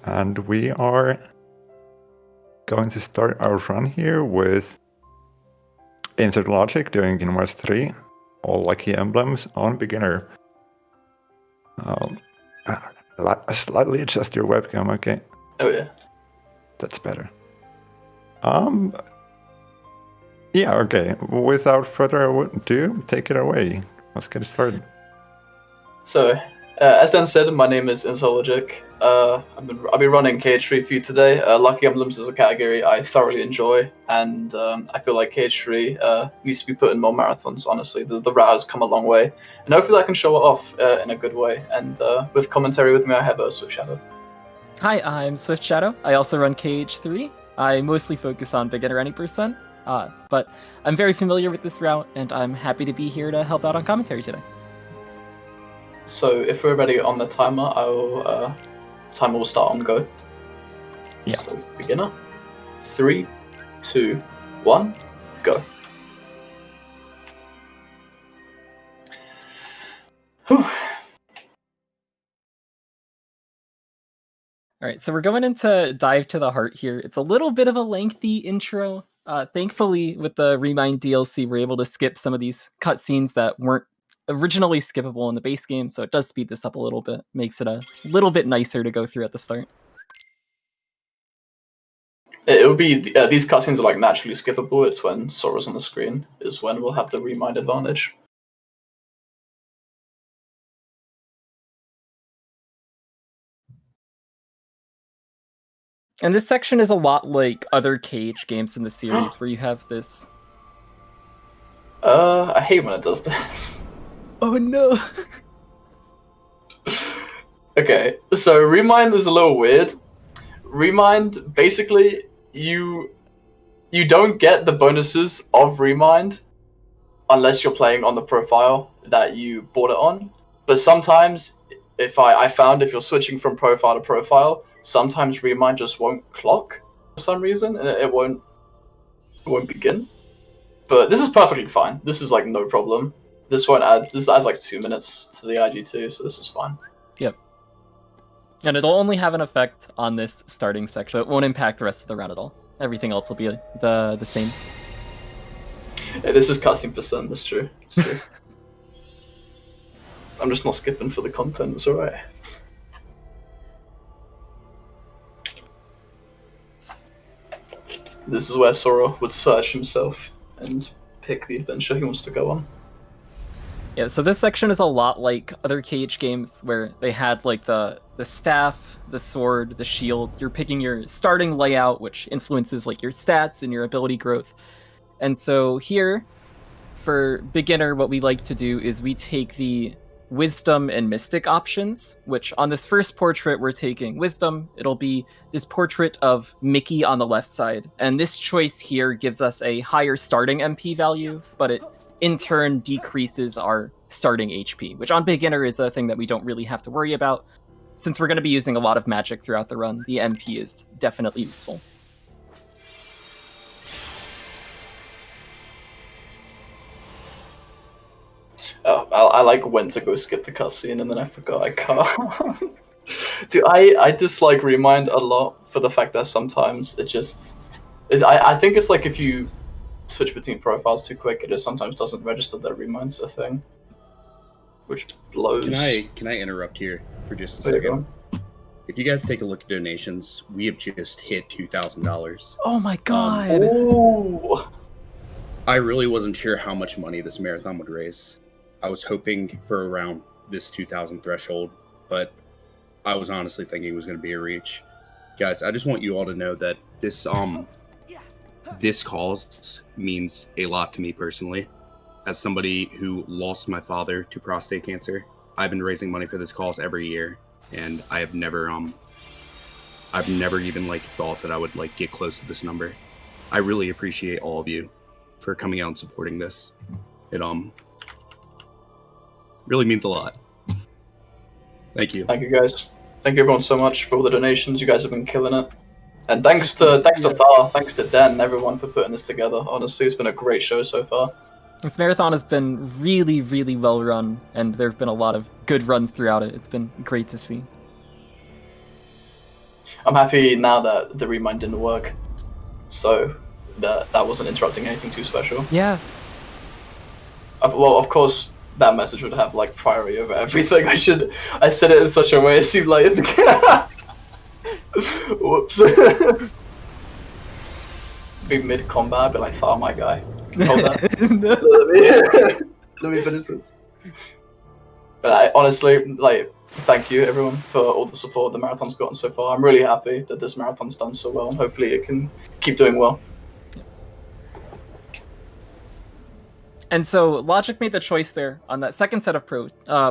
and we are going to start our run here with InsertLogicT doing Inverse 3, all lucky emblems on beginner. Slightly adjust your webcam, okay? Oh yeah. That's better. Yeah, okay. Without further ado, take it away. Let's get started. So, as Dan said, my name is InsertLogicT. I'll be running KH3 for you today. Lucky Emblems is a category I thoroughly enjoy, and I feel like KH3 needs to be put in more marathons, honestly. The route has come a long way, and hopefully I can show it off in a good way. And with commentary with me, I have SwiftShadow. Hi, I'm SwiftShadow. I also run KH3. I mostly focus on beginner any percent, but I'm very familiar with this route, and I'm happy to be here to help out on commentary today. So if we're ready on the timer, timer will start on go. Yeah. So beginner, 3, 2, 1, go. Whew. All right, so we're going into Dive to the Heart here. It's a little bit of a lengthy intro. Thankfully, with the Remind DLC, we're able to skip some of these cutscenes that weren't originally skippable in the base game, so it does speed this up a little bit, makes it a little bit nicer to go through at the start. It will be these cutscenes are like naturally skippable. It's when Sora's on the screen is when we'll have the Remind advantage. And this section is a lot like other KH games in the series, where you have this... I hate when it does this. Oh no! Okay, so Remind is a little weird. Remind, basically, you don't get the bonuses of Remind unless you're playing on the profile that you bought it on. But sometimes, I found if you're switching from profile to profile, sometimes Remind just won't clock for some reason, and it won't begin. But this is perfectly fine. This is like no problem. This adds like 2 minutes to the IG2, so this is fine. Yep. And it'll only have an effect on this starting section. It won't impact the rest of the round at all. Everything else will be the same. Yeah, this is cutscene %, that's true. It's true. I'm just not skipping for the content, it's alright. This is where Sora would search himself and pick the adventure he wants to go on. Yeah, so this section is a lot like other KH games where they had like the staff, the sword, the shield. You're picking your starting layout, which influences like your stats and your ability growth. And so here, for beginner, what we like to do is we take the Wisdom and Mystic options, which on this first portrait, we're taking Wisdom. It'll be this portrait of Mickey on the left side. And this choice here gives us a higher starting MP value, but it in turn decreases our starting HP, which on beginner is a thing that we don't really have to worry about. Since we're going to be using a lot of magic throughout the run, the MP is definitely useful. Oh, I like went to go skip the cutscene and then I forgot I can't. Dude, I dislike Remind a lot for the fact that sometimes it just is. I think it's like if you switch between profiles too quick, it just sometimes doesn't register that Remind's a thing, which blows. Can I interrupt here for just a second? If you guys take a look at donations, we have just hit $2,000. Oh my god! Oh. I really wasn't sure how much money this marathon would raise. I was hoping for around this 2,000 threshold, but I was honestly thinking it was going to be a reach. Guys, I just want you all to know that this cause means a lot to me personally. As somebody who lost my father to prostate cancer, I've been raising money for this cause every year, and I've never even like thought that I would like get close to this number. I really appreciate all of you for coming out and supporting this. It really means a lot. Thank you. Thank you guys. Thank you everyone so much for all the donations. You guys have been killing it. And thanks to Thar, thanks to Dan and everyone for putting this together. Honestly, it's been a great show so far. This marathon has been really, really well run, and there have been a lot of good runs throughout it. It's been great to see. I'm happy now that the remind didn't work, so that wasn't interrupting anything too special. Yeah. Well, of course, that message would have like priority over everything. I said it in such a way it seemed like. Whoops. Be mid combat, but like, oh my guy. Hold that. Let me finish this. But I honestly, like, thank you everyone for all the support the marathon's gotten so far. I'm really happy that this marathon's done so well, and hopefully it can keep doing well. And so Logic made the choice there on that second set of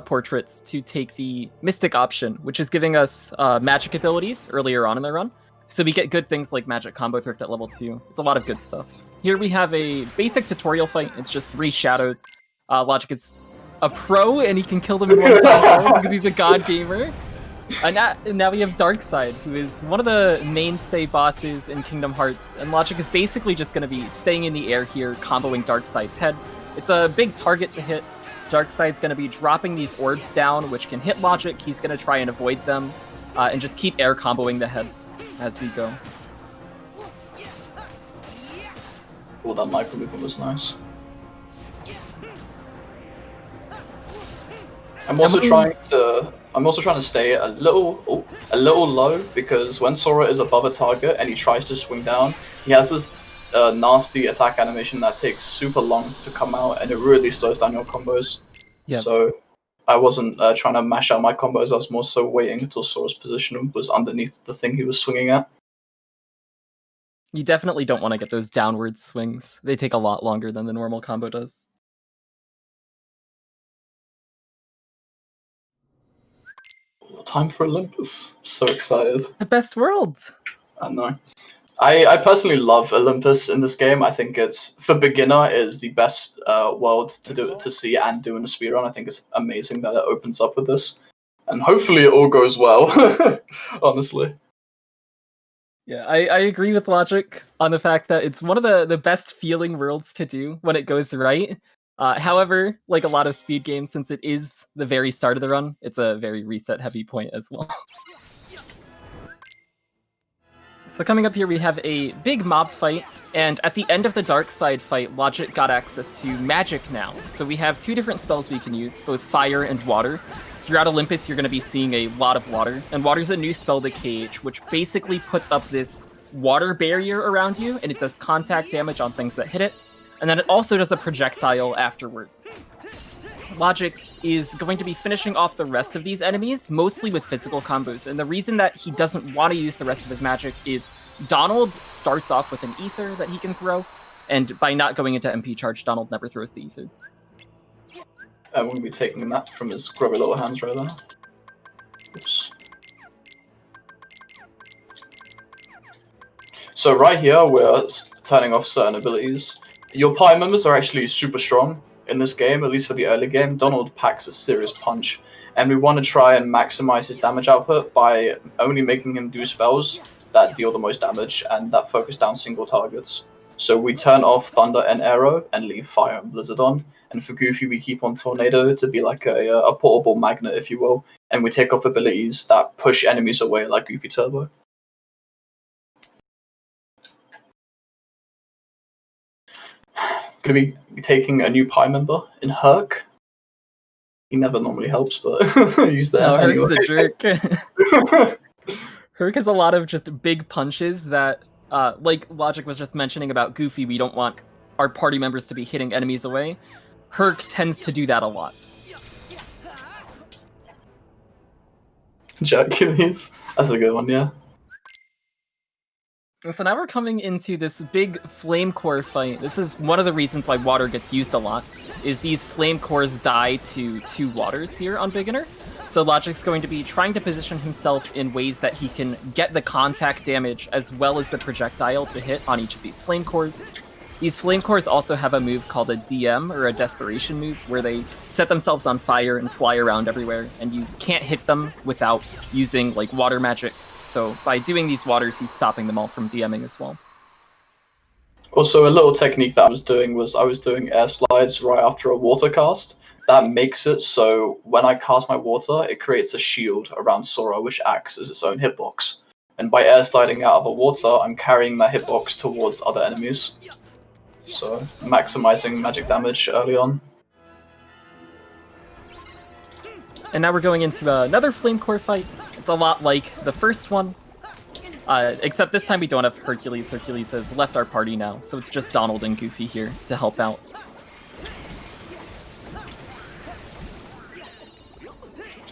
portraits to take the Mystic option, which is giving us magic abilities earlier on in the run. So we get good things like Magic Combo Thrift at level 2. It's a lot of good stuff. Here we have a basic tutorial fight. It's just 3 shadows. Logic is a pro, and he can kill them in one combo because he's a god gamer. And now we have Darkseid, who is one of the mainstay bosses in Kingdom Hearts. And Logic is basically just going to be staying in the air here, comboing Darkseid's head. It's a big target to hit. Darkseid's going to be dropping these orbs down, which can hit Logic. He's going to try and avoid them, and just keep air comboing the head as we go. Oh, that micro movement was nice. I'm also trying to stay a little low, because when Sora is above a target and he tries to swing down, he has this nasty attack animation that takes super long to come out, and it really slows down your combos. Yep. So I wasn't trying to mash out my combos, I was more so waiting until Sora's position was underneath the thing he was swinging at. You definitely don't want to get those downward swings. They take a lot longer than the normal combo does. Time for Olympus. So excited. The best world! I know. I personally love Olympus in this game. I think it's, for beginner, is the best world to see and do in a speedrun. I think it's amazing that it opens up with this. And hopefully it all goes well, honestly. Yeah, I agree with Logic on the fact that it's one of the best feeling worlds to do when it goes right. However, like a lot of speed games, since it is the very start of the run, it's a very reset heavy point as well. So coming up here, we have a big mob fight, and at the end of the Darkseid fight, Logic got access to magic now. So we have 2 different spells we can use, both fire and water. Throughout Olympus, you're going to be seeing a lot of water, and water's a new spell to Cage, which basically puts up this water barrier around you, and it does contact damage on things that hit it, and then it also does a projectile afterwards. Logic is going to be finishing off the rest of these enemies, mostly with physical combos, and the reason that he doesn't want to use the rest of his magic is Donald starts off with an ether that he can throw, and by not going into MP charge, Donald never throws the ether. I'm going to be taking that from his grubby little hands right there. Oops. So right here, we're turning off certain abilities. Your party members are actually super strong in this game, at least for the early game. Donald packs a serious punch, and we want to try and maximize his damage output by only making him do spells that deal the most damage and that focus down single targets. So we turn off Thunder and Arrow and leave Fire and Blizzard on. And for Goofy, we keep on Tornado to be like a portable magnet, if you will. And we take off abilities that push enemies away, like Goofy Turbo. Going to be taking a new Pi member in Herc. He never normally helps, but he's there. No, anyway. Herc's a jerk. Herc has a lot of just big punches that, like Logic was just mentioning about Goofy, we don't want our party members to be hitting enemies away. Herc tends to do that a lot. Hercules. That's a good one, yeah. So now we're coming into this big flame core fight. This is one of the reasons why water gets used a lot, is these flame cores die to 2 waters here on beginner. So Logic's going to be trying to position himself in ways that he can get the contact damage as well as the projectile to hit on each of these flame cores. These flame cores also have a move called a DM, or a desperation move, where they set themselves on fire and fly around everywhere, and you can't hit them without using like water magic. So by doing these waters, he's stopping them all from DMing as well. Also, a little technique that I was doing air slides right after a water cast. That makes it so when I cast my water, it creates a shield around Sora, which acts as its own hitbox. and by air sliding out of the water, I'm carrying that hitbox towards other enemies. So, maximizing magic damage early on. And now we're going into another Flame Core fight. It's a lot like the first one, except this time we don't have Hercules. Hercules has left our party now, so it's just Donald and Goofy here to help out.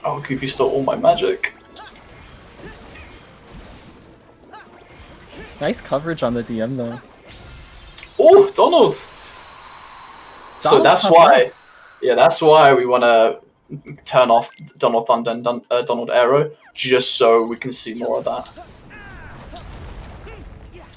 Oh, Goofy stole all my magic. Nice coverage on the DM, though. Oh, Donald! So that's why, that's why we want to turn off Donald Thunder and Donald Arrow, just so we can see more of that.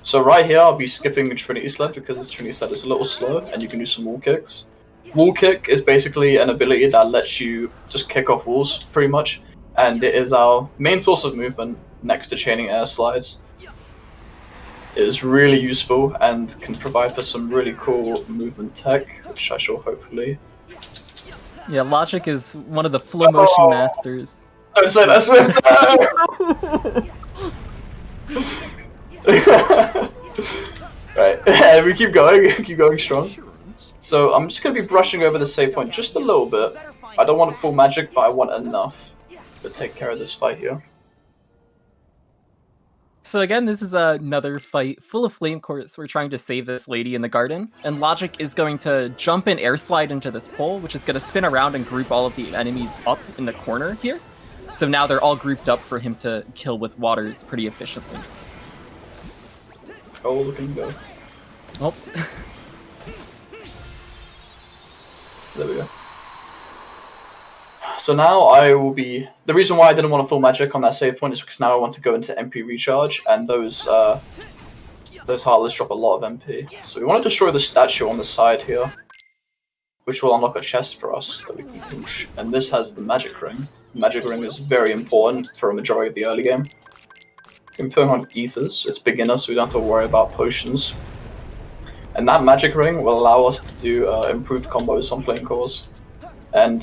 So right here, I'll be skipping Trinity Sled because this Trinity Sled is a little slow, and you can do some wall kicks. Wall kick is basically an ability that lets you just kick off walls, pretty much, and it is our main source of movement next to chaining air slides. It is really useful and can provide for some really cool movement tech, which I shall hopefully. Yeah, Logic is one of the flow motion masters. Don't say that, Swift! Right, and we keep going strong. So I'm just going to be brushing over the save point just a little bit. I don't want a full magic, but I want enough to take care of this fight here. So again, this is another fight full of flame cores. We're trying to save this lady in the garden, and Logic is going to jump and air slide into this pole, which is going to spin around and group all of the enemies up in the corner here. So now they're all grouped up for him to kill with waters pretty efficiently. Oh, look at him go. Oh. There we go. So now I will be... The reason why I didn't want a full magic on that save point is because now I want to go into MP recharge, and those Heartless drop a lot of MP. So we want to destroy the statue on the side here, which will unlock a chest for us that we can pinch. And this has the magic ring. The magic ring is very important for a majority of the early game. I'm putting on ethers. It's beginner, so we don't have to worry about potions. And that magic ring will allow us to do improved combos on flame cores. And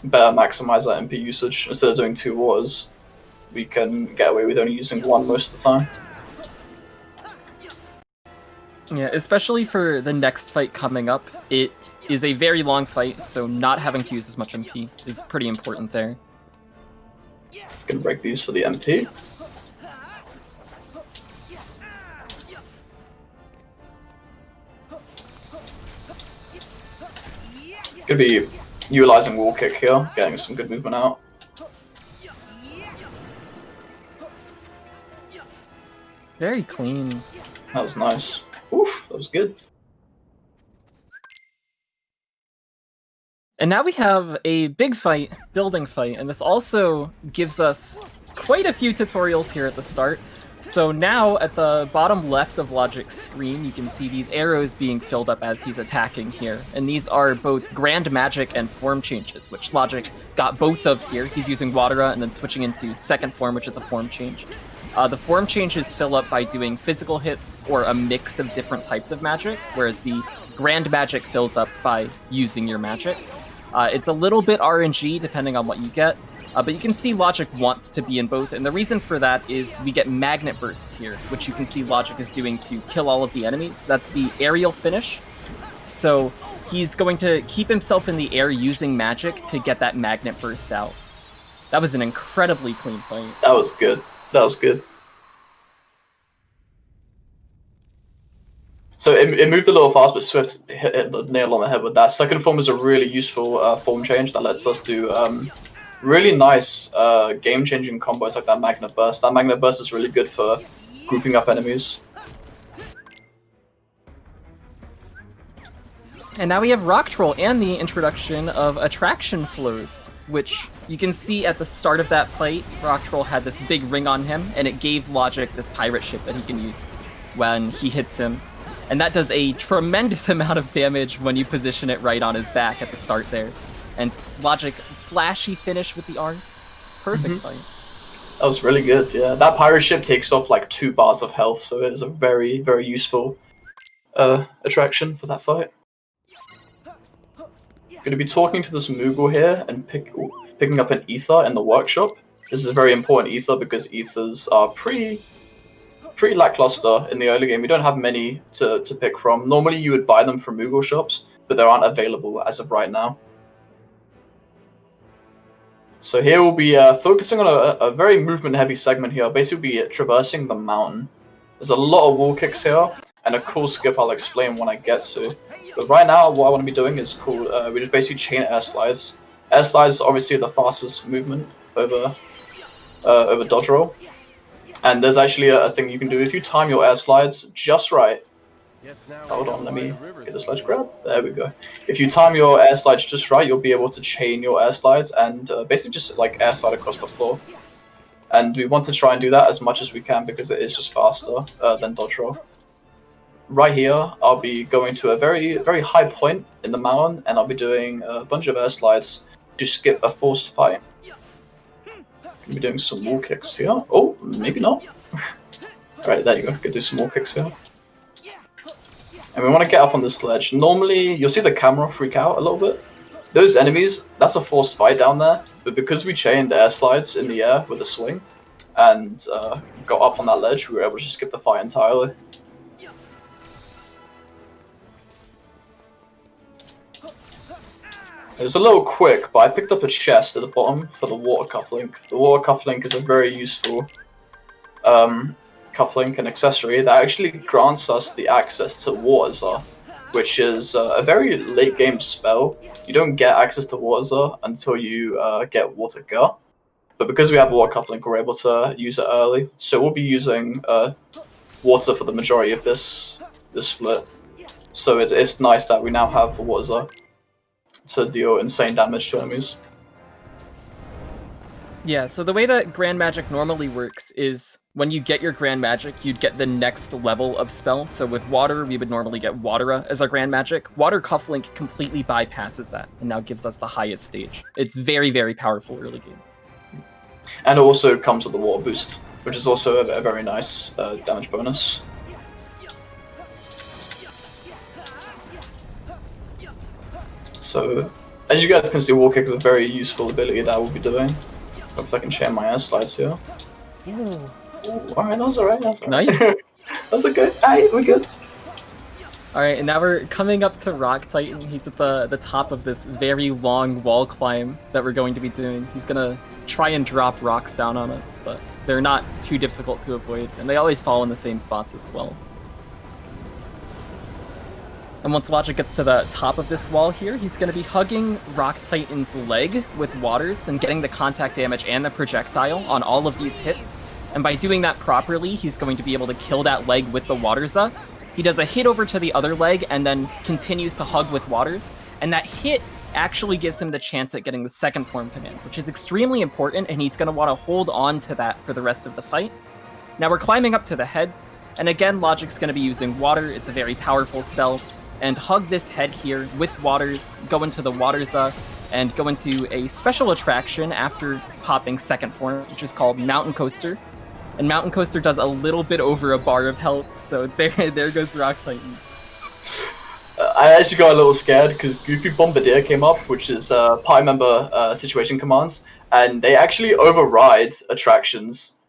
better maximize our MP usage. Instead of doing 2 waters, we can get away with only using 1 most of the time. Yeah, especially for the next fight coming up. It is a very long fight, so not having to use as much MP is pretty important there. Gonna break these for the MP. Gonna be utilizing wall kick here, getting some good movement out. Very clean. That was nice. Oof, that was good. And now we have a big fight, building fight, and this also gives us quite a few tutorials here at the start. So now, at the bottom left of Logic's screen, you can see these arrows being filled up as he's attacking here. And these are both Grand Magic and Form Changes, which Logic got both of here. He's using Watera and then switching into Second Form, which is a Form Change. The Form Changes fill up by doing physical hits or a mix of different types of magic, whereas the Grand Magic fills up by using your magic. It's a little bit RNG depending on what you get. But you can see Logic wants to be in both, and the reason for that is we get Magnet Burst here, which you can see Logic is doing to kill all of the enemies. That's the aerial finish. So he's going to keep himself in the air using magic to get that Magnet Burst out. That was an incredibly clean fight. That was good. That was good. So it moved a little fast, but Swift hit the nail on the head with that. Second Form is a really useful form change that lets us do... really nice game-changing combos like that Magnet Burst. That Magnet Burst is really good for grouping up enemies. And now we have Rock Troll and the introduction of Attraction Flows, which you can see at the start of that fight, Rock Troll had this big ring on him, and it gave Logic this pirate ship that he can use when he hits him. And that does a tremendous amount of damage when you position it right on his back at the start there. And Logic, flashy finish with the R's. Perfect fight. That was really good, yeah. That pirate ship takes off like 2 bars of health, so it is a very, very useful attraction for that fight. Going to be talking to this Moogle here and picking up an ether in the workshop. This is a very important ether because ethers are pretty lackluster in the early game. We don't have many to pick from. Normally you would buy them from Moogle shops, but they aren't available as of right now. So here we'll be focusing on a very movement-heavy segment here. Basically, we'll be traversing the mountain. There's a lot of wall kicks here, and a cool skip I'll explain when I get to. But right now, what I want to be doing is called, we just basically chain air slides. Air slides are obviously the fastest movement over dodge roll. And there's actually a thing you can do. If you time your air slides just right, hold on, let me get the sledge grab. There we go. If you time your air slides just right, you'll be able to chain your air slides and basically just like air slide across the floor. And we want to try and do that as much as we can because it is just faster than dodge roll. Right here, I'll be going to a very, very high point in the mountain, and I'll be doing a bunch of air slides to skip a forced fight. Gonna be doing some wall kicks here. Oh, maybe not. Alright, there you go. Go do some wall kicks here. And we want to get up on this ledge. Normally, you'll see the camera freak out a little bit. Those enemies, that's a forced fight down there. But because we chained air slides in the air with a swing and got up on that ledge, we were able to just skip the fight entirely. It was a little quick, but I picked up a chest at the bottom for the water cufflink. The water cufflink is a very useful cufflink and accessory that actually grants us the access to Water, which is a very late game spell. You don't get access to Water until you get Water Gut, but because we have Water Cufflink, we're able to use it early. So we'll be using Water for the majority of this split. So it's nice that we now have Water to deal insane damage to enemies. Yeah, so the way that Grand Magic normally works is when you get your Grand Magic, you'd get the next level of spell. So with Water, we would normally get Watera as our Grand Magic. Water Cufflink completely bypasses that and now gives us the highest stage. It's very, very powerful early game. And it also comes with the Water Boost, which is also a very nice damage bonus. So, as you guys can see, Wall Kick is a very useful ability that we'll be doing. If I can chain my air slides here. Ooh, alright, that was alright. Nice. That was okay. Alright, we're good. Alright, and now we're coming up to Rock Titan. He's at the top of this very long wall climb that we're going to be doing. He's gonna try and drop rocks down on us, but they're not too difficult to avoid, and they always fall in the same spots as well. And once Logic gets to the top of this wall here, he's going to be hugging Rock Titan's leg with Waters, then getting the contact damage and the projectile on all of these hits. And by doing that properly, he's going to be able to kill that leg with the Waterza. He does a hit over to the other leg and then continues to hug with Waters. And that hit actually gives him the chance at getting the second form command, which is extremely important, and he's going to want to hold on to that for the rest of the fight. Now we're climbing up to the heads, and again, Logic's going to be using Water. It's a very powerful spell. And hug this head here with Waters, go into the Waterza, and go into a special attraction after popping second form, which is called Mountain Coaster. And Mountain Coaster does a little bit over a bar of health, so there goes Rock Titan. I actually got a little scared because Goofy Bombardier came up, which is party member situation commands, and they actually override attractions.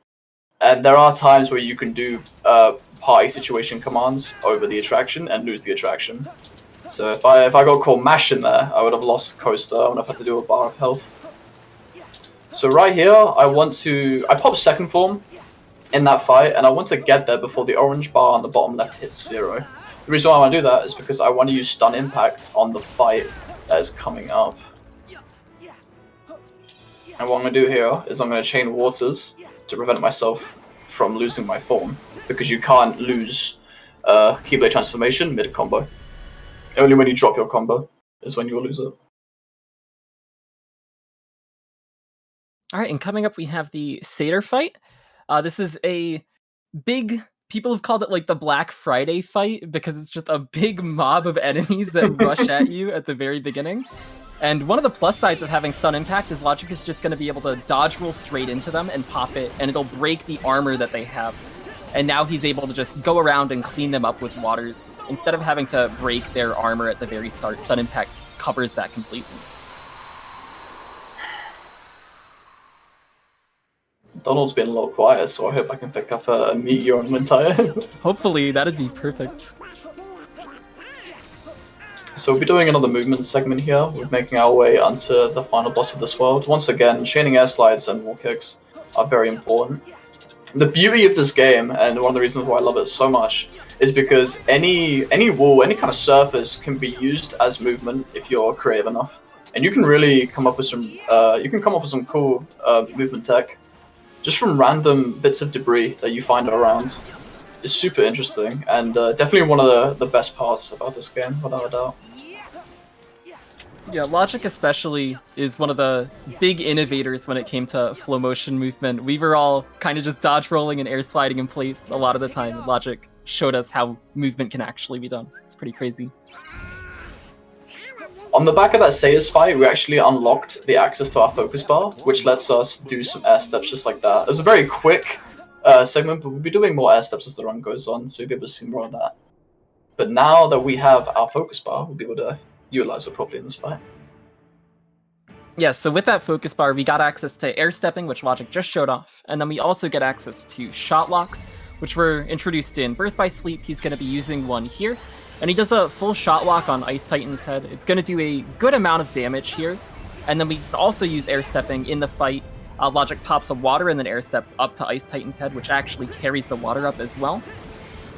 And there are times where you can do party situation commands over the attraction and lose the attraction. So if I got called Mash in there, I would have lost Coaster. I would have had to do a bar of health. So right here, I pop second form in that fight, and I want to get there before the orange bar on the bottom left hits 0. The reason why I want to do that is because I want to use stun impact on the fight that is coming up. And what I'm going to do here is I'm going to chain Waters to prevent myself from losing my form, because you can't lose Keyblade Transformation mid-combo. Only when you drop your combo is when you'll lose it. Alright, and coming up we have the Satyr fight. This is a big... People have called it like the Black Friday fight, because it's just a big mob of enemies that rush at you at the very beginning. And one of the plus sides of having Stun Impact is Logic is just going to be able to dodge roll straight into them and pop it, and it'll break the armor that they have. And now he's able to just go around and clean them up with Waters. Instead of having to break their armor at the very start, Stun Impact covers that completely. Donald's been a little quiet, so I hope I can pick up a Meteor and Wintire. Hopefully, that'd be perfect. So we'll be doing another movement segment here. We're making our way onto the final boss of this world. Once again, chaining air slides and wall kicks are very important. The beauty of this game, and one of the reasons why I love it so much, is because any wall, any kind of surface can be used as movement if you're creative enough. And you can really come up with some cool movement tech just from random bits of debris that you find around. It's super interesting, and definitely one of the best parts about this game, without a doubt. Yeah, Logic especially is one of the big innovators when it came to flow motion movement. We were all kind of just dodge rolling and air sliding in place a lot of the time. Logic showed us how movement can actually be done. It's pretty crazy. On the back of that Sayers fight, we actually unlocked the access to our focus bar, which lets us do some air steps just like that. It was a very quick segment, but we'll be doing more air steps as the run goes on, so you'll be able to see more of that. But now that we have our focus bar, we'll be able to utilize it properly in this fight. Yeah, so with that focus bar, we got access to air stepping, which Logic just showed off, and then we also get access to shot locks, which were introduced in Birth by Sleep. He's going to be using one here, and he does a full shot lock on Ice Titan's head. It's going to do a good amount of damage here, and then we can also use air stepping in the fight. Logic pops a water and then air steps up to Ice Titan's head, which actually carries the water up as well.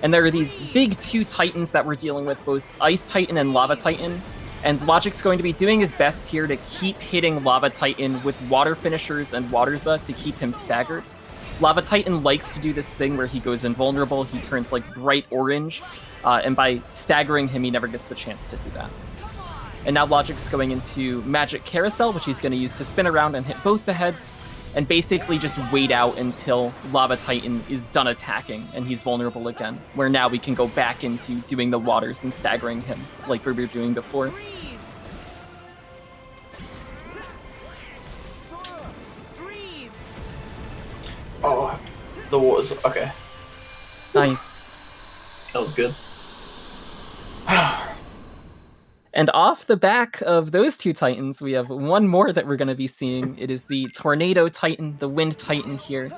And there are these big two Titans that we're dealing with, both Ice Titan and Lava Titan. And Logic's going to be doing his best here to keep hitting Lava Titan with water finishers and Waterza to keep him staggered. Lava Titan likes to do this thing where he goes invulnerable, he turns like bright orange, and by staggering him, he never gets the chance to do that. And now Logic's going into Magic Carousel, which he's going to use to spin around and hit both the heads, and basically just wait out until Lava Titan is done attacking and he's vulnerable again, where now we can go back into doing the waters and staggering him like we were doing before. Oh, the waters, okay. Nice. That was good. And off the back of those two Titans, we have one more that we're going to be seeing. It is the Tornado Titan, the Wind Titan here.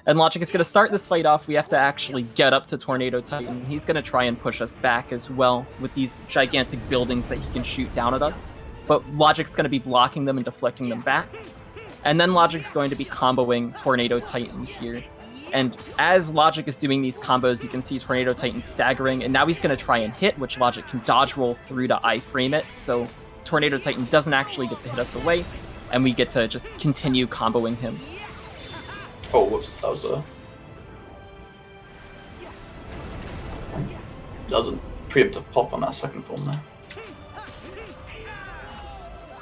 And Logic is going to start this fight off. We have to actually get up to Tornado Titan. He's going to try and push us back as well with these gigantic buildings that he can shoot down at us. But Logic's going to be blocking them and deflecting them back. And then Logic's going to be comboing Tornado Titan here. And as Logic is doing these combos, you can see Tornado Titan staggering, and now he's going to try and hit, which Logic can dodge roll through to iframe it, so Tornado Titan doesn't actually get to hit us away, and we get to just continue comboing him. Oh, whoops, that was a... Doesn't preemptive pop on that second form there.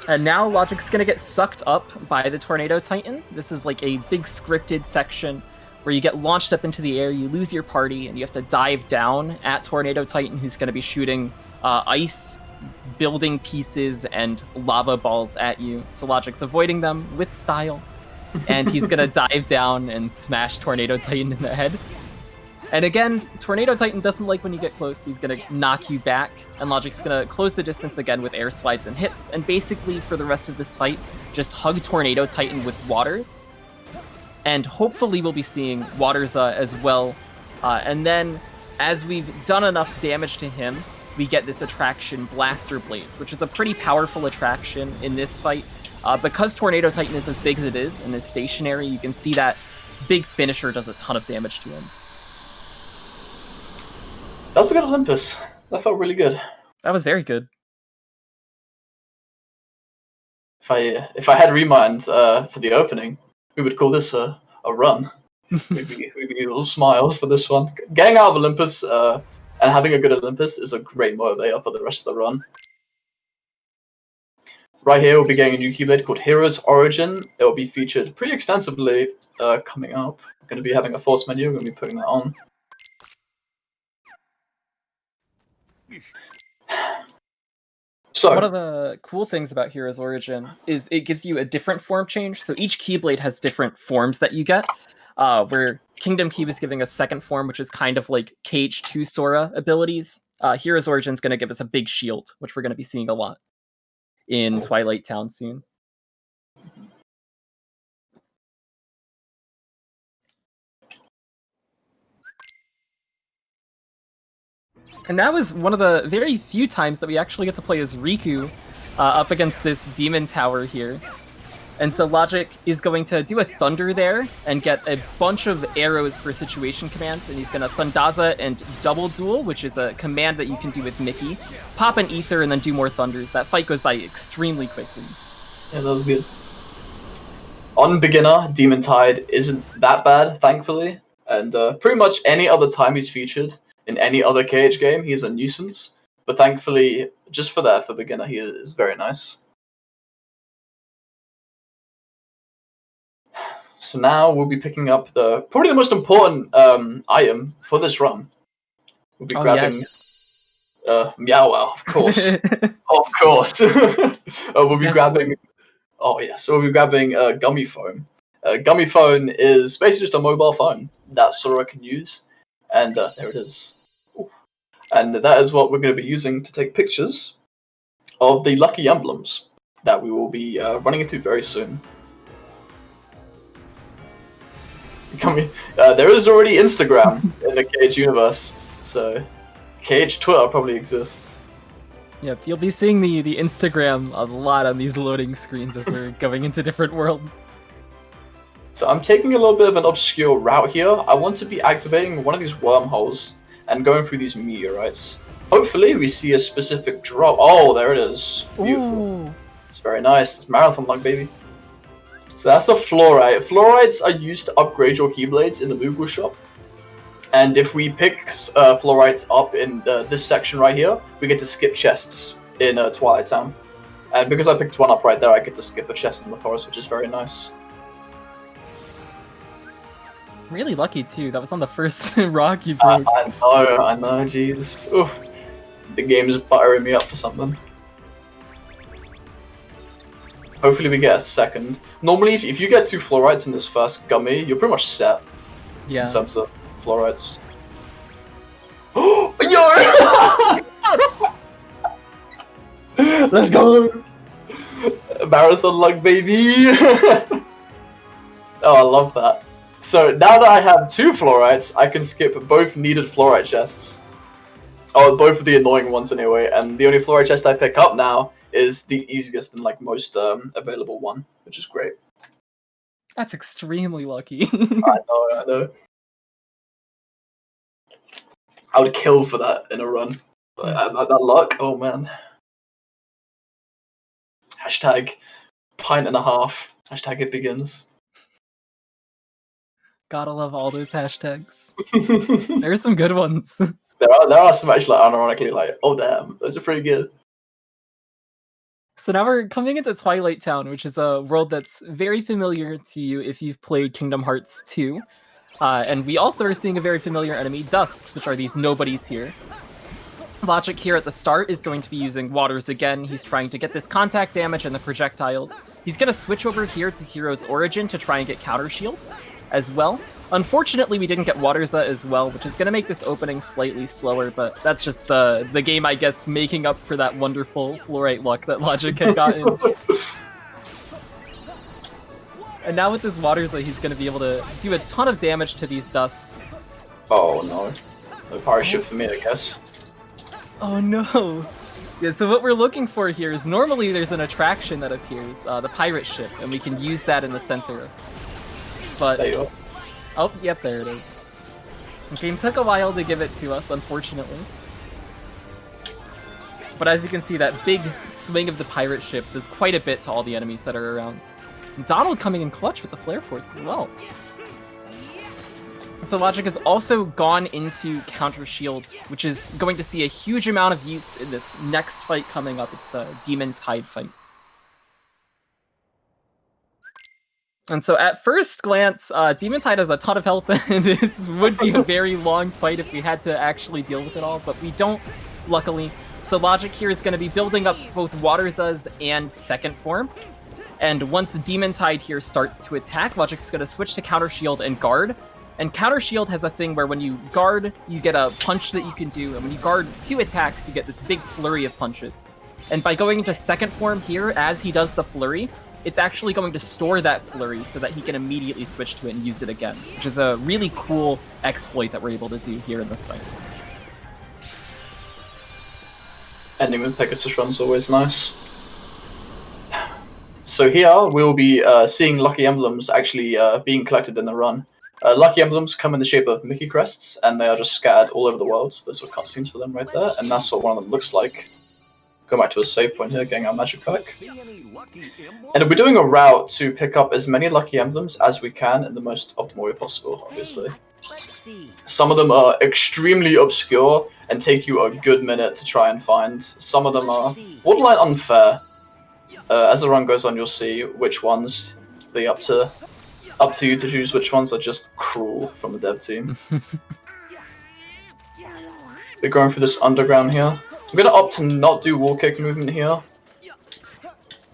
And now Logic's going to get sucked up by the Tornado Titan. This is like a big scripted section where you get launched up into the air, you lose your party, and you have to dive down at Tornado Titan, who's going to be shooting ice building pieces and lava balls at you. So Logic's avoiding them with style, and he's going to dive down and smash Tornado Titan in the head. And again, Tornado Titan doesn't like when you get close. He's going to knock you back, and Logic's going to close the distance again with air slides and hits, and basically for the rest of this fight, just hug Tornado Titan with waters. And hopefully we'll be seeing Waterza as well. And then, as we've done enough damage to him, we get this attraction, Blaster Blaze, which is a pretty powerful attraction in this fight. Because Tornado Titan is as big as it is and is stationary, you can see that big finisher does a ton of damage to him. That was a good Olympus. That felt really good. That was very good. If I had Remind for the opening, we would call this a run. We'd be little smiles for this one. Getting out of Olympus and having a good Olympus is a great motivator for the rest of the run. Right here, we'll be getting a new Keyblade called Hero's Origin. It will be featured pretty extensively coming up. We're going to be having a force menu. We're going to be putting that on. So, one of the cool things about Hero's Origin is it gives you a different form change. So each Keyblade has different forms that you get, where Kingdom Key is giving a second form, which is kind of like KH2 Sora abilities. Hero's Origin is going to give us a big shield, which we're going to be seeing a lot in Twilight Town soon. And that was one of the very few times that we actually get to play as Riku up against this demon tower here. And so Logic is going to do a Thunder there and get a bunch of arrows for situation commands, and he's going to Thundaza and Double Duel, which is a command that you can do with Mickey. Pop an Ether and then do more Thunders. That fight goes by extremely quickly. Yeah, that was good. On beginner, Demon Tide isn't that bad, thankfully. And pretty much any other time he's featured in any other KH game, he's a nuisance. But thankfully, just for that, for beginner, he is very nice. So now we'll be picking up probably the most important item for this run. We'll be grabbing Meow Wow, of course. Of course. We'll be grabbing... Oh yeah, so we'll be grabbing Gummy Phone. Gummy Phone is basically just a mobile phone that Sora can use. And there it is. Ooh. And that is what we're going to be using to take pictures of the lucky emblems that we will be running into very soon. There is already Instagram in the KH universe, so KH Twitter probably exists. Yep, you'll be seeing the Instagram a lot on these loading screens as we're going into different worlds. So I'm taking a little bit of an obscure route here. I want to be activating one of these wormholes and going through these meteorites. Hopefully we see a specific drop. Oh, there it is. Beautiful. Ooh. It's very nice. It's marathon luck, baby. So that's a fluorite. Fluorites are used to upgrade your Keyblades in the Moogle shop. And if we pick fluorites up in this section right here, we get to skip chests in Twilight Town. And because I picked one up right there, I get to skip a chest in the forest, which is very nice. Really lucky too. That was on the first rock you broke. I know, jeez. Oof. The game is buttering me up for something. Hopefully we get a second. Normally, if you get 2 fluorites in this first gummy, you're pretty much set. Yeah. In terms of fluorites. Oh, yo! Let's go! Marathon luck, baby! Oh, I love that. So now that I have 2 fluorites, I can skip both needed fluorite chests. Oh, both of the annoying ones anyway, and the only fluorite chest I pick up now is the easiest and most available one, which is great. That's extremely lucky. I know. I would kill for that in a run. That luck, oh man. Hashtag pint and a half. Hashtag it begins. Gotta love all those hashtags. There's some good ones. There are some actually unironically oh damn, those are pretty good. So now we're coming into Twilight Town, which is a world that's very familiar to you if you've played Kingdom Hearts 2. And we also are seeing a very familiar enemy, Dusks, which are these nobodies here. Logic here at the start is going to be using Waters again. He's trying to get this contact damage and the projectiles. He's going to switch over here to Hero's Origin to try and get Counter Shield as well. Unfortunately, we didn't get Waterza as well, which is going to make this opening slightly slower, but that's just the game, I guess, making up for that wonderful fluorite luck that Logic had gotten. And now with this Waterza, he's going to be able to do a ton of damage to these Dusks. Oh no. No parachute for me, I guess. Oh no. Yeah, so what we're looking for here is normally there's an attraction that appears, the pirate ship, and we can use that in the center. But there you go. Oh, yep, there it is. The game took a while to give it to us, unfortunately. But as you can see, that big swing of the pirate ship does quite a bit to all the enemies that are around. And Donald coming in clutch with the Flare Force as well. So Logic has also gone into Counter Shield, which is going to see a huge amount of use in this next fight coming up. It's the Demon Tide fight. And so at first glance, Demon Tide has a ton of health, and this would be a very long fight if we had to actually deal with it all, but we don't, luckily. So Logic here is going to be building up both Waterzas and Second Form. And once Demon Tide here starts to attack, Logic's going to switch to Counter Shield and Guard. And Counter Shield has a thing where when you guard, you get a punch that you can do, and when you guard 2 attacks, you get this big flurry of punches. And by going into Second Form here, as he does the flurry, it's actually going to store that flurry so that he can immediately switch to it and use it again, which is a really cool exploit that we're able to do here in this fight. Ending with Pegasus Run's always nice. So here we'll be seeing lucky emblems actually being collected in the run. Lucky emblems come in the shape of Mickey crests, and they are just scattered all over the world. So there's cutscenes for them right there, and that's what one of them looks like. Go back to a save point here, getting our magic pack. And we're doing a route to pick up as many lucky emblems as we can in the most optimal way possible, obviously. Some of them are extremely obscure and take you a good minute to try and find. Some of them are borderline unfair. As the run goes on, you'll see which ones be up to you to choose which ones are just cruel from the dev team. We're going through this underground here. I'm gonna opt to not do wall kick movement here.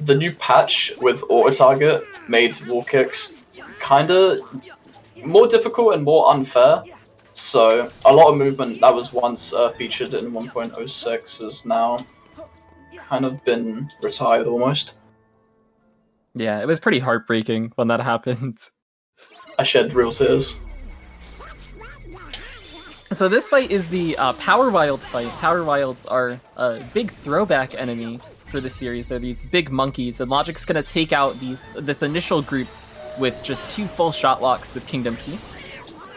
The new patch with auto target made wall kicks kinda more difficult and more unfair. So a lot of movement that was once featured in 1.06 has now kind of been retired almost. Yeah, it was pretty heartbreaking when that happened. I shed real tears. So this fight is the Power Wild fight. Power Wilds are a big throwback enemy for the series. They're these big monkeys, and Logic's gonna take out this initial group with just 2 full shot locks with Kingdom Key.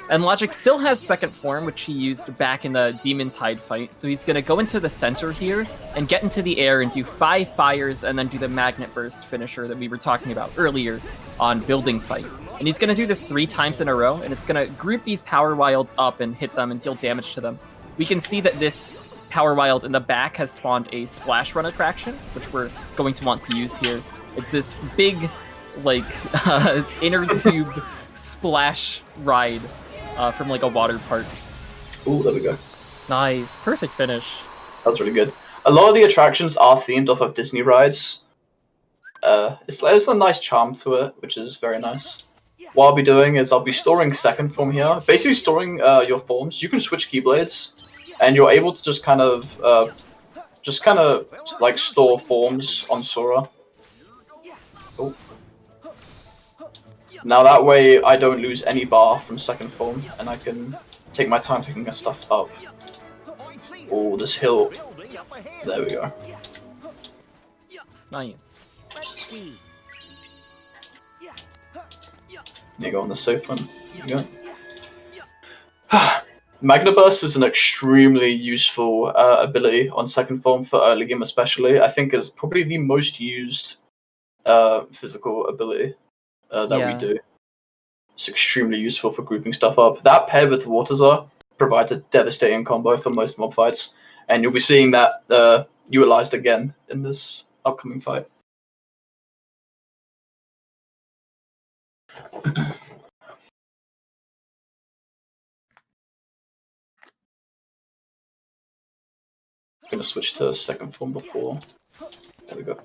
And Logic still has second form, which he used back in the Demon Tide fight, so he's gonna go into the center here and get into the air and do 5 fires and then do the Magnet Burst finisher that we were talking about earlier on Building Fight. And he's gonna do this 3 times in a row, and it's gonna group these Power Wilds up and hit them and deal damage to them. We can see that this Power Wild in the back has spawned a Splash Run attraction, which we're going to want to use here. It's this big, like, inner tube splash ride from like a water park. Ooh, there we go. Nice, perfect finish. That was really good. A lot of the attractions are themed off of Disney rides. It's a nice charm to it, which is very nice. What I'll be doing is I'll be storing second form here. Basically storing your forms. You can switch Keyblades, and you're able to just kind of like store forms on Sora. Oh. Now that way I don't lose any bar from second form, and I can take my time picking this stuff up. Oh, this hill. There we go. Nice. You go on the safe one. There you go. Magna Burst is an extremely useful ability on second form for early game especially. I think it's probably the most used physical ability that we do. It's extremely useful for grouping stuff up. That paired with Waterzar provides a devastating combo for most mob fights, and you'll be seeing that utilized again in this upcoming fight. I'm gonna switch to second form before. There we go.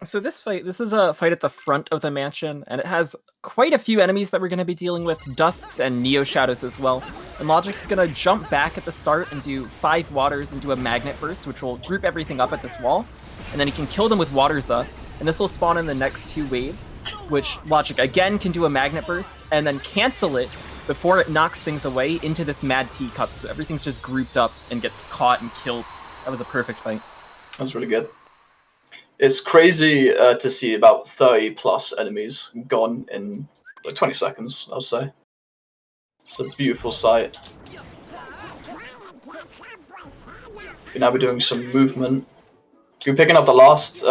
So this is a fight at the front of the mansion, and it has quite a few enemies that we're going to be dealing with, Dusks and Neo Shadows as well. And Logic's going to jump back at the start and do 5 waters and do a Magnet Burst, which will group everything up at this wall. And then he can kill them with Waterza, and this will spawn in the next 2 waves, which Logic again can do a Magnet Burst, and then cancel it before it knocks things away into this Mad Teacup, so everything's just grouped up and gets caught and killed. That was a perfect fight. That was really good. It's crazy to see about 30 plus enemies gone in like 20 seconds, I would say. It's a beautiful sight. We're now doing some movement. We're picking up the last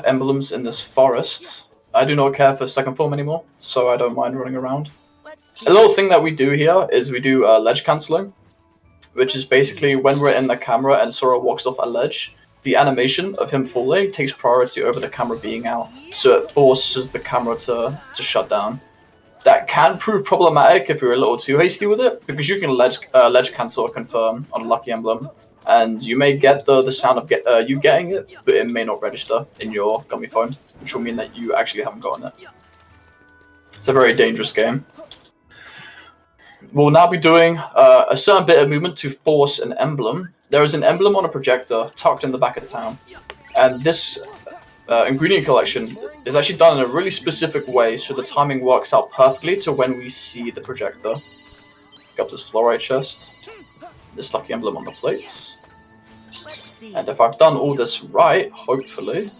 emblems in this forest. I do not care for second form anymore, so I don't mind running around. A little thing that we do here is we do ledge cancelling, which is basically when we're in the camera and Sora walks off a ledge, the animation of him falling takes priority over the camera being out, so it forces the camera to shut down. That can prove problematic if you're a little too hasty with it, because you can ledge cancel or confirm on a lucky emblem, and you may get the sound of you getting it, but it may not register in your gummy phone, which will mean that you actually haven't gotten it. It's a very dangerous game. We'll now be doing a certain bit of movement to force an emblem. There is an emblem on a projector tucked in the back of town, and this ingredient collection is actually done in a really specific way, so the timing works out perfectly to when we see the projector. Pick up this fluorite chest, this lucky emblem on the plates. And if I've done all this right, hopefully...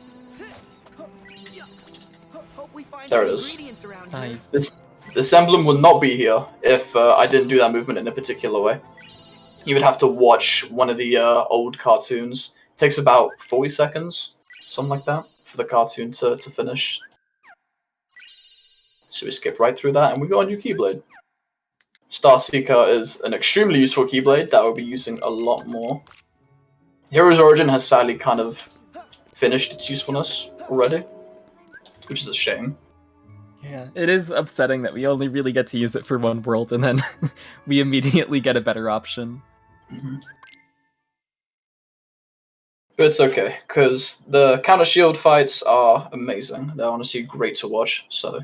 There it is. Nice. This emblem would not be here if I didn't do that movement in a particular way. You would have to watch one of the old cartoons. It takes about 40 seconds, something like that, for the cartoon to finish. So we skip right through that and we go on new Keyblade. Star Seeker is an extremely useful Keyblade that we'll be using a lot more. Hero's Origin has sadly kind of finished its usefulness already, which is a shame. Yeah, it is upsetting that we only really get to use it for one world and then we immediately get a better option. Mm-hmm. But it's okay, because the counter shield fights are amazing. They're honestly great to watch, so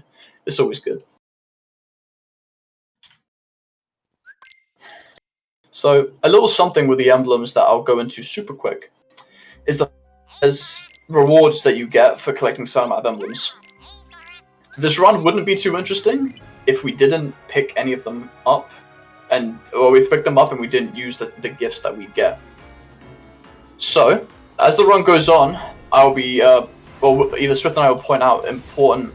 it's always good. So a little something with the emblems that I'll go into super quick is there's rewards that you get for collecting some amount of emblems. This run wouldn't be too interesting if we didn't pick any of them up, or we picked them up and we didn't use the gifts that we get. So, as the run goes on, I'll be, well, either Swift and I will point out important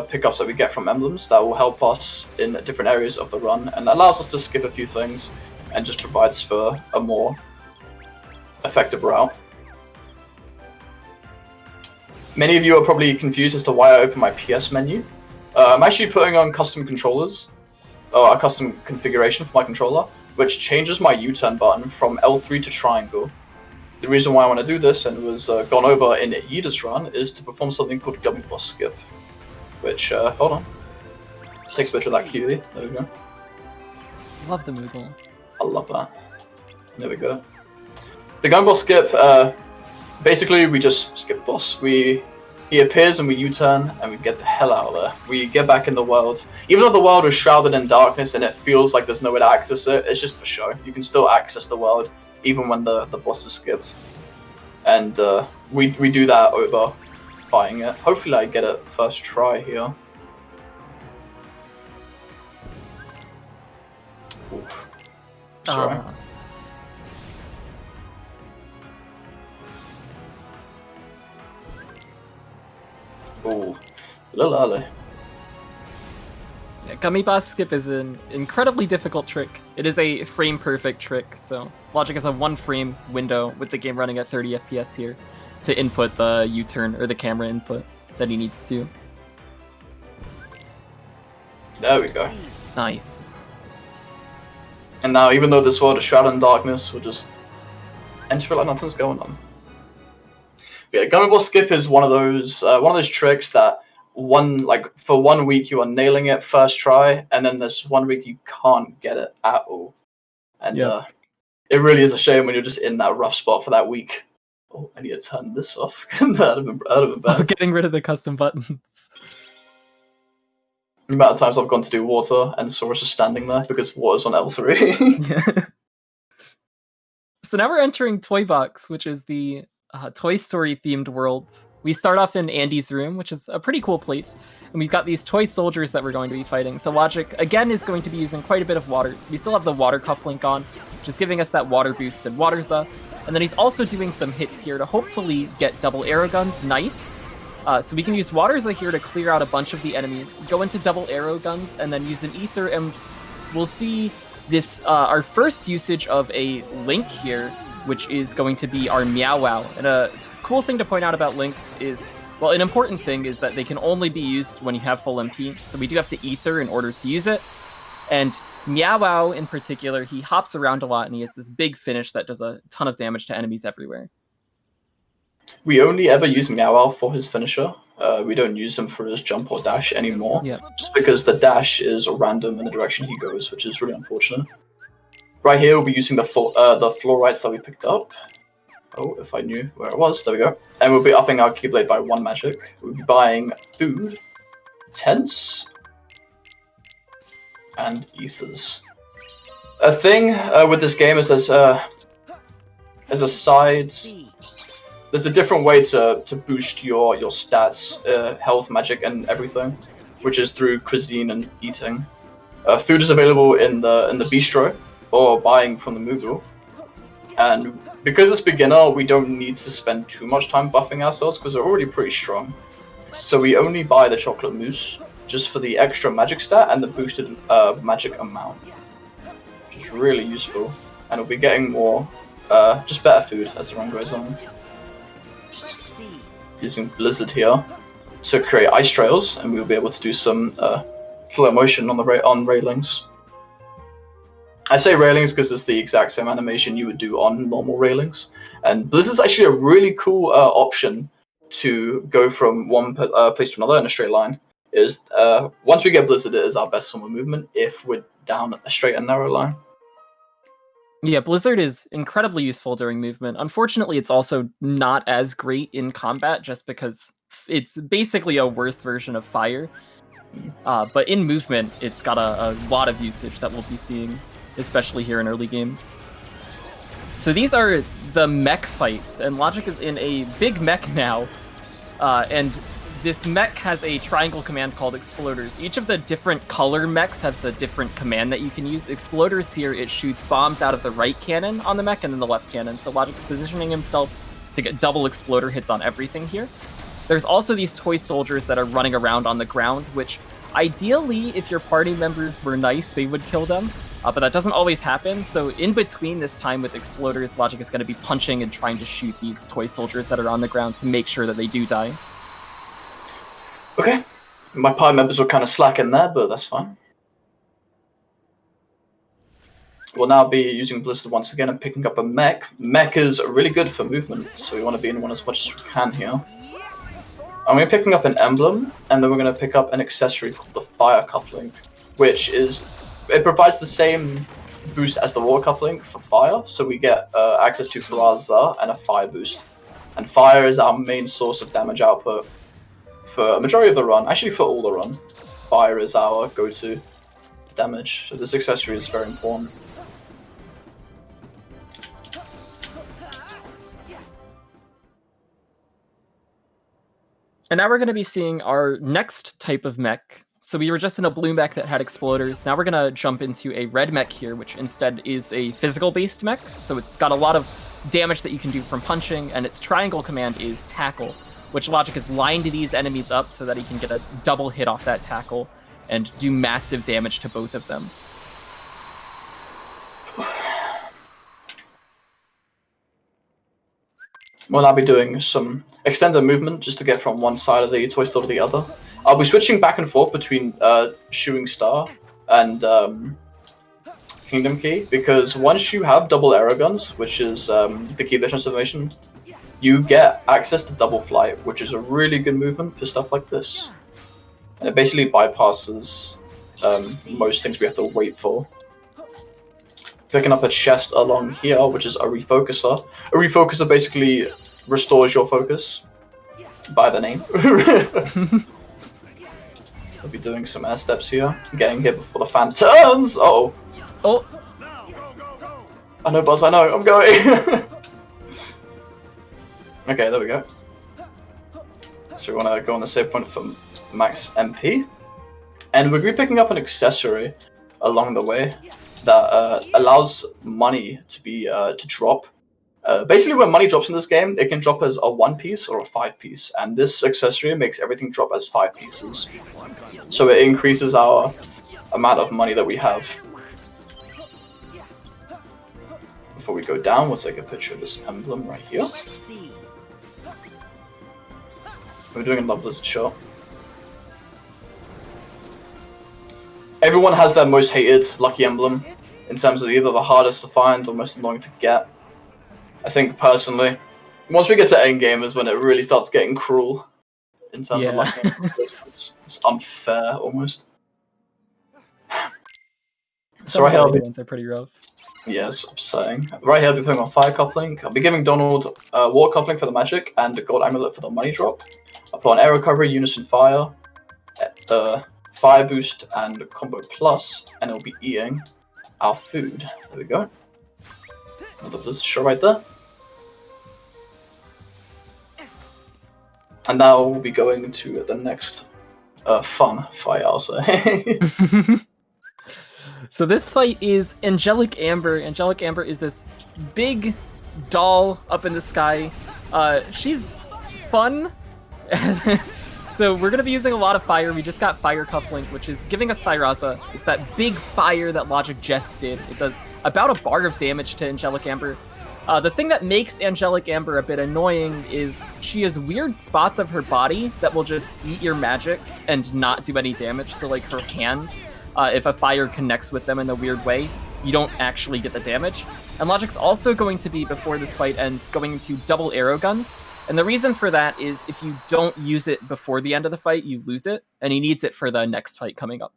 pickups that we get from emblems that will help us in different areas of the run and allows us to skip a few things and just provides for a more effective route. Many of you are probably confused as to why I open my PS menu. I'm actually putting on custom controllers, or a custom configuration for my controller, which changes my U-turn button from L3 to triangle. The reason why I want to do this, and it was gone over in Yida's run, is to perform something called Gummy Boss Skip. Which, hold on. Take a picture of that cutie. There we go. Love the Moogle. I love that. There we go. The Gummy Boss Skip, basically we just skip the boss. He appears and we U-turn and we get the hell out of there. We get back in the world. Even though the world is shrouded in darkness and it feels like there's no way to access it, it's just for show. You can still access the world even when the boss is skipped. And we do that over fighting it. Hopefully I get it first try here. Oof. Sorry. Oh, a little early. Yeah, Gummy Boss Skip is an incredibly difficult trick. It is a frame-perfect trick, so Logic has a 1-frame window with the game running at 30 FPS here to input the U-turn, or the camera input, that he needs to. There we go. Nice. And now, even though this world is shrouded in darkness, we'll just enter it like nothing's going on. Yeah, Gummy Boss Skip is one of those tricks that for 1 week you are nailing it first try, and then there's 1 week you can't get it at all. And it really is a shame when you're just in that rough spot for that week. Oh, I need to turn this off. That'd have been bad. Getting rid of the custom buttons. The amount of times I've gone to do water and Saurus is standing there because water's on L3. Yeah. So now we're entering Toy Box, which is the Toy Story themed world. We start off in Andy's room, which is a pretty cool place, and we've got these toy soldiers that we're going to be fighting. So Logic, again, is going to be using quite a bit of water. So we still have the water cuff link on, which is giving us that water boost in Waterza. And then he's also doing some hits here to hopefully get double arrow guns. Nice. So we can use Waterza here to clear out a bunch of the enemies, go into double arrow guns, and then use an ether, and we'll see this our first usage of a link here, which is going to be our Meow Wow. And a cool thing to point out about links is, well, an important thing is that they can only be used when you have full MP, so we do have to ether in order to use it. And Meow Wow in particular, he hops around a lot, and he has this big finish that does a ton of damage to enemies everywhere. We only ever use Meow Wow for his finisher. We don't use him for his jump or dash anymore. Yeah. Just because the dash is random in the direction he goes, which is really unfortunate. Right here, we'll be using the fluorites that we picked up. Oh, if I knew where it was. There we go. And we'll be upping our Keyblade by 1 magic. We'll be buying food, tents, and ethers. A thing with this game is there's a side... There's a different way to boost your stats, health, magic, and everything, which is through cuisine and eating. Food is available in the bistro, or buying from the Moogle. And because it's beginner, we don't need to spend too much time buffing ourselves because we're already pretty strong. So we only buy the chocolate mousse just for the extra magic stat and the boosted magic amount, which is really useful. And we'll be getting more, just better food as the run goes on. Using Blizzard here to create ice trails, and we'll be able to do some flow motion on the on railings. I say railings because it's the exact same animation you would do on normal railings. And Blizzard's actually a really cool option to go from one place to another in a straight line. Is once we get Blizzard, it is our best form of movement if we're down a straight and narrow line. Yeah, Blizzard is incredibly useful during movement. Unfortunately, it's also not as great in combat just because it's basically a worse version of fire. But in movement, it's got a lot of usage that we'll be seeing, especially here in early game. So these are the mech fights, and Logic is in a big mech now, and this mech has a triangle command called Exploders. Each of the different color mechs has a different command that you can use. Exploders here, it shoots bombs out of the right cannon on the mech and then the left cannon, so Logic's positioning himself to get double exploder hits on everything here. There's also these toy soldiers that are running around on the ground, which ideally, if your party members were nice, they would kill them. But that doesn't always happen, so in between this time with Exploders, Logic is going to be punching and trying to shoot these toy soldiers that are on the ground to make sure that they do die. Okay, my party members were kind of slacking there, but that's fine. We'll now be using Blizzard once again and picking up a mech. Mech is really good for movement, so we want to be in one as much as we can here. And we're picking up an emblem, and then we're going to pick up an accessory called the Fire Cufflink, which is... It provides the same boost as the Water Cufflink for fire, so we get access to Faraza and a fire boost. And fire is our main source of damage output for a majority of the run, actually for all the run. Fire is our go-to damage, so this accessory is very important. And now we're going to be seeing our next type of mech. So we were just in a blue mech that had exploders. Now we're going to jump into a red mech here, which instead is a physical-based mech. So it's got a lot of damage that you can do from punching, and its triangle command is tackle, which Logic has lined these enemies up so that he can get a double hit off that tackle and do massive damage to both of them. Well, I'll be doing some extended movement just to get from one side of the toy store to the other. I'll be switching back and forth between Shooting Star and Kingdom Key, because once you have double arrow guns, which is the key of the transformation, you get access to double flight, which is a really good movement for stuff like this. And it basically bypasses most things we have to wait for. Picking up a chest along here, which is a refocuser. A refocuser basically restores your focus by the name. I'll be doing some air steps here, getting hit before the fan turns. Oh, I know, Buzz. I know. I'm going. Okay, there we go. So we want to go on the save point for max MP, and we're going to be picking up an accessory along the way that allows money to be to drop. Basically, when money drops in this game, it can drop as a 1 piece or a 5 piece, and this accessory makes everything drop as 5 pieces. So it increases our amount of money that we have. Before we go down, we'll take a picture of this emblem right here. We're doing a Blizzard shot. Everyone has their most hated lucky emblem in terms of either the hardest to find or most annoying to get. I think personally, once we get to endgame is when it really starts getting cruel in terms of lucky emblems. It's unfair almost. So right here, ones are pretty rough. Yes, upsetting. Right here, I'll be putting on Fire Cufflink. I'll be giving Donald Water Cufflink for the magic and a Gold Amulet for the money drop. I'll put on Air Recovery, Unison Fire, Fire Boost, and Combo Plus, and it'll be eating our food. There we go. Another Blizzard shot right there. And now we'll be going to the next fun fight, I'll say. So this fight is Angelic Amber. Angelic Amber is this big doll up in the sky. She's fun. So we're going to be using a lot of fire. We just got Fire Cufflink, which is giving us Firaza. It's that big fire that Logic just did. It does about a bar of damage to Angelic Amber. The thing that makes Angelic Amber a bit annoying is she has weird spots of her body that will just eat your magic and not do any damage. So like her hands, if a fire connects with them in a weird way, you don't actually get the damage. And Logic's also going to be, before this fight ends, going into double arrow guns. And the reason for that is if you don't use it before the end of the fight, you lose it, and he needs it for the next fight coming up.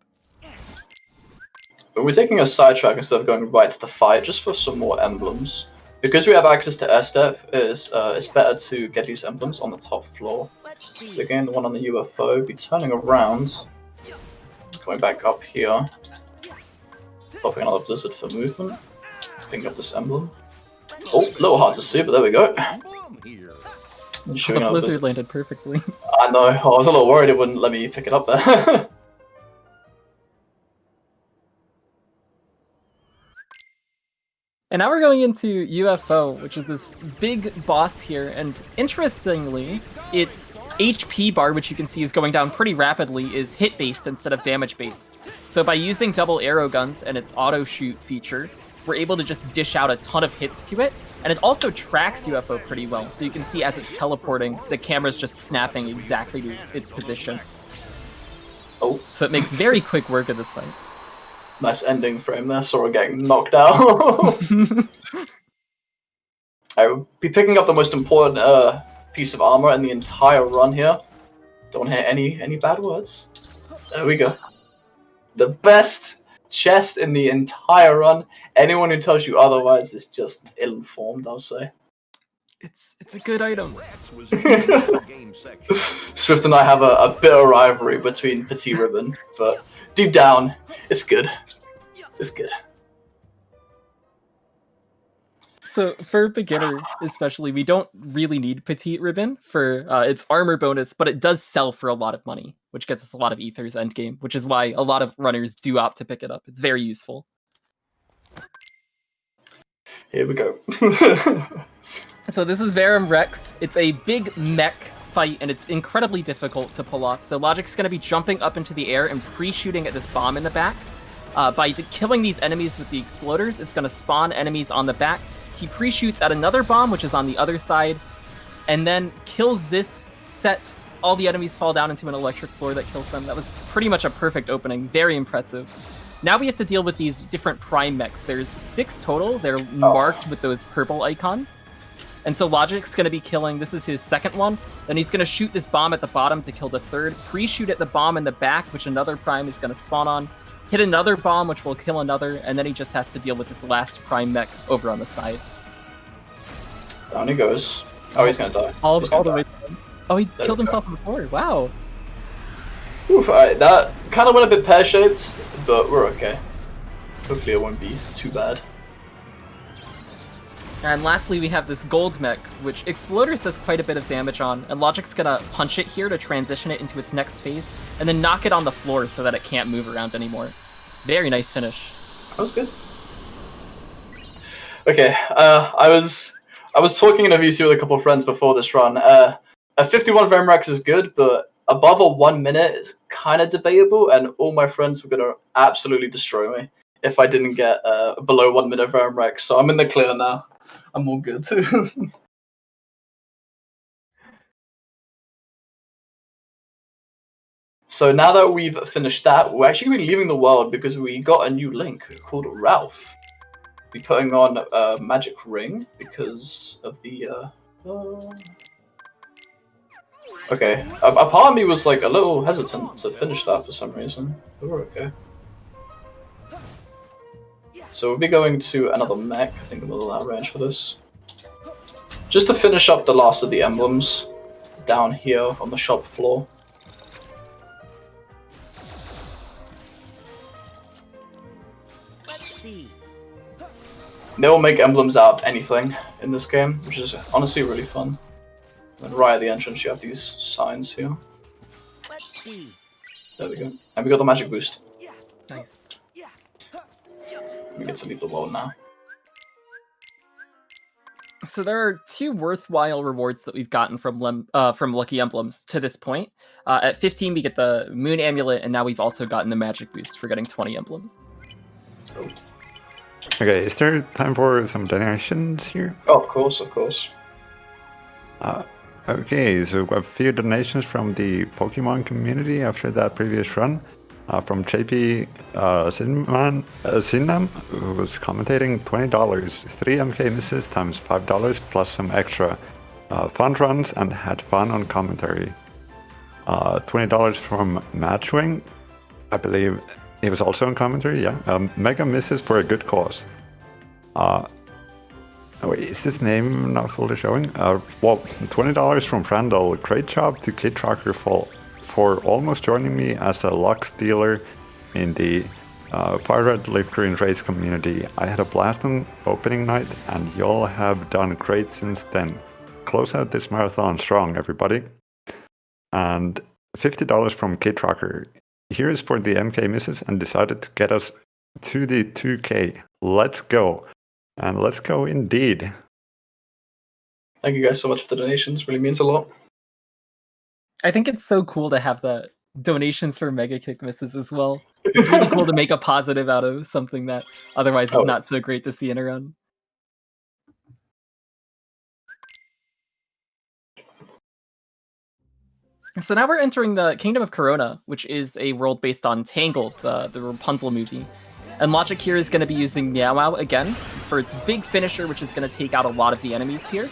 But we're taking a sidetrack instead of going right to the fight, just for some more emblems. Because we have access to airstep, it's better to get these emblems on the top floor. So again, the one on the UFO, be turning around, going back up here, popping another blizzard for movement, picking up this emblem. Oh, a little hard to see, but there we go. The blizzard landed perfectly. I know, I was a little worried it wouldn't let me pick it up there. And now we're going into UFO, which is this big boss here, and interestingly, its HP bar, which you can see is going down pretty rapidly, is hit-based instead of damage-based. So by using double arrow guns and its auto-shoot feature, we're able to just dish out a ton of hits to it, and it also tracks UFO pretty well, so you can see as it's teleporting, the camera's just snapping exactly to its position. Oh. So it makes very quick work of this fight. Nice ending frame there, Sora getting knocked out. I will be picking up the most important piece of armor in the entire run here. Don't hear any bad words. There we go. The best chest in the entire run. Anyone who tells you otherwise is just ill-informed, I'll say. It's a good item. Swift and I have a bitter rivalry between Petit Ribbon, but deep down, it's good. It's good. So for a beginner, especially, we don't really need Petite Ribbon for its armor bonus, but it does sell for a lot of money, which gets us a lot of ethers endgame, which is why a lot of runners do opt to pick it up. It's very useful. Here we go. So this is Verum Rex. It's a big mech fight, and it's incredibly difficult to pull off. So Logic's going to be jumping up into the air and pre-shooting at this bomb in the back. By killing these enemies with the exploders, it's going to spawn enemies on the back. He pre-shoots at another bomb, which is on the other side, and then kills this set. All the enemies fall down into an electric floor that kills them. That was pretty much a perfect opening. Very impressive. Now we have to deal with these different prime mechs. There's 6 total. They're marked with those purple icons. And so Logic's going to be killing, this is his second one, then he's going to shoot this bomb at the bottom to kill the third, pre-shoot at the bomb in the back, which another prime is going to spawn on, hit another bomb, which will kill another, and then he just has to deal with this last prime mech over on the side. Down he goes. Oh, he's going to die. All the way down. Oh, he killed himself on the floor. Wow. Oof, alright, that kind of went a bit pear-shaped, but we're okay. Hopefully it won't be too bad. And lastly, we have this gold mech, which Exploders does quite a bit of damage on, and Logic's gonna punch it here to transition it into its next phase, and then knock it on the floor so that it can't move around anymore. Very nice finish. That was good. Okay, I was talking in a VC with a couple of friends before this run. A 51 frame rex is good, but above a 1 minute is kind of debatable, and all my friends were gonna absolutely destroy me if I didn't get below 1 minute frame rex. So I'm in the clear now. I'm all good. So now that we've finished that, we're actually going to be leaving the world because we got a new link called Ralph. We're putting on a magic ring because of the... Okay, a part of me was like a little hesitant to finish that for some reason, but we're okay. So we'll be going to another mech. I think I'm a little out of range for this. Just to finish up the last of the emblems down here on the shop floor. They'll make emblems out of anything in this game, which is honestly really fun. And right at the entrance you have these signs here. There we go. And we got the magic boost. Nice. We get to leave the world now. So there are 2 worthwhile rewards that we've gotten from Lucky Emblems to this point. At 15, we get the Moon Amulet, and now we've also gotten the Magic Boost for getting 20 emblems. Okay, is there time for some donations here? Oh, of course, of course. Okay, so a few donations from the Pokemon community after that previous run. From JP Sinam, who was commentating $20, 3 MK misses times $5 plus some extra fun runs and had fun on commentary. $20 from Matchwing, I believe he was also on commentary, yeah. Mega misses for a good cause. Wait, is his name not fully showing? Well, $20 from Randall, great job to Kid Tracker for almost joining me as a Lux dealer in the Fire Red Leaf Green race community. I had a blast on opening night and y'all have done great since then. Close out this marathon strong, everybody. And $50 from Kid Tracker. Here is for the MK misses and decided to get us to the 2K. Let's go. And let's go indeed. Thank you guys so much for the donations. Really means a lot. I think it's so cool to have the donations for Mega Kick misses as well. It's really cool to make a positive out of something that otherwise is not so great to see in a run. So now we're entering the Kingdom of Corona, which is a world based on Tangled, the Rapunzel movie. And Logic here is going to be using Meow Wow again for its big finisher, which is going to take out a lot of the enemies here.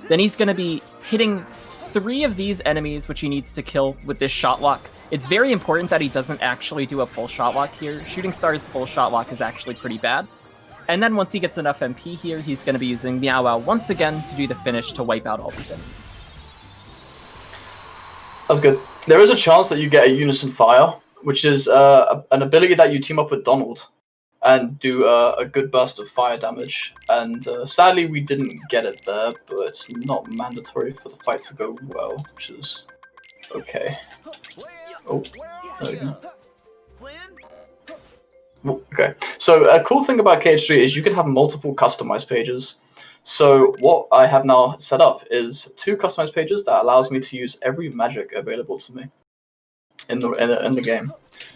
Then he's going to be hitting 3 of these enemies, which he needs to kill with this shot lock. It's very important that he doesn't actually do a full shot lock here. Shooting Star's full shot lock is actually pretty bad. And then once he gets enough MP here, he's going to be using Meow Wow once again to do the finish to wipe out all these enemies. That's good. There is a chance that you get a Unison Fire, which is an ability that you team up with Donald and do a good burst of fire damage. And sadly, we didn't get it there, but it's not mandatory for the fight to go well, which is okay. Oh, there we go. Okay, so a cool thing about KH3 is you can have multiple customized pages. So what I have now set up is 2 customized pages that allows me to use every magic available to me in the game,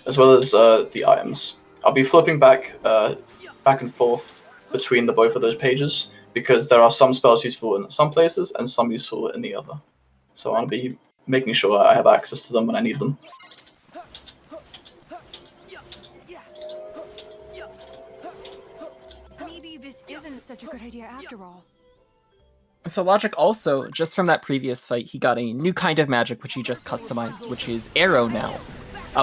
as well as the items. I'll be flipping back and forth between the both of those pages because there are some spells useful in some places and some useful in the other. So I'll be making sure I have access to them when I need them. Maybe this isn't such a good idea after all. So Logic also, just from that previous fight, he got a new kind of magic which he just customized, which is Arrow now.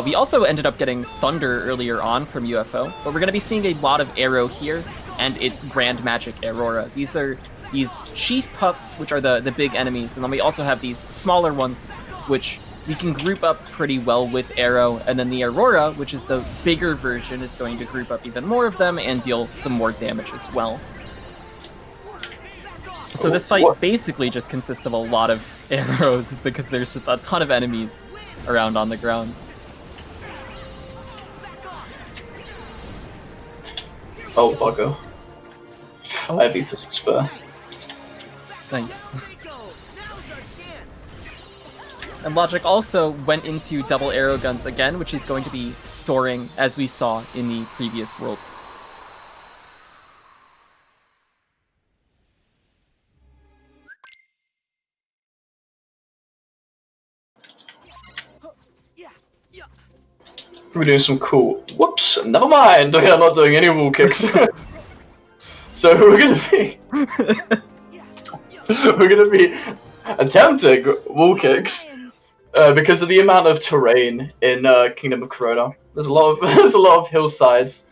We also ended up getting Thunder earlier on from UFO, but we're going to be seeing a lot of Arrow here, and its Grand Magic Aurora. These are these Chief Puffs, which are the big enemies, and then we also have these smaller ones, which we can group up pretty well with Arrow, and then the Aurora, which is the bigger version, is going to group up even more of them and deal some more damage as well. So this fight basically just consists of a lot of arrows because there's just a ton of enemies around on the ground. Oh, bugger. Oh. I beat us a spur. Nice. And Logic also went into double arrow guns again, which he's going to be storing as we saw in the previous worlds. We're doing some cool. Whoops! Never mind. We are not doing any wall kicks. So we're gonna be attempting wall kicks because of the amount of terrain in Kingdom of Corona. There's a lot of hillsides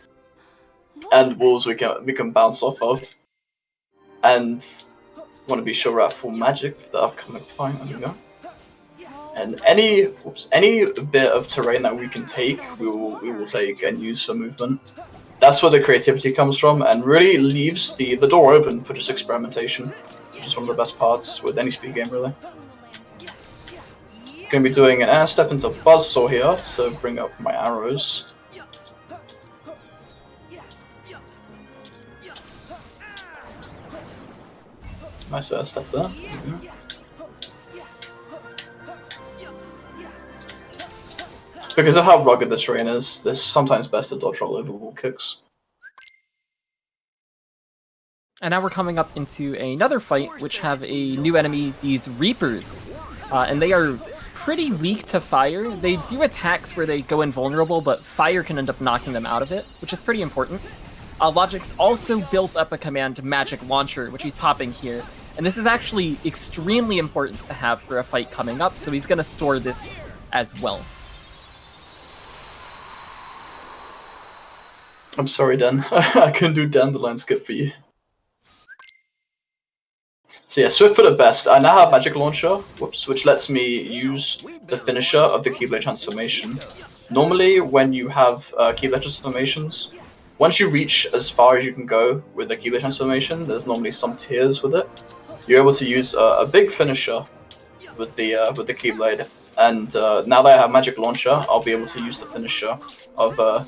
and walls we can bounce off of, and want to be sure we're at full magic for the upcoming fight. There we go. And any bit of terrain that we can take, we will take and use for movement. That's where the creativity comes from, and really leaves the door open for just experimentation, which is one of the best parts with any speed game, really. Going to be doing an air step into Buzzsaw here, so bring up my arrows. Nice step there. Because of how rugged the terrain is, it's sometimes best to dodge roll over wall kicks. And now we're coming up into another fight, which have a new enemy, these Reapers. And they are pretty weak to fire. They do attacks where they go invulnerable, but fire can end up knocking them out of it, which is pretty important. Logic's also built up a command Magic Launcher, which he's popping here. And this is actually extremely important to have for a fight coming up, so he's going to store this as well. I'm sorry, Dan. I couldn't do Dandelion skip for you. So yeah, Swift put it best. I now have Magic Launcher, which lets me use the finisher of the Keyblade transformation. Normally, when you have Keyblade transformations, once you reach as far as you can go with the Keyblade transformation, there's normally some tiers with it. You're able to use a big finisher with the Keyblade, and now that I have Magic Launcher, I'll be able to use the finisher of the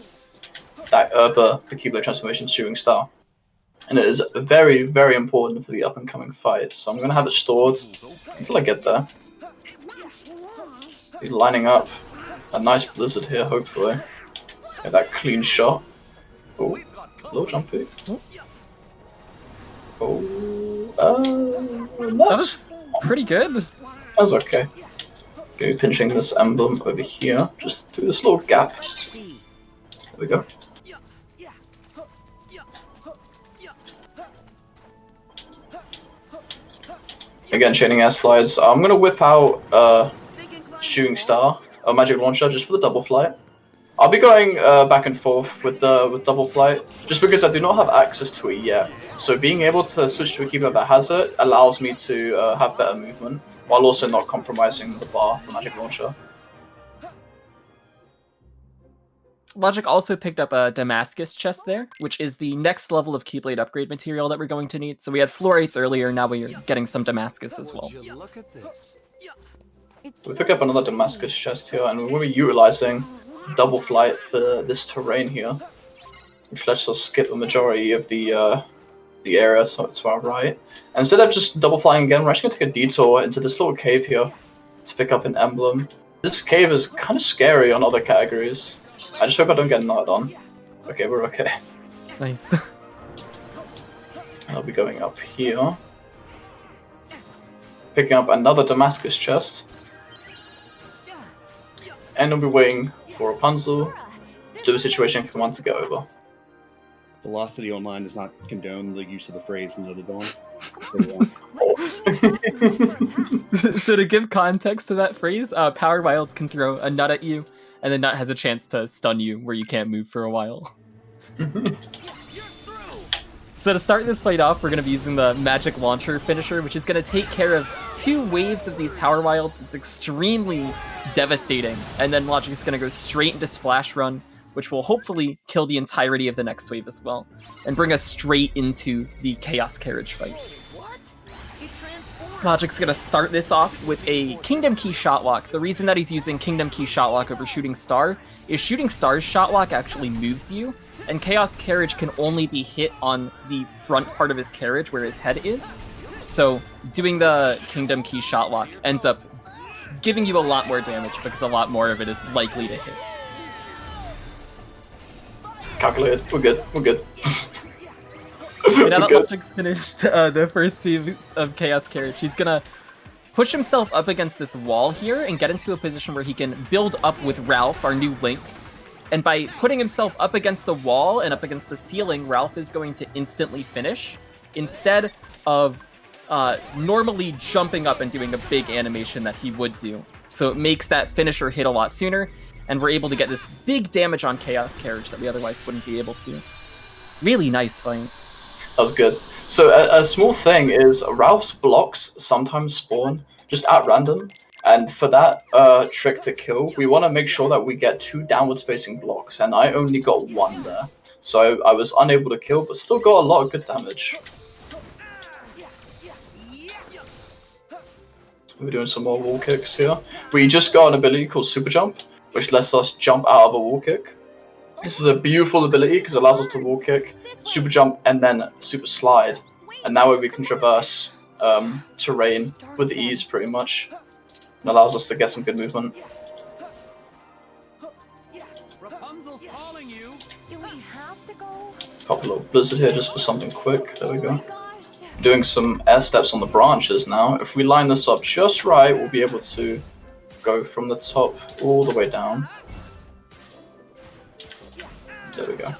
Keyblade transformation Shooting Star. And it is very, very important for the up-and-coming fight, so I'm going to have it stored until I get there. Be lining up a nice blizzard here, hopefully. Get that clean shot. Oh, little jump peek. Oh, That that's was pretty good. that was okay. Okay, pinching this emblem over here, just through this little gap. There we go. Again, chaining air slides. I'm gonna whip out Shooting Star, a Magic Launcher, just for the double flight. I'll be going back and forth with double flight, just because I do not have access to it yet. So being able to switch to a keyboard that has it allows me to have better movement, while also not compromising the bar for Magic Launcher. Logic also picked up a Damascus chest there, which is the next level of Keyblade upgrade material that we're going to need. So we had Fluorites earlier, now we're getting some Damascus as well. We pick up another Damascus chest here, and we're going to be utilizing double flight for this terrain here, which lets us skip a majority of the area to our right. And instead of just double flying again, we're actually going to take a detour into this little cave here to pick up an emblem. This cave is kind of scary on other categories. I just hope I don't get nutted on. Okay, we're okay. Nice. I'll be going up here. Picking up another Damascus chest. And I'll be waiting for Rapunzel to do a situation command to get over. Velocity Online does not condone the use of the phrase "nutted on." So to give context to that phrase, Power Wilds can throw a nut at you, and the nut has a chance to stun you where you can't move for a while. So to start this fight off, we're going to be using the Magic Launcher finisher, which is going to take care of 2 waves of these Power Wilds. It's extremely devastating. And then Logic is going to go straight into Splash Run, which will hopefully kill the entirety of the next wave as well, and bring us straight into the Chaos Carriage fight. Logic's going to start this off with a Kingdom Key Shotlock. The reason that he's using Kingdom Key Shotlock over Shooting Star is Shooting Star's Shotlock actually moves you, and Chaos Carriage can only be hit on the front part of his carriage where his head is. So doing the Kingdom Key Shotlock ends up giving you a lot more damage because a lot more of it is likely to hit. Calculated. We're good. We're good. And now that Logic's finished the first waves of Chaos Carriage, he's gonna push himself up against this wall here and get into a position where he can build up with Ralph, our new Link. And by putting himself up against the wall and up against the ceiling, Ralph is going to instantly finish, instead of normally jumping up and doing a big animation that he would do. So it makes that finisher hit a lot sooner, and we're able to get this big damage on Chaos Carriage that we otherwise wouldn't be able to. Really nice fight. That was good. So a small thing is Ralph's blocks sometimes spawn just at random, and for that trick to kill, we want to make sure that we get 2 downwards facing blocks, and I only got 1 there. So I was unable to kill, but still got a lot of good damage. We're doing some more wall kicks here. We just got an ability called Super Jump, which lets us jump out of a wall kick. This is a beautiful ability because it allows us to wall kick, super jump, and then super slide. And now we can traverse terrain with ease, pretty much. It allows us to get some good movement. Rapunzel's calling you. Do we have to go? Pop a little blizzard here just for something quick. There we go. Gosh. Doing some air steps on the branches now. If we line this up just right, we'll be able to go from the top all the way down. There we go.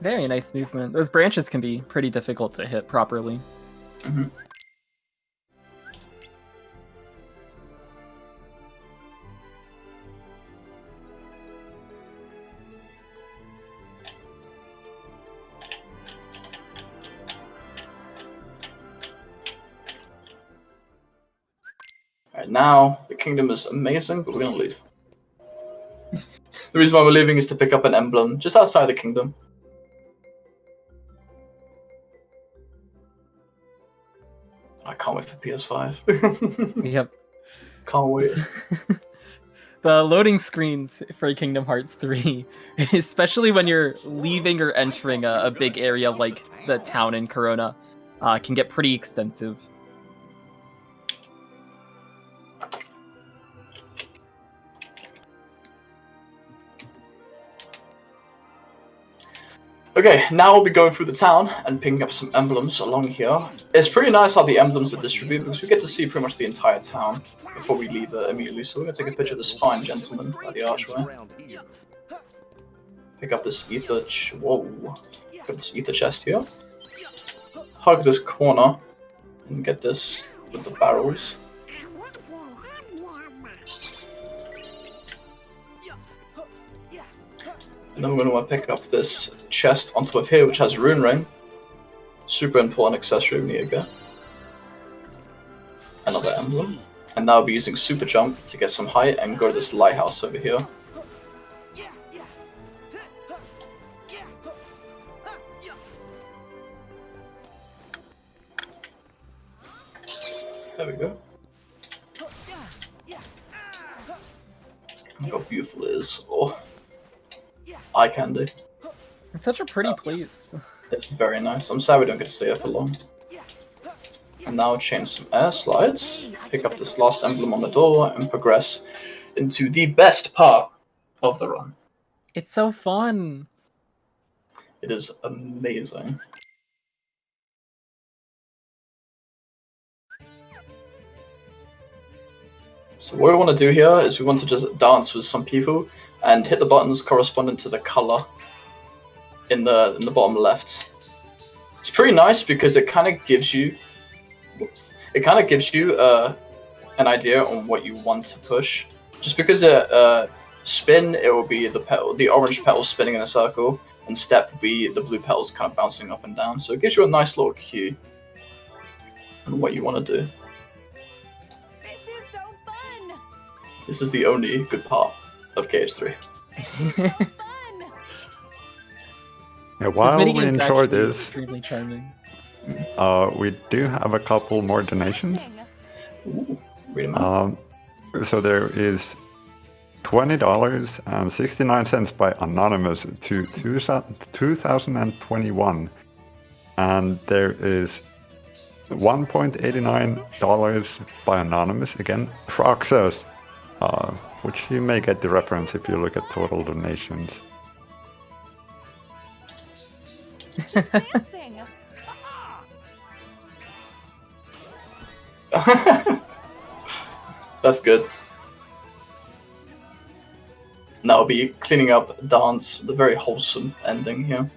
Very nice movement. Those branches can be pretty difficult to hit properly. Mhm. Alright, now the kingdom is amazing, but we're gonna leave. The reason why we're leaving is to pick up an emblem just outside the kingdom. I can't wait for PS5. Yep. Can't wait. The loading screens for Kingdom Hearts 3, especially when you're leaving or entering a big area like the town in Corona, can get pretty extensive. Okay, now we'll be going through the town and picking up some emblems along here. It's pretty nice how the emblems are distributed because we get to see pretty much the entire town before we leave immediately. So we're going to take a picture of this fine gentleman by the archway. Pick up this ether... Whoa. Pick up this ether chest here. Hug this corner and get this with the barrels. And then we're going to want to pick up this chest on top of here, which has Rune Ring. Super important accessory we need to get. Another emblem. And now I'll be using Super Jump to get some height and go to this lighthouse over here. There we go. Look how beautiful it is. Oh. Eye candy. It's such a pretty place. It's very nice. I'm sad we don't get to stay here for long. And now chain some air slides, pick up this last emblem on the door, and progress into the best part of the run. It's so fun. It is amazing. So what we want to do here is we want to just dance with some people and hit the buttons corresponding to the color in the bottom left. It's pretty nice because it kind of gives you, an idea on what you want to push. Just because spin, it will be the orange petals spinning in a circle, and step will be the blue petals kind of bouncing up and down. So it gives you a nice little cue on what you want to do. This is so fun. This is the only good part of KH3. Fun. Yeah, while we minigame's enjoy actually this, extremely charming. we do have a couple more donations. Ooh, read 'em out. So there is $20.69 by Anonymous to 2021. And there is $1.89 by Anonymous, again, Roxas, which you may get the reference if you look at total donations. Dancing. That's good. Now I'll be cleaning up dance, the very wholesome ending here.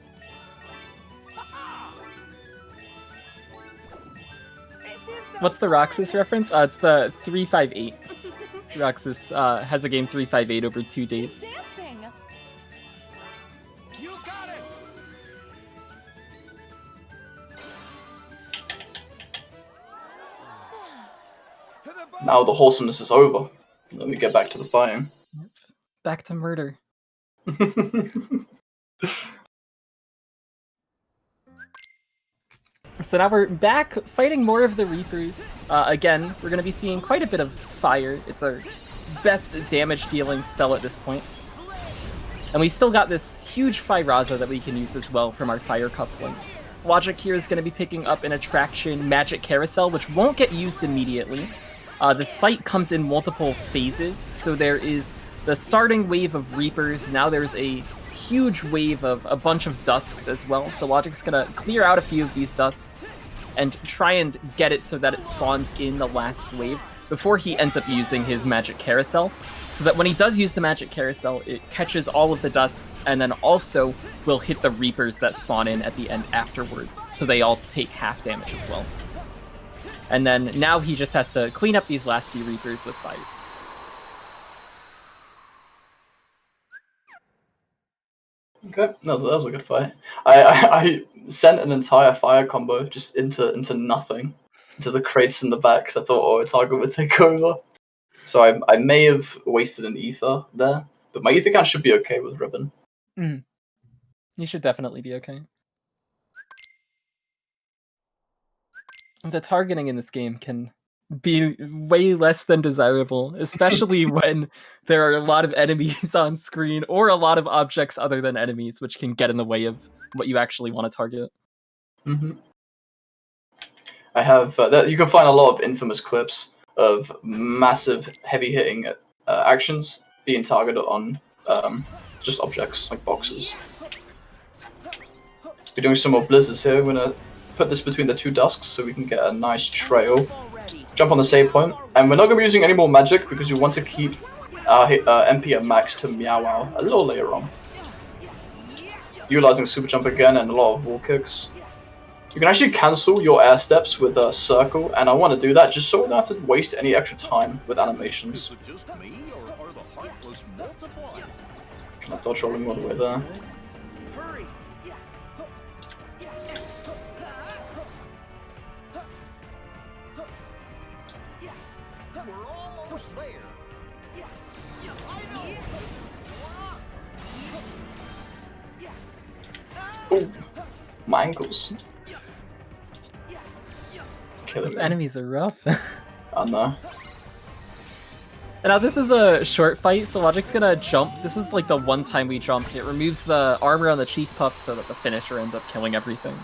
What's the Roxas reference? It's the 358. Roxas has a game 358 over 2 dates. Dancing. You got it. Now the wholesomeness is over. Let me get back to the fighting. Back to murder. So now we're back fighting more of the Reapers. Again, we're going to be seeing quite a bit of fire. It's our best damage dealing spell at this point. And we still got this huge Firaza that we can use as well from our fire cufflink. Logic here is going to be picking up an attraction Magic Carousel, which won't get used immediately. This fight comes in multiple phases, so there is the starting wave of Reapers, now there's a huge wave of a bunch of Dusks as well, so Logic's going to clear out a few of these Dusks and try and get it so that it spawns in the last wave before he ends up using his Magic Carousel, so that when he does use the Magic Carousel, it catches all of the Dusks and then also will hit the Reapers that spawn in at the end afterwards, so they all take half damage as well. And then now he just has to clean up these last few Reapers with fires. Okay, no, that was a good fight. I sent an entire fire combo just into nothing, into the crates in the back, because I thought, oh, a target would take over. So I may have wasted an ether there, but my ether count should be okay with Ribbon. Mm. You should definitely be okay. The targeting in this game can be way less than desirable, especially when there are a lot of enemies on screen or a lot of objects other than enemies, which can get in the way of what you actually want to target. Mm-hmm. I have you can find a lot of infamous clips of massive heavy hitting actions being targeted on just objects like boxes. We're doing some more blizzards here. We're gonna put this between the two Dusks so we can get a nice trail. Jump on the save point, and we're not gonna be using any more magic because we want to keep our MP at max to Meow Wow a little later on. Utilizing super jump again and a lot of wall kicks. You can actually cancel your air steps with a circle, and I want to do that just so we don't have to waste any extra time with animations. Can I dodge rolling all the way there? Ooh, my ankles. Those enemies are rough. I know. And now this is a short fight, so Logic's gonna jump. This is like the one time we jump. It removes the armor on the Chief Puff so that the finisher ends up killing everything.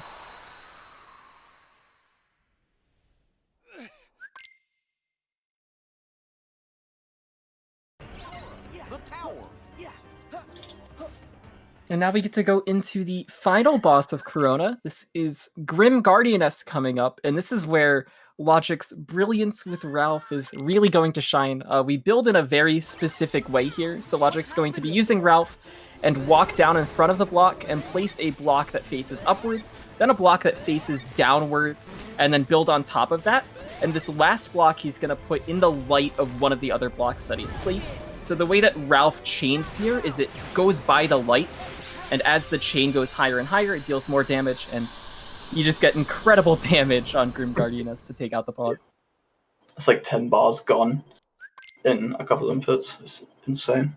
And now we get to go into the final boss of Corona. This is Grim Guardianess coming up, and this is where Logic's brilliance with Ralph is really going to shine. We build in a very specific way here, so Logic's going to be using Ralph and walk down in front of the block and place a block that faces upwards, then a block that faces downwards, and then build on top of that. And this last block he's going to put in the light of one of the other blocks that he's placed. So the way that Ralph chains here is it goes by the lights, and as the chain goes higher and higher, it deals more damage, and you just get incredible damage on Grim Guardianess to take out the boss. It's like 10 bars gone in a couple of inputs. It's insane.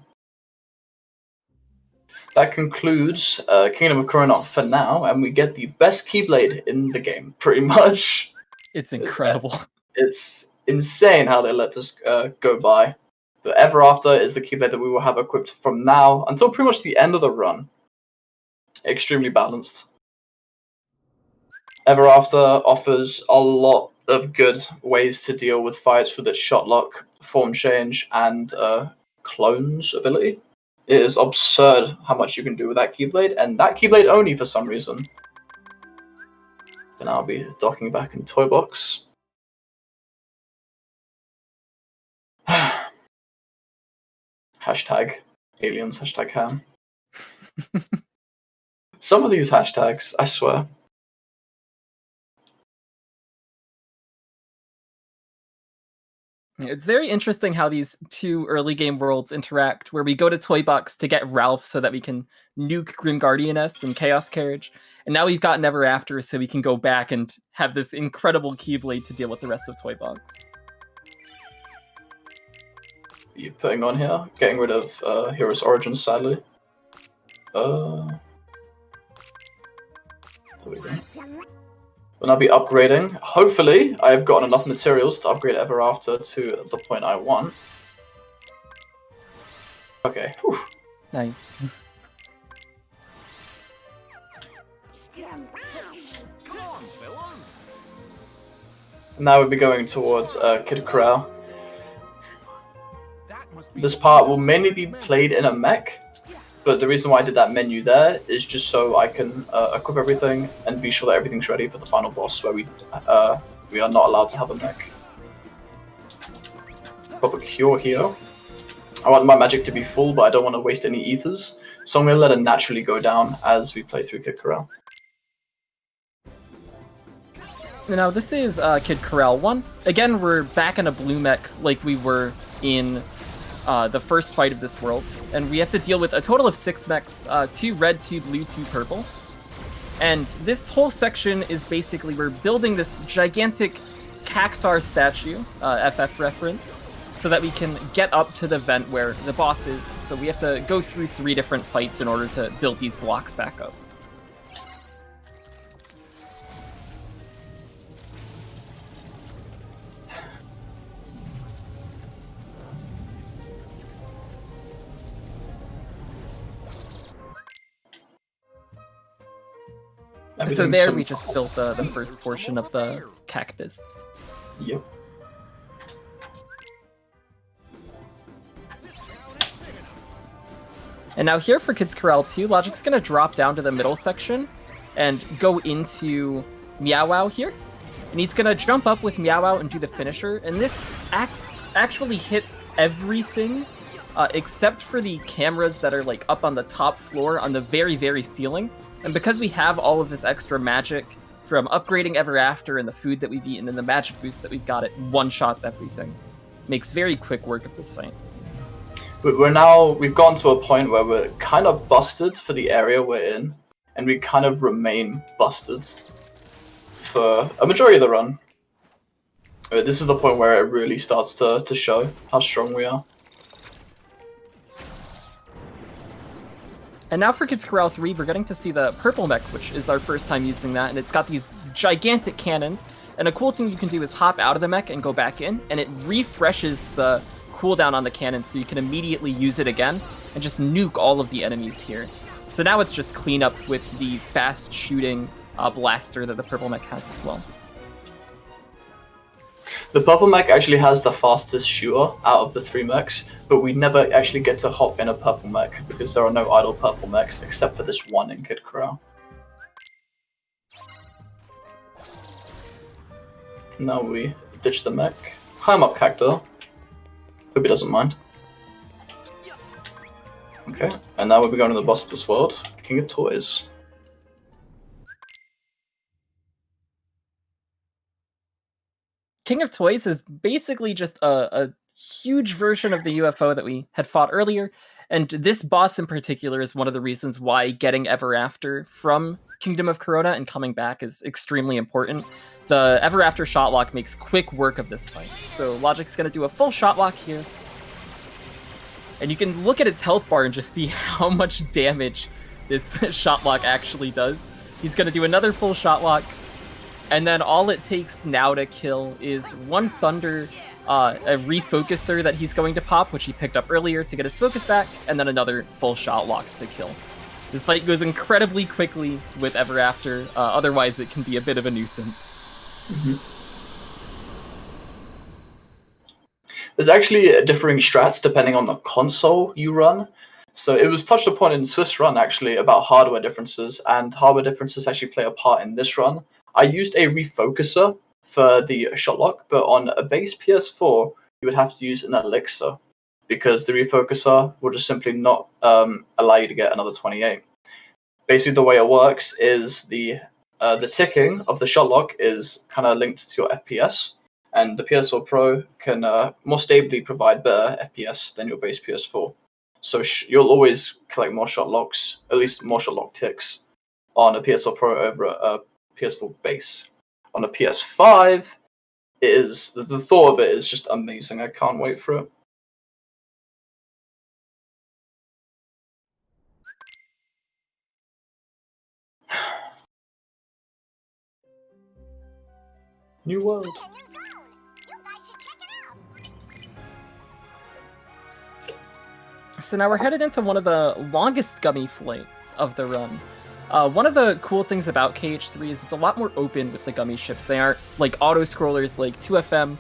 That concludes Kingdom of Corona for now, and we get the best Keyblade in the game, pretty much. It's incredible. It's insane how they let this go by. But Ever After is the Keyblade that we will have equipped from now until pretty much the end of the run. Extremely balanced. Ever After offers a lot of good ways to deal with fights with its shot lock, form change, and clones ability. It is absurd how much you can do with that Keyblade, and that Keyblade only for some reason. And I'll be docking back in Toy Box. Hashtag aliens, hashtag ham. Some of these hashtags, I swear. It's very interesting how these two early game worlds interact, where we go to Toy Box to get Ralph so that we can nuke Grim Guardianess and Chaos Carriage, and now we've got Never After so we can go back and have this incredible Keyblade to deal with the rest of Toy Box. You putting on here? Getting rid of Hero's Origins, sadly. There we go. We'll now be upgrading. Hopefully, I've gotten enough materials to upgrade Ever After to the point I want. Okay. Whew. Nice. Now we'll be going towards Kid Corral. This part will mainly be played in a mech, but the reason why I did that menu there is just so I can equip everything and be sure that everything's ready for the final boss, where we are not allowed to have a mech. Pop a cure here. I want my magic to be full, but I don't want to waste any ethers, so I'm going to let it naturally go down as we play through Kid Corral. Now this is Kid Corral 1. Again, we're back in a blue mech like we were in the first fight of this world, and we have to deal with a total of 6 mechs, 2 red, 2 blue, 2 purple. And this whole section is basically, we're building this gigantic cactar statue, FF reference, so that we can get up to the vent where the boss is. So we have to go through 3 different fights in order to build these blocks back up. So there we just built the first portion of the cactus. Yep. And now here for Kids Corral 2, Logic's gonna drop down to the middle section and go into Meow Wow here. And he's gonna jump up with Meow Wow and do the finisher. And this actually hits everything except for the cameras that are like up on the top floor on the very, very ceiling. And because we have all of this extra magic from upgrading Ever After and the food that we've eaten and the magic boost that we've got, it one-shots everything. Makes very quick work of this fight. We've gone to a point where we're kind of busted for the area we're in, and we kind of remain busted for a majority of the run. This is the point where it really starts to show how strong we are. And now for Kids Corral 3, we're getting to see the purple mech, which is our first time using that, and it's got these gigantic cannons. And a cool thing you can do is hop out of the mech and go back in, and it refreshes the cooldown on the cannon so you can immediately use it again and just nuke all of the enemies here. So now it's just clean up with the fast shooting blaster that the purple mech has as well. The purple mech actually has the fastest shooter out of the 3 mechs, but we never actually get to hop in a purple mech because there are no idle purple mechs except for this one in Kid Corral. Now we ditch the mech, climb up Cactor. Hope he doesn't mind. Okay, and now we'll be going to the boss of this world, King of Toys. King of Toys is basically just a huge version of the UFO that we had fought earlier, and this boss in particular is one of the reasons why getting Ever After from Kingdom of Corona and coming back is extremely important. The Ever After shot lock makes quick work of this fight, so Logic's going to do a full shot lock here. And you can look at its health bar and just see how much damage this shot lock actually does. He's going to do another full shot lock, and then all it takes now to kill is one Thunder, a refocuser that he's going to pop, which he picked up earlier to get his focus back, and then another full shot lock to kill. This fight goes incredibly quickly with Ever After, otherwise it can be a bit of a nuisance. Mm-hmm. There's actually differing strats depending on the console you run. So it was touched upon in Swiss Run actually about hardware differences, and hardware differences actually play a part in this run. I used a refocuser for the shot lock, but on a base PS4 you would have to use an elixir because the refocuser will just simply not allow you to get another 28. Basically the way it works is the ticking of the shot lock is kind of linked to your FPS, and the PS4 Pro can more stably provide better FPS than your base PS4. So you'll always collect more shot locks, at least more shot lock ticks, on a PS4 Pro over a PS4 base. On a PS5, the thought of it is just amazing. I can't wait for it. New world. So now we're headed into one of the longest gummy flights of the run. One of the cool things about KH3 is it's a lot more open with the gummy ships. They aren't like auto-scrollers like 2FM.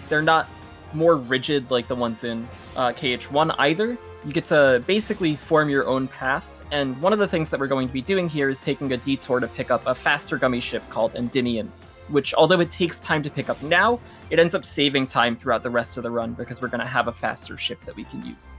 They're not more rigid like the ones in KH1 either. You get to basically form your own path, and one of the things that we're going to be doing here is taking a detour to pick up a faster gummy ship called Endymion, which, although it takes time to pick up now, it ends up saving time throughout the rest of the run because we're going to have a faster ship that we can use.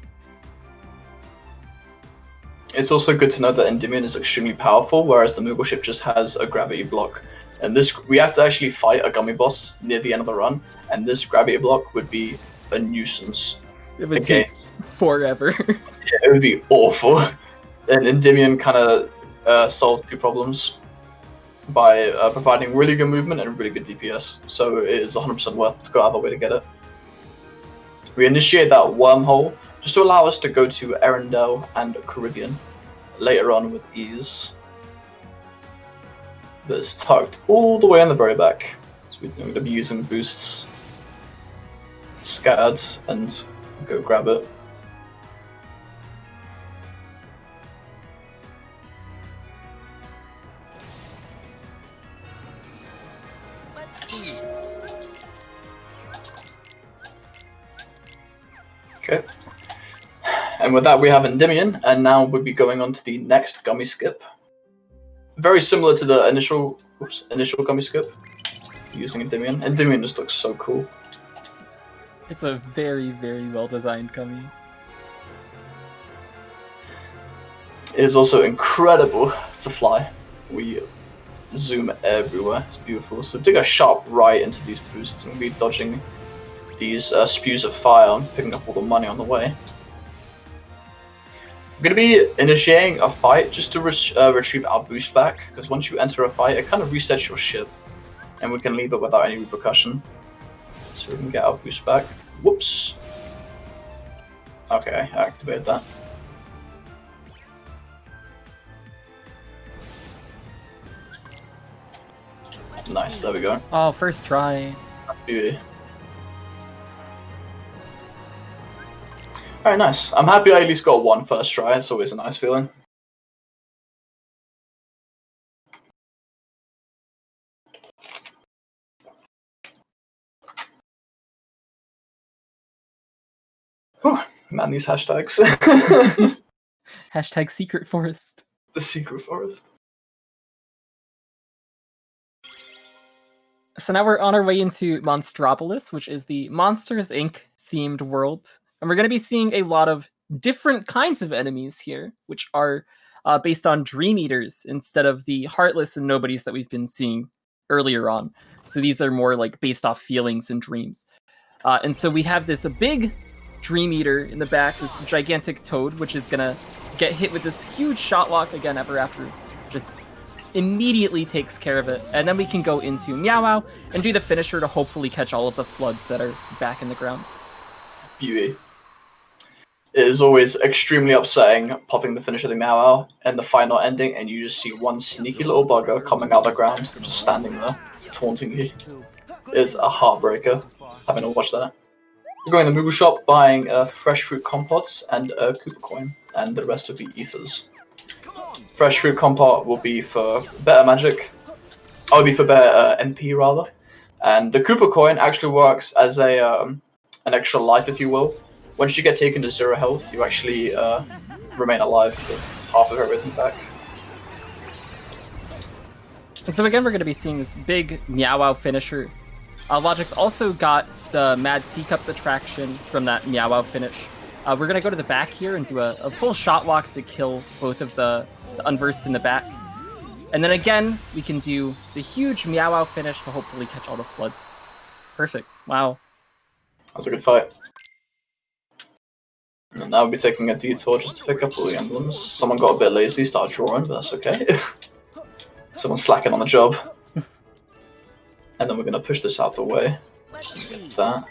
It's also good to know that Endymion is extremely powerful, whereas the Moogle ship just has a gravity block. And this, we have to actually fight a gummy boss near the end of the run, and this gravity block would be a nuisance. It would take forever. It would be awful. And Endymion kind of solves two problems by providing really good movement and really good DPS. So it is 100% worth to go out of the way to get it. We initiate that wormhole just to allow us to go to Arendelle and Caribbean later on with ease. But it's tucked all the way in the very back. So we're going to be using boosts, scattered, and go grab it. Okay. And with that, we have Endymion, and now we'll be going on to the next gummy skip. Very similar to the initial gummy skip, using Endymion. Endymion just looks so cool. It's a very, very well designed gummy. It is also incredible to fly. We zoom everywhere. It's beautiful. So dig a sharp right into these boosts, and we'll be dodging these spews of fire and picking up all the money on the way. We're going to be initiating a fight just to retrieve our boost back, because once you enter a fight, it kind of resets your ship, and we can leave it without any repercussion. So we can get our boost back. Whoops. Okay, I activated that. Nice, there we go. Oh, first try. That's beauty. Alright, nice. I'm happy I at least got one first try. It's always a nice feeling. Whew, man, these hashtags. Hashtag Secret Forest. The Secret Forest. So now we're on our way into Monstropolis, which is the Monsters, Inc. themed world. And we're going to be seeing a lot of different kinds of enemies here, which are based on Dream Eaters instead of the Heartless and Nobodies that we've been seeing earlier on. So these are more like based off feelings and dreams. And so we have this big Dream Eater in the back, this gigantic toad, which is going to get hit with this huge shot lock again ever after. Just immediately takes care of it. And then we can go into Meow Wow and do the finisher to hopefully catch all of the floods that are back in the ground. Beauty. It is always extremely upsetting popping the finisher of the Meow Wow and the final ending, and you just see one sneaky little bugger coming out of the ground, just standing there, taunting you. It's a heartbreaker having to watch that. We're going to the Moogle shop, buying fresh fruit compotes and a Cooper coin, and the rest will be ethers. Fresh fruit compote will be for better magic. Oh, it'll be for better MP rather. And the Cooper coin actually works as a an extra life, if you will. Once you get taken to 0 health, you actually remain alive with half of everything back. And so again, we're going to be seeing this big Meow Wow finisher. Logic's also got the Mad Teacups attraction from that Meow Wow finish. We're going to go to the back here and do a full shot lock to kill both of the unversed in the back. And then again, we can do the huge Meow Wow finish to hopefully catch all the floods. Perfect. Wow. That was a good fight. And now we'll be taking a detour just to pick up all the emblems. Someone got a bit lazy, started drawing, but that's okay. Someone's slacking on the job. And then we're going to push this out the way. That.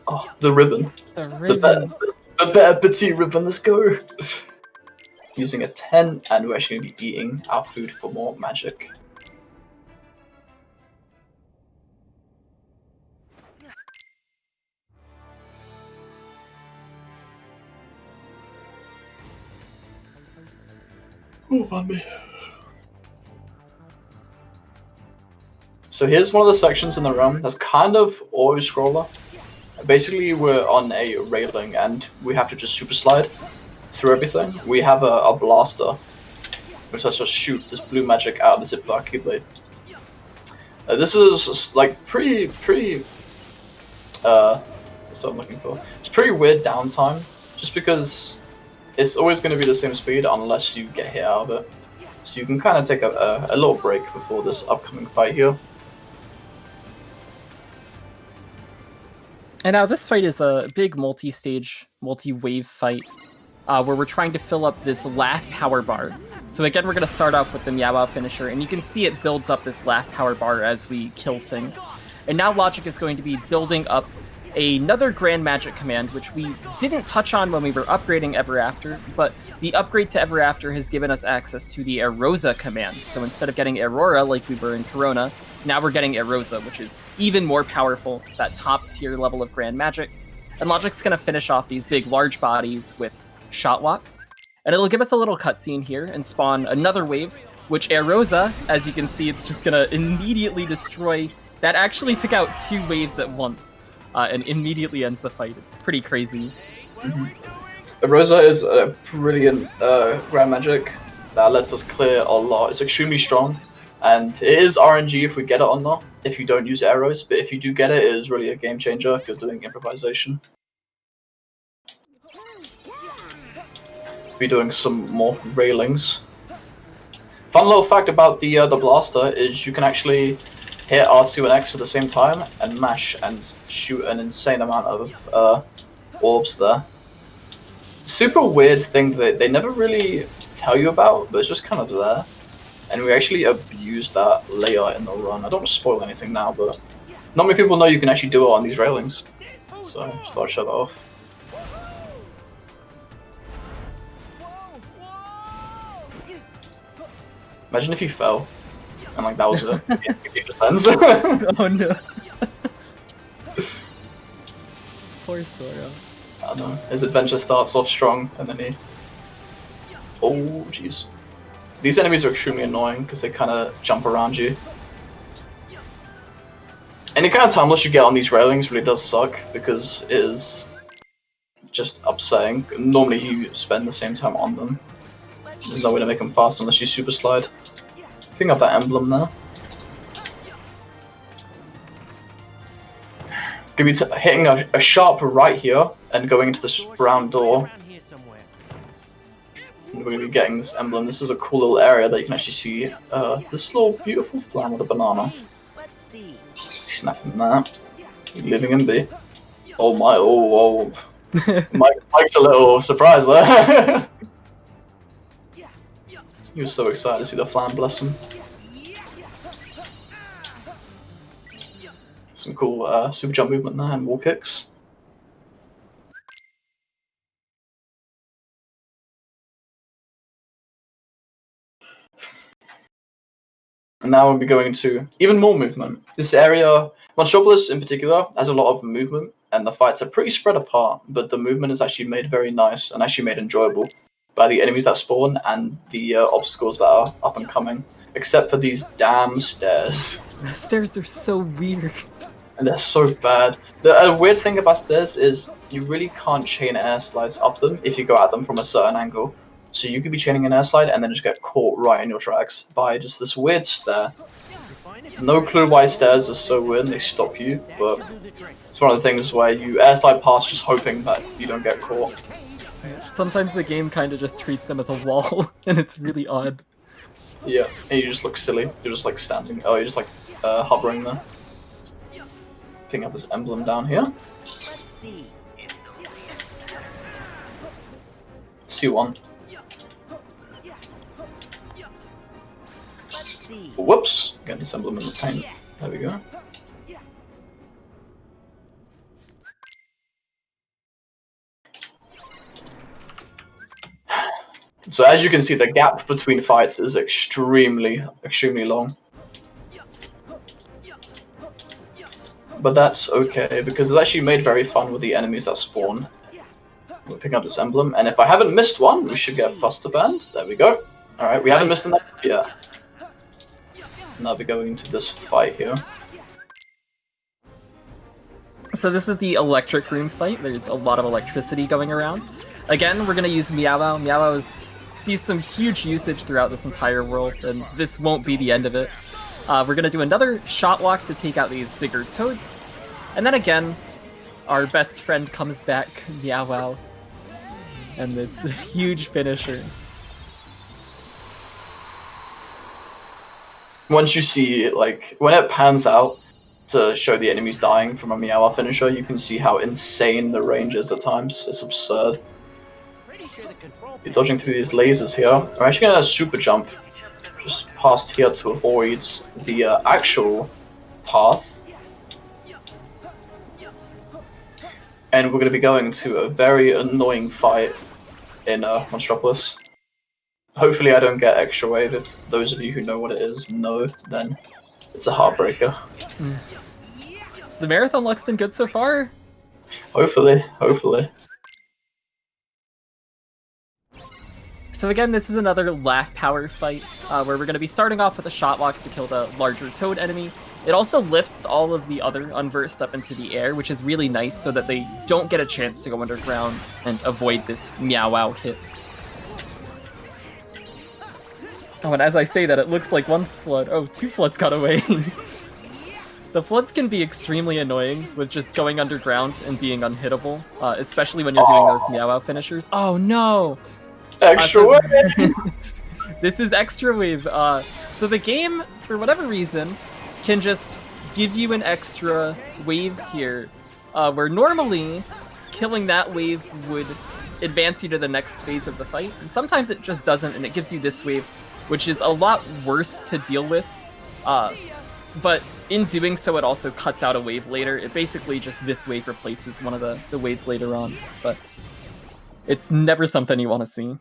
Oh, the ribbon. The ribbon. The better petite ribbon, let's go. Using a 10, and we're actually going to be eating our food for more magic. Oh, pardon me. So here's one of the sections in the room that's kind of auto-scroller. Basically, we're on a railing and we have to just super slide through everything. We have a blaster, which lets us shoot this blue magic out of the Ziploc keyblade. This is like pretty, what's what I'm looking for? It's pretty weird downtime, just because it's always going to be the same speed unless you get hit out of it. So you can kind of take a little break before this upcoming fight here. And now this fight is a big multi-stage, multi-wave fight, where we're trying to fill up this laugh power bar. So again, we're going to start off with the Meow Wow finisher, and you can see it builds up this laugh power bar as we kill things. And now Logic is going to be building up another Grand Magic command, which we didn't touch on when we were upgrading Ever After, but the upgrade to Ever After has given us access to the Erosa command. So instead of getting Aurora like we were in Corona, now we're getting Erosa, which is even more powerful. It's that top tier level of Grand Magic. And Logic's going to finish off these big, large bodies with Shot Walk. And it'll give us a little cutscene here and spawn another wave, which Erosa, as you can see, it's just going to immediately destroy. That actually took out 2 waves at once and immediately ends the fight. It's pretty crazy. Erosa is a brilliant Grand Magic that lets us clear a lot. It's extremely strong. And it is RNG if we get it or not, if you don't use arrows, but if you do get it, it is really a game changer if you're doing improvisation. Be doing some more railings. Fun little fact about the blaster is you can actually hit R2 and X at the same time and mash and shoot an insane amount of orbs there. Super weird thing that they never really tell you about, but it's just kind of there. And we actually abuse that layer in the run. I don't want to spoil anything now, but not many people know you can actually do it on these railings. So just thought I'd show that off. Imagine if you fell, and like that was it. It just ends. Oh no. Poor Sora. I don't know. His adventure starts off strong, and then he... Oh, jeez. These enemies are extremely annoying, because they kind of jump around you. Any kind of time loss you get on these railings really does suck, because it is just upsetting. Normally you spend the same time on them. There's no way to make them fast unless you super slide. Picking up that emblem there. Gonna be hitting a sharp right here and going into this brown door. And we're gonna be getting this emblem. This is a cool little area that you can actually see this little beautiful flower with a banana. Snapping that. Living in B. Oh my, oh. Mike's a little surprised there. He was so excited to see the flam blossom. Some cool super jump movement there and wall kicks. And now we'll be going into even more movement. This area, Monstropolis in particular, has a lot of movement, and the fights are pretty spread apart, but the movement is actually made very nice and actually made enjoyable by the enemies that spawn and the obstacles that are up and coming, except for these damn stairs. The stairs are so weird. And they're so bad. The weird thing about stairs is you really can't chain air slides up them if you go at them from a certain angle. So you could be chaining an air slide and then just get caught right in your tracks by just this weird stair. No clue why stairs are so weird and they stop you, but it's one of the things where you air slide past just hoping that you don't get caught. Sometimes the game kind of just treats them as a wall, and it's really odd. Yeah, and you just look silly. You're just like standing. Oh, you're just like hovering there. Picking up this emblem down here. C1. Whoops! Getting this emblem in the paint. There we go. So as you can see, the gap between fights is extremely long. But that's okay, because it's actually made very fun with the enemies that spawn. We're picking up this emblem, and if I haven't missed one, we should get Buster Band. There we go. Alright, we haven't missed a knife yet. Now we're going into this fight here. So this is the electric room fight. There's a lot of electricity going around. Again, we're gonna use Meow Wow. Meow Wow sees some huge usage throughout this entire world, and this won't be the end of it. We're gonna do another shot lock to take out these bigger toads. And then again, our best friend comes back, Meow Wow. And this huge finisher. Once you see, like, when it pans out to show the enemies dying from a Meow finisher, you can see how insane the range is at times. It's absurd. You're dodging through these lasers here. I'm actually gonna super jump just past here to avoid the actual path. And we're gonna be going to a very annoying fight in Monstropolis. Hopefully I don't get extra wave. If those of you who know what it is know, then it's a heartbreaker. The marathon luck's been good so far. Hopefully, hopefully. So again, this is another laugh power fight, where we're going to be starting off with a shot lock to kill the larger toad enemy. It also lifts all of the other unversed up into the air, which is really nice so that they don't get a chance to go underground and avoid this Meow Wow hit. Oh, and as I say that, it looks like one flood. Oh, two floods got away. The floods can be extremely annoying with just going underground and being unhittable, especially when you're doing those Meow Wow finishers. Oh no! Extra wave! This is extra wave. So the game, for whatever reason, can just give you an extra wave here, where normally killing that wave would advance you to the next phase of the fight, and sometimes it just doesn't, and it gives you this wave, which is a lot worse to deal with. But in doing so, it also cuts out a wave later. It basically just, this wave replaces one of the waves later on, but it's never something you want to see.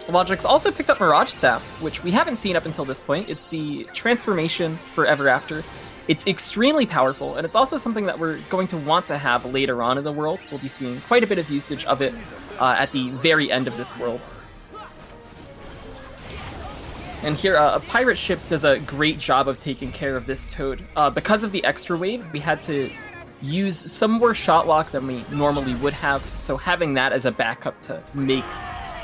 Logic's also picked up Mirage Staff, which we haven't seen up until this point. It's the transformation for Ever After. It's extremely powerful, and it's also something that we're going to want to have later on in the world. We'll be seeing quite a bit of usage of it at the very end of this world. And here, a pirate ship does a great job of taking care of this toad. Because of the extra wave, we had to use some more shot lock than we normally would have, so having that as a backup to make,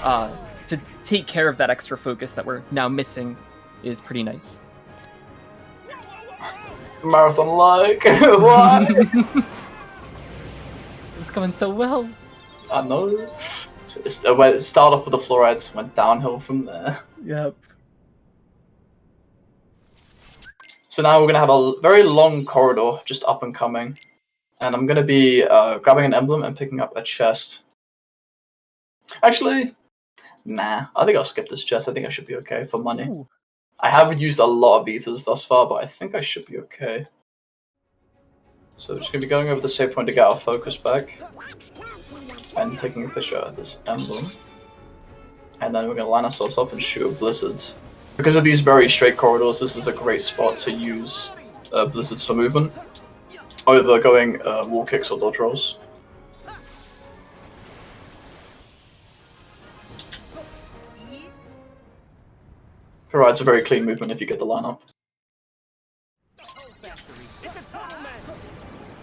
to take care of that extra focus that we're now missing is pretty nice. Marathon luck! Why? It's going so well. I know. It started off with the fluorides, went downhill from there. Yep. So now we're going to have a very long corridor, just up and coming. And I'm going to be grabbing an emblem and picking up a chest. Actually, nah. I think I'll skip this chest. I think I should be okay for money. Ooh. I haven't used a lot of ethers thus far, but I think I should be okay. So we're just going to be going over the save point to get our focus back. And taking a picture of this emblem. And then we're going to line ourselves up and shoot a blizzard. Because of these very straight corridors, this is a great spot to use blizzards for movement. Over going wall kicks or dodge rolls. Provides a very clean movement if you get the line up.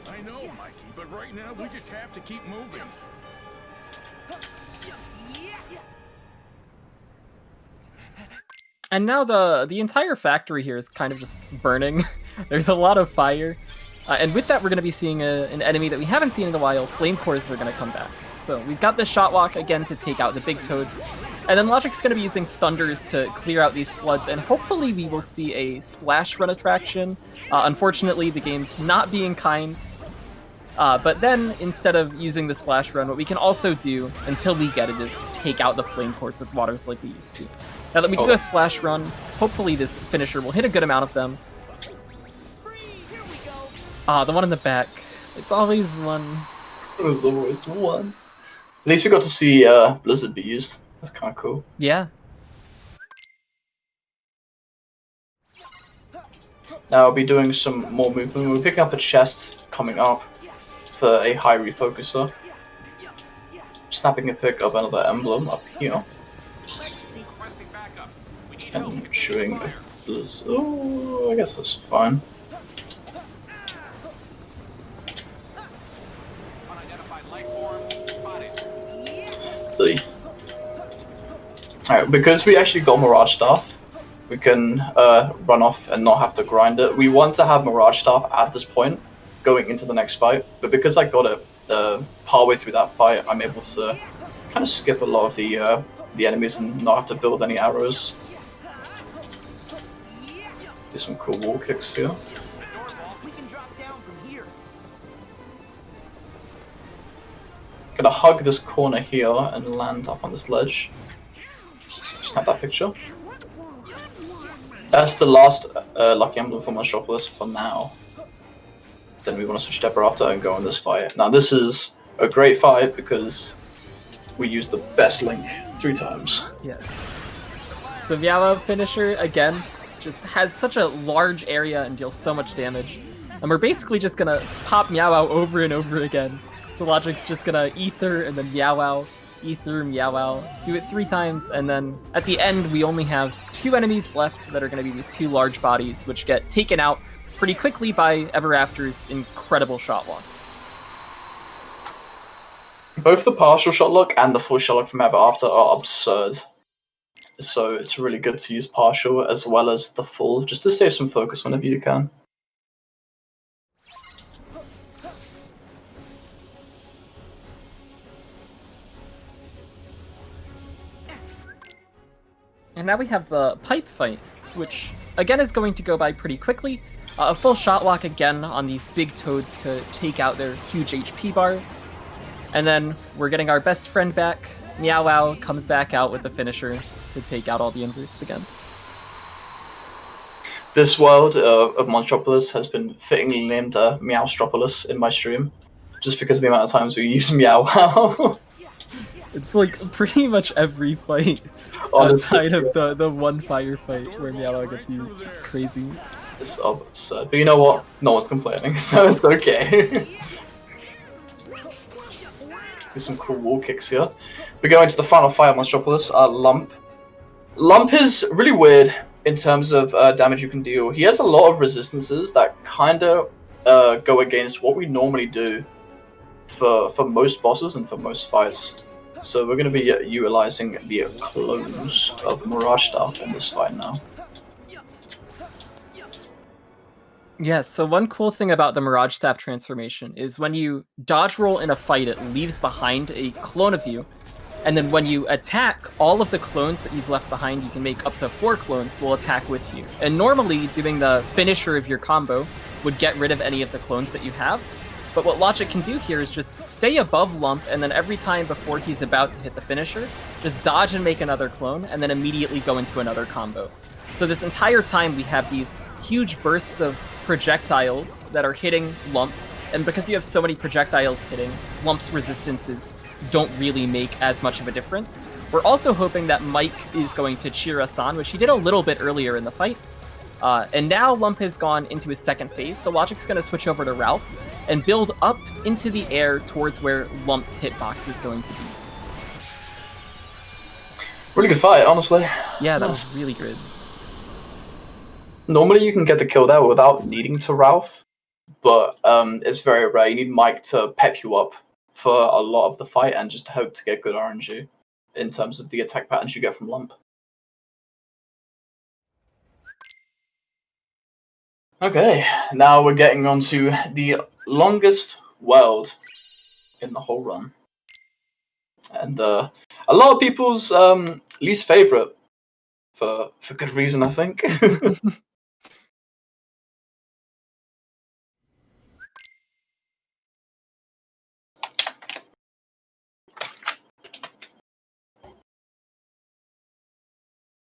I know, Mikey, but right now we just have to keep moving. And now the entire factory here is kind of just burning. There's a lot of fire. And with that, we're going to be seeing an enemy that we haven't seen in a while. Flame cores are going to come back. So we've got the shot lock again to take out the big toads. And then Logic's going to be using thunders to clear out these floods. And hopefully we will see a splash run attraction. Unfortunately, the game's not being kind. But then, instead of using the splash run, what we can also do, until we get it, is take out the flame cores with waters like we used to. Now that we do a splash run, hopefully this finisher will hit a good amount of them. The one in the back. It's always one. There's always one. At least we got to see Blizzard be used. That's kind of cool. Yeah. Now I'll be doing some more movement. We're picking up a chest coming up for a high refocuser. Just snapping a pic of another emblem up here. And shooting this. Oh, I guess that's fine. Alright, because we actually got Mirage Staff, we can run off and not have to grind it. We want to have Mirage Staff at this point, going into the next fight, but because I got it partway through that fight, I'm able to kind of skip a lot of the enemies and not have to build any arrows. Do some cool wall kicks here. Gonna hug this corner here and land up on this ledge. Snap that picture. That's the last lucky emblem for Metropolis for now. Then we want to switch to Barata and go on this fight. Now this is a great fight because we use the best link 3 times. Yeah. So Meow finisher again just has such a large area and deals so much damage. And we're basically just gonna pop Meow over and over again. So Logic's just gonna Ether and then Meow, Ether, Meow, do it 3 times, and then at the end we only have 2 enemies left that are gonna be these 2 large bodies, which get taken out pretty quickly by Ever After's incredible shot lock. Both the partial shot lock and the full shot lock from Ever After are absurd. So it's really good to use partial as well as the full, just to save some focus whenever you can. And now we have the pipe fight, which again is going to go by pretty quickly. A full shot lock again on these big toads to take out their huge HP bar. And then we're getting our best friend back. Meow Wow comes back out with the finisher to take out all the inverts again. This world of Monstropolis has been fittingly named Meowstropolis in my stream, just because of the amount of times we use Meow Wow. It's like pretty much every fight outside of the one firefight where Meow Wow gets used. It's crazy. It's absurd. But you know what? No one's complaining, so it's okay. Do some cool wall kicks here. We go into the final fight of Monstropolis, Lump. Lump is really weird in terms of damage you can deal. He has a lot of resistances that kind of go against what we normally do for most bosses and for most fights. So we're going to be utilizing the clones of Mirage Staff in this fight now. Yeah, so one cool thing about the Mirage Staff transformation is when you dodge roll in a fight, it leaves behind a clone of you. And then when you attack, all of the clones that you've left behind, you can make up to 4 clones, will attack with you. And normally, doing the finisher of your combo would get rid of any of the clones that you have. But what Logic can do here is just stay above Lump, and then every time before he's about to hit the finisher, just dodge and make another clone, and then immediately go into another combo. So this entire time we have these huge bursts of projectiles that are hitting Lump, and because you have so many projectiles hitting, Lump's resistances don't really make as much of a difference. We're also hoping that Mike is going to cheer us on, which he did a little bit earlier in the fight. And now Lump has gone into his second phase, so Logic's going to switch over to Ralph and build up into the air towards where Lump's hitbox is going to be. Really good fight, honestly. Yeah, that was really good. Normally you can get the kill there without needing to Ralph, but it's very rare. You need Mike to pep you up for a lot of the fight and just hope to get good RNG in terms of the attack patterns you get from Lump. Okay, now we're getting on to the longest world in the whole run. And a lot of people's least favorite, for good reason, I think.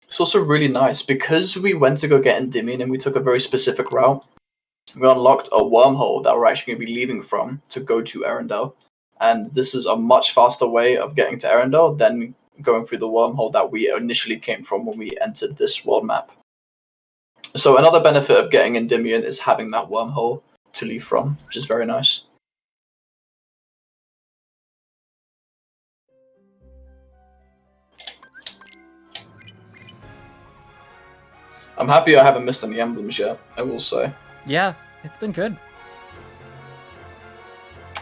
It's also really nice because we went to go get Endymion and we took a very specific route. We unlocked a wormhole that we're actually going to be leaving from to go to Arendelle. And this is a much faster way of getting to Arendelle than going through the wormhole that we initially came from when we entered this world map. So another benefit of getting Endymion is having that wormhole to leave from, which is very nice. I'm happy I haven't missed any emblems yet, I will say. Yeah, it's been good.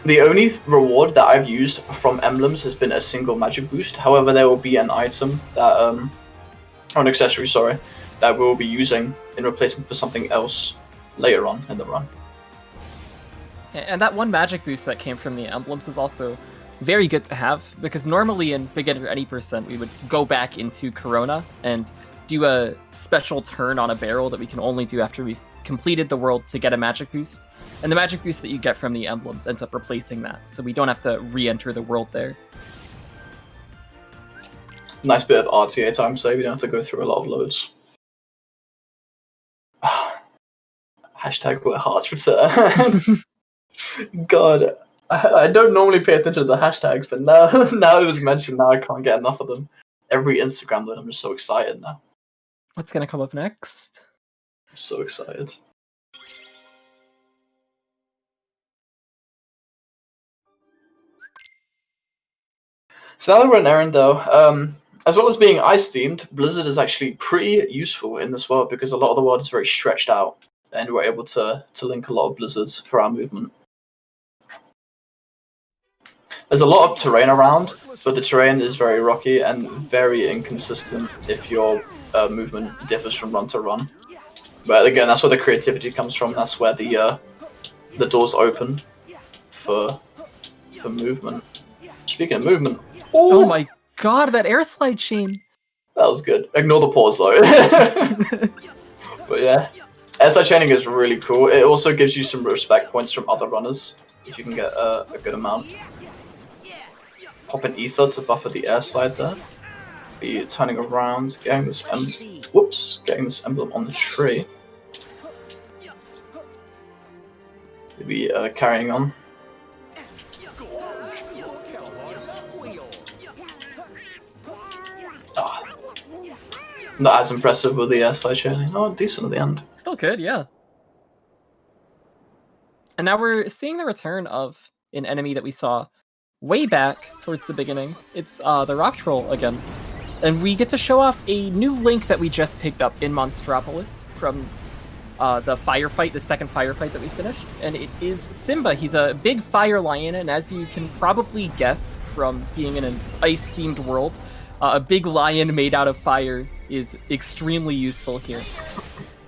The only reward that I've used from emblems has been a single magic boost. However, there will be an item that, or an accessory, sorry, that we'll be using in replacement for something else later on in the run. And that one magic boost that came from the emblems is also very good to have, because normally in beginner any percent we would go back into Corona and do a special turn on a barrel that we can only do after we've completed the world to get a magic boost. And the magic boost that you get from the emblems ends up replacing that, so we don't have to re-enter the world there. Nice bit of RTA time save, you don't have to go through a lot of loads. Hashtag where hearts return. God, I don't normally pay attention to the hashtags, but now it was mentioned, now I can't get enough of them. Every Instagram load, I'm just so excited now. What's gonna come up next? I'm so excited. So now that we're in Arendelle, as well as being ice-themed, Blizzard is actually pretty useful in this world because a lot of the world is very stretched out, and we're able to link a lot of blizzards for our movement. There's a lot of terrain around, but the terrain is very rocky and very inconsistent if your movement differs from run to run. But again, that's where the creativity comes from. That's where the doors open for movement. Speaking of movement, Oh my god, that air slide chain! that was good. Ignore the pause though. But yeah, SI chaining is really cool. It also gives you some respect points from other runners if you can get a good amount. Pop an ether to buffer the air slide there. Be turning around, getting this emblem on the tree. Maybe carrying on. Not as impressive with the slide chaining. Oh, decent at the end. Still good, yeah. And now we're seeing the return of an enemy that we saw way back towards the beginning. It's the Rock Troll again. And we get to show off a new link that we just picked up in Monstropolis from the firefight, the second firefight that we finished. And it is Simba. He's a big fire lion, and as you can probably guess from being in an ice-themed world, a big lion made out of fire is extremely useful here.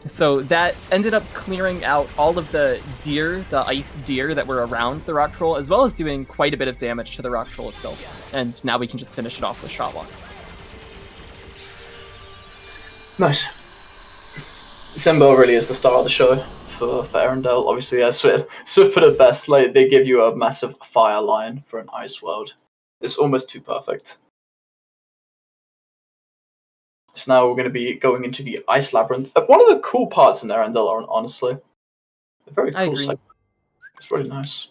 So that ended up clearing out all of the deer, the ice deer that were around the Rock Troll, as well as doing quite a bit of damage to the Rock Troll itself. And now we can just finish it off with shot walks. Nice. Simba really is the star of the show for Arendelle. Obviously, yeah, Swift put it best. Like, they give you a massive fire line for an ice world. It's almost too perfect. So now we're going to be going into the Ice Labyrinth. One of the cool parts in Arendelle, honestly. A very cool segment. It's really nice.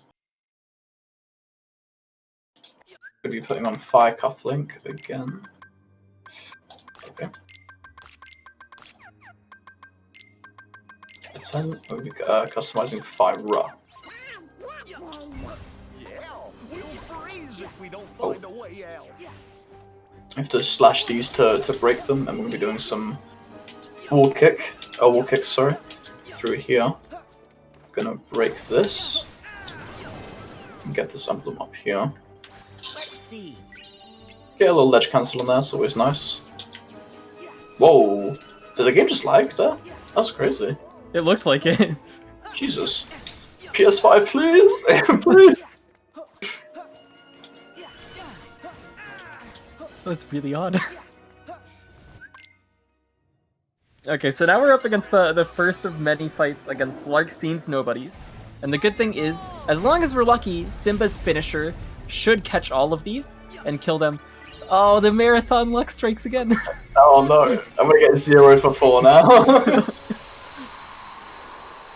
Going to be putting on Fire Cufflink again. Okay. Then we'll be customizing Fire Ra. Oh. I have to slash these to break them, and we're going to be doing some wall kicks, sorry, through here. I'm going to break this, and get this emblem up here. Get a little ledge cancel in there, it's always nice. Whoa, did the game just lag there? That was crazy. It looked like it. Jesus. PS5, please! Please! That was really odd. Okay, so now we're up against the first of many fights against Larxene's nobodies. And the good thing is, as long as we're lucky, Simba's finisher should catch all of these and kill them. Oh, the marathon luck strikes again. Oh no, I'm gonna get 0 for 4 now.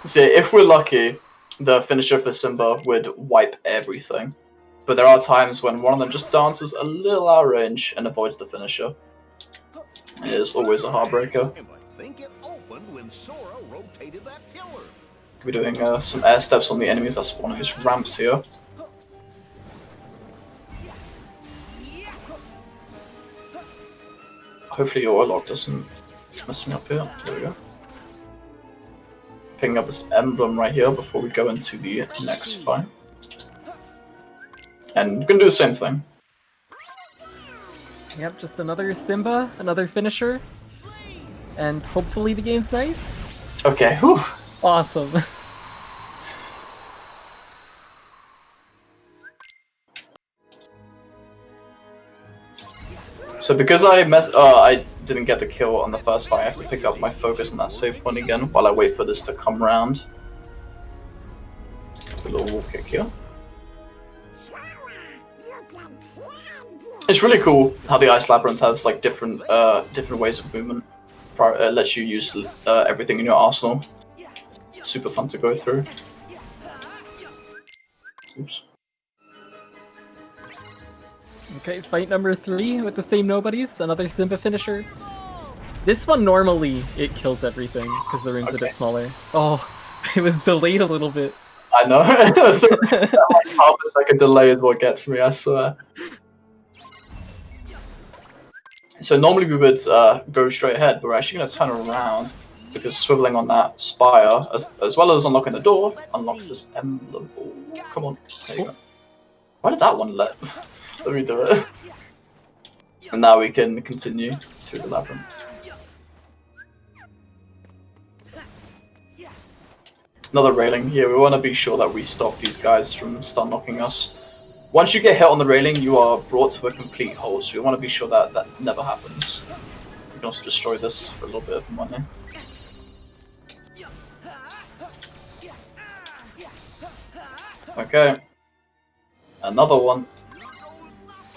See, if we're lucky, the finisher for Simba would wipe everything. But there are times when one of them just dances a little out of range and avoids the finisher. It is always a heartbreaker. We're doing some air steps on the enemies that spawn on these ramps here. Hopefully your lock doesn't mess me up here. There we go. picking up this emblem right here before we go into the next fight. And we're gonna do the same thing. Yep, just another Simba, another finisher, and hopefully the game's nice. Okay, whew. Awesome. So because I didn't get the kill on the first fight, I have to pick up my focus on that save point again while I wait for this to come round. A little wall kick here. It's really cool how the Ice Labyrinth has like different ways of movement. Lets you use everything in your arsenal. Super fun to go through. Oops. Okay, fight number 3 with the same nobodies, another Simba finisher. This one normally it kills everything because the room's a bit smaller. Oh, it was delayed a little bit. I know. So, that like half a second delay is what gets me, I swear. So normally we would go straight ahead, but we're actually going to turn around because swiveling on that spire, as well as unlocking the door, unlocks this emblem. Oh, come on. There you go. Why did that one let me do it? And now we can continue through the labyrinth. Another railing here. We want to be sure that we stop these guys from stun knocking us. Once you get hit on the railing, you are brought to a complete hold, so we want to be sure that that never happens. We can also destroy this for a little bit of money. Okay. Another one.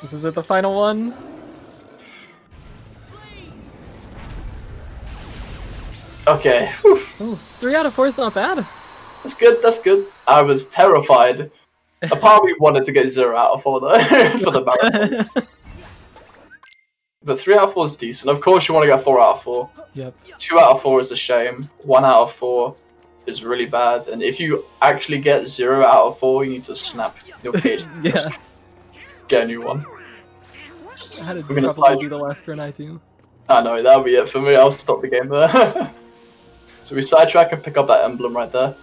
This is it, the final one. Okay. Ooh, 3 out of 4 is not bad. That's good, that's good. I was terrified. A part of me wanted to get 0 out of 4 though, for the marathon. But 3 out of 4 is decent. Of course you want to get 4 out of 4. Yep. 2 out of 4 is a shame. 1 out of 4 is really bad. And if you actually get 0 out of 4, you need to snap your cage. Yeah. Get a new one. I had to We're gonna probably slide- do the last run I do. I know, that'll be it for me. I'll stop the game there. So we sidetrack and pick up that emblem right there.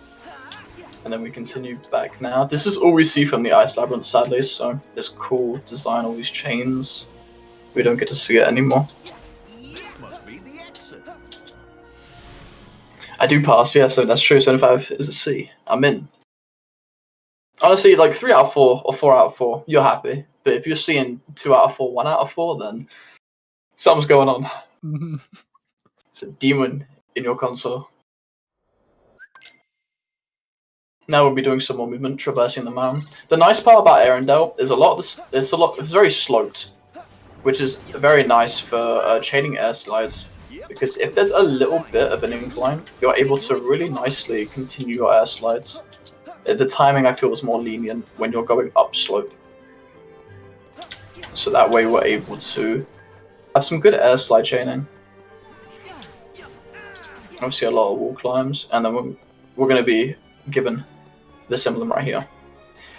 And then we continue back now. This is all we see from the Ice Labyrinth, sadly, so this cool design, all these chains. We don't get to see it anymore. Must be the exit. I do pass, yeah, so that's true. 75 is a C. I'm in. Honestly, like 3 out of 4 or 4 out of 4, you're happy. But if you're seeing 2 out of 4, 1 out of 4, then something's going on. It's a demon in your console. Now we'll be doing some more movement, traversing the mountain. The nice part about Arendelle is it's very sloped, which is very nice for chaining air slides. Because if there's a little bit of an incline, you're able to really nicely continue your air slides. The timing I feel is more lenient when you're going upslope. So that way we're able to have some good air slide chaining. Obviously a lot of wall climbs, and then we're going to be given this emblem right here.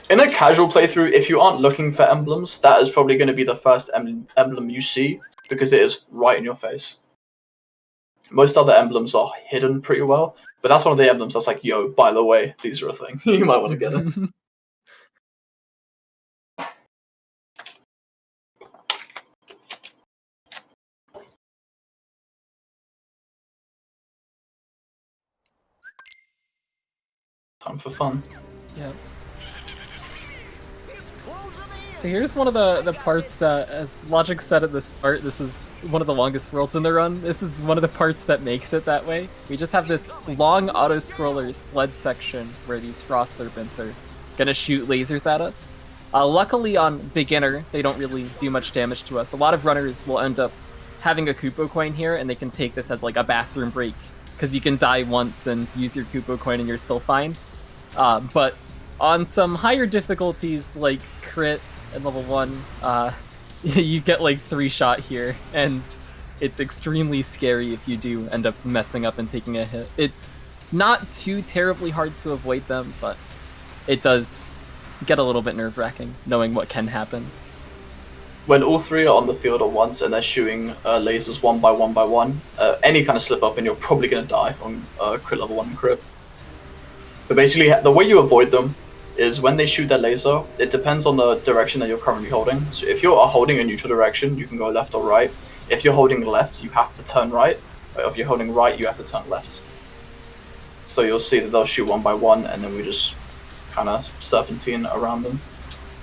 In a casual playthrough, if you aren't looking for emblems, that is probably going to be the first emblem you see, because it is right in your face. Most other emblems are hidden pretty well, but that's one of the emblems that's like, yo, by the way, these are a thing. You might want to get them. Time for fun. Yep. So here's one of the parts that, as Logic said at the start, this is one of the longest worlds in the run. This is one of the parts that makes it that way. We just have this long auto-scroller sled section where these frost serpents are gonna shoot lasers at us. Luckily on beginner, they don't really do much damage to us. A lot of runners will end up having a Kupo coin here, and they can take this as like a bathroom break, because you can die once and use your Kupo coin and you're still fine. But on some higher difficulties like crit and level 1, you get like 3-shot here, and it's extremely scary if you do end up messing up and taking a hit. It's not too terribly hard to avoid them, but it does get a little bit nerve-wracking knowing what can happen. When all 3 are on the field at once and they're shooting lasers one by one by one, any kind of slip up and you're probably going to die on crit level 1 crit. But basically, the way you avoid them is when they shoot their laser, it depends on the direction that you're currently holding. So if you're holding a neutral direction, you can go left or right. If you're holding left, you have to turn right. Or if you're holding right, you have to turn left. So you'll see that they'll shoot one by one, and then we just kind of serpentine around them.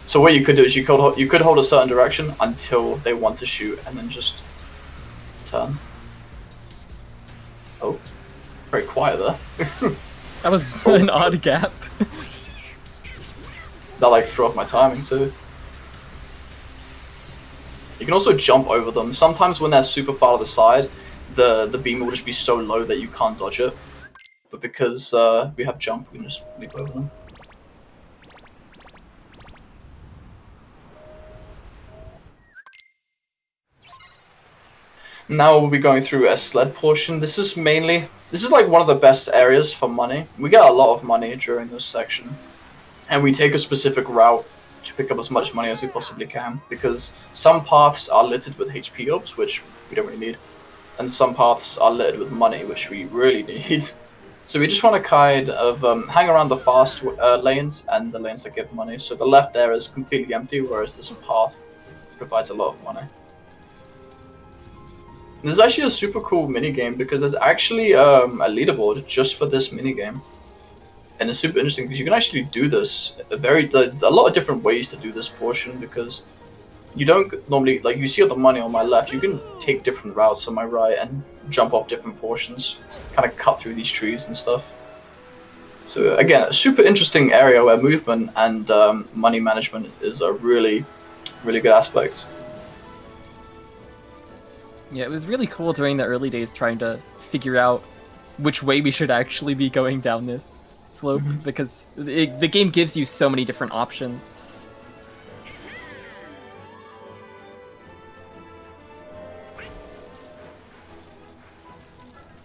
So what you could do is you could hold a certain direction until they want to shoot, and then just turn. Oh, very quiet there. That was an odd gap. That like threw off my timing too. You can also jump over them. Sometimes when they're super far to the side, the beam will just be so low that you can't dodge it. But because we have jump, we can just leap over them. Now we'll be going through a sled portion. This is like one of the best areas for money. We get a lot of money during this section. And we take a specific route to pick up as much money as we possibly can, because some paths are littered with HP orbs, which we don't really need, and some paths are littered with money, which we really need. So we just want to kind of hang around the fast lanes and the lanes that give money. So the left there is completely empty, whereas this path provides a lot of money. And this is actually a super cool minigame because there's actually a leaderboard just for this minigame. And it's super interesting because you can actually do this. There's a lot of different ways to do this portion, because you don't normally, like, you see all the money on my left, you can take different routes on my right and jump off different portions, kind of cut through these trees and stuff. So again, a super interesting area where movement and money management is a really, really good aspect. Yeah, it was really cool during the early days trying to figure out which way we should actually be going down this slope, because the game gives you so many different options.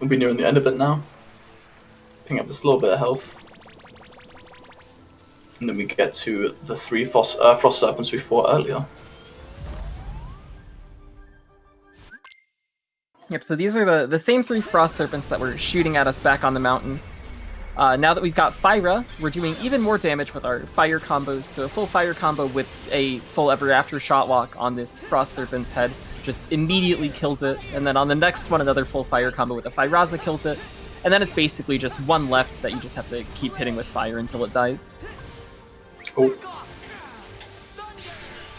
We'll be nearing the end of it now. Picking up this little bit of health. And then we get to the 3 frost serpents we fought earlier. Yep, so these are the same 3 frost serpents that were shooting at us back on the mountain. Now that we've got Fyra, we're doing even more damage with our fire combos. So a full fire combo with a full ever after shot lock on this frost serpent's head just immediately kills it. And then on the next one, another full fire combo with a Fyraza kills it. And then it's basically just one left that you just have to keep hitting with fire until it dies. Cool.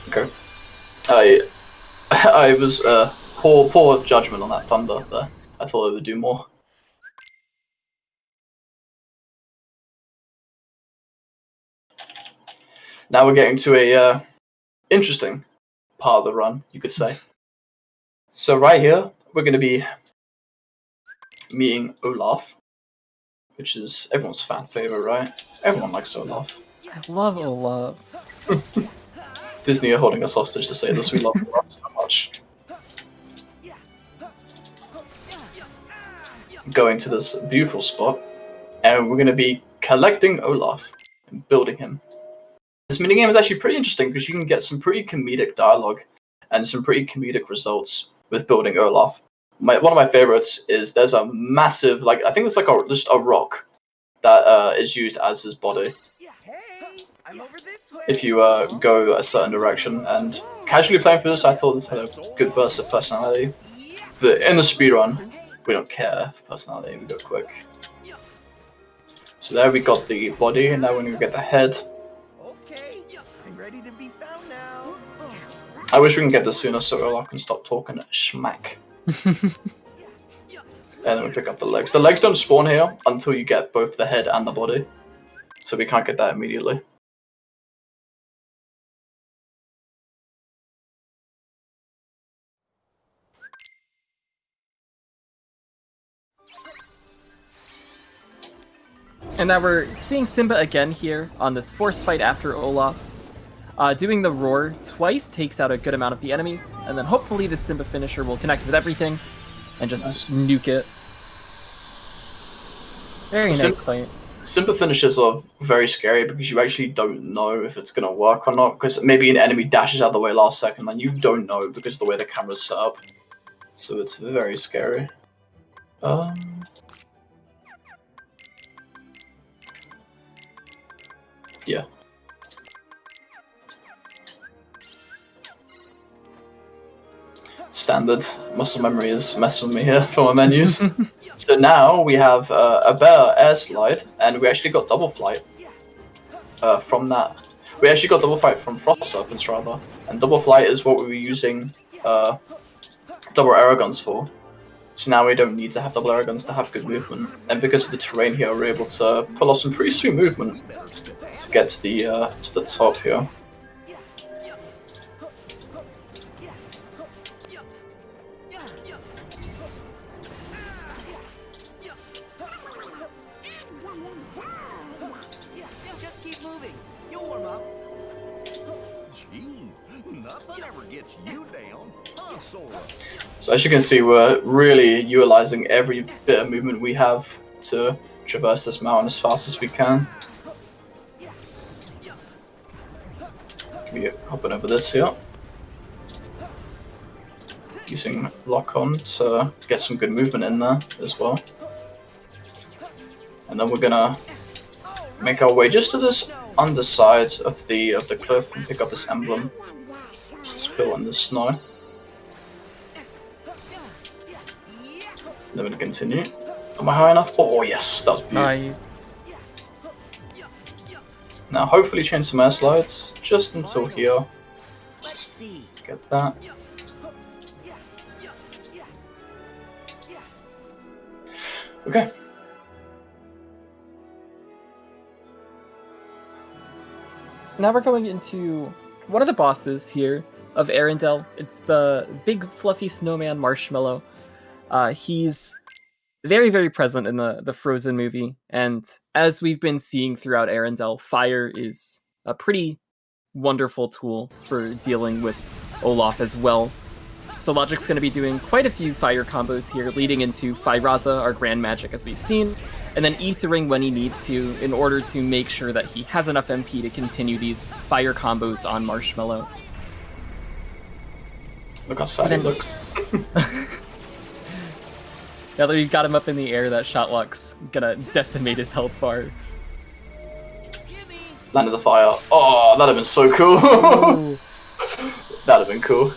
Okay. I was poor judgment on that thunder there. I thought it would do more. Now we're getting to a interesting part of the run, you could say. So right here, we're going to be meeting Olaf, which is everyone's fan favorite, right? Everyone likes Olaf. I love Olaf. Disney are holding us hostage to say this. We love Olaf so much. Going to this beautiful spot, and we're going to be collecting Olaf and building him. This minigame is actually pretty interesting because you can get some pretty comedic dialogue and some pretty comedic results with building Olaf. One of my favorites is there's a massive, like, I think it's like just a rock that is used as his body. If you go a certain direction, and casually playing through this, I thought this had a good burst of personality. But in the speedrun, we don't care for personality, we go quick. So there we got the body, and now we're going to get the head. I'm ready to be found now. I wish we can get this sooner so Olaf can stop talking schmack. And then we pick up the legs. The legs don't spawn here until you get both the head and the body. So we can't get that immediately. And now we're seeing Simba again here on this forced fight after Olaf. Doing the roar twice takes out a good amount of the enemies, and then hopefully the Simba finisher will connect with everything and just nuke it. Very nice fight. Simba finishes are very scary because you actually don't know if it's going to work or not, because maybe an enemy dashes out of the way last second and you don't know because of the way the camera's set up. So it's very scary. Yeah. Standard muscle memory is messing with me here for my menus. So now we have a better air slide, and we actually got double flight from that. We actually got double flight from Frost Serpents, rather. And double flight is what we were using double arrow guns for. So now we don't need to have double arrow guns to have good movement. And because of the terrain here, we're able to pull off some pretty sweet movement to get to the top here. Just keep moving. You'll warm up. Gee, nothing ever gets you down, huh, Sora? So as you can see, we're really utilizing every bit of movement we have to traverse this mountain as fast as we can. We're hopping over this here. Using lock-on to get some good movement in there as well. And then we're gonna make our way just to this underside of the cliff and pick up this emblem. Spill in the snow. Then we're gonna continue. Am I high enough? Oh yes, that was beautiful. Nice. Now hopefully change some air slides just until here. Let's see. Get that. Okay. Now we're going into one of the bosses here of Arendelle. It's the big fluffy snowman Marshmallow. He's very, very present in the Frozen movie, and as we've been seeing throughout Arendelle, fire is a pretty wonderful tool for dealing with Olaf as well. So Logic's going to be doing quite a few fire combos here, leading into Fyraza, our grand magic, as we've seen, and then ethering when he needs to in order to make sure that he has enough MP to continue these fire combos on Marshmallow. Look how sad he looks. Now that we've got him up in the air, that Shotlock's gonna decimate his health bar. Landed the fire. Oh, that'd have been so cool. Ooh. That'd have been cool.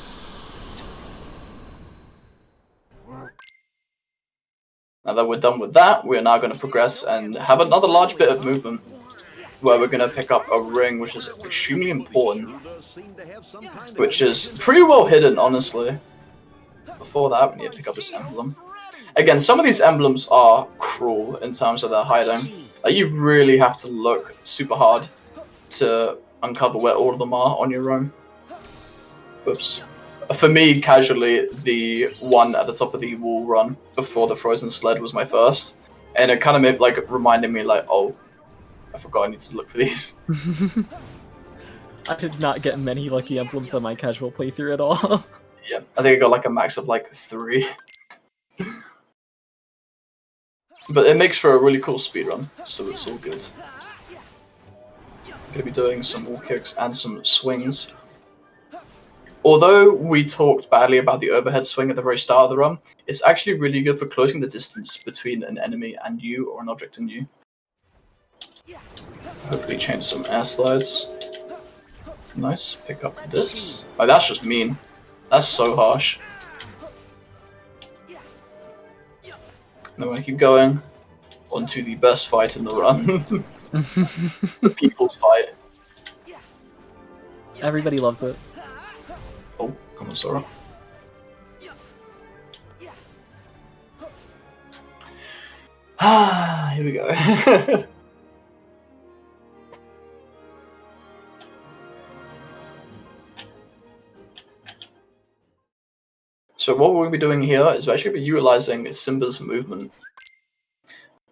Now that we're done with that, we're now going to progress and have another large bit of movement where we're going to pick up a ring, which is extremely important, which is pretty well hidden, honestly. Before that, we need to pick up this emblem. Again, some of these emblems are cruel in terms of their hiding. Like, you really have to look super hard to uncover where all of them are on your own. Whoops. For me, casually, the one at the top of the wall run before the frozen sled was my first, and it kind of made, like, reminded me, like, oh, I forgot I need to look for these. I did not get many lucky emblems on my casual playthrough at all. Yeah, I think I got like a max of like 3. But it makes for a really cool speedrun, so it's all good. I'm gonna be doing some wall kicks and some swings. Although we talked badly about the overhead swing at the very start of the run, it's actually really good for closing the distance between an enemy and you, or an object and you. Hopefully change some air slides. Nice, pick up this. Oh, that's just mean. That's so harsh. And I'm gonna keep going onto the best fight in the run. The people's fight. Everybody loves it. Oh, come on, Sora. Ah, here we go. So what we'll be doing here is we're actually going to be utilizing Simba's movement.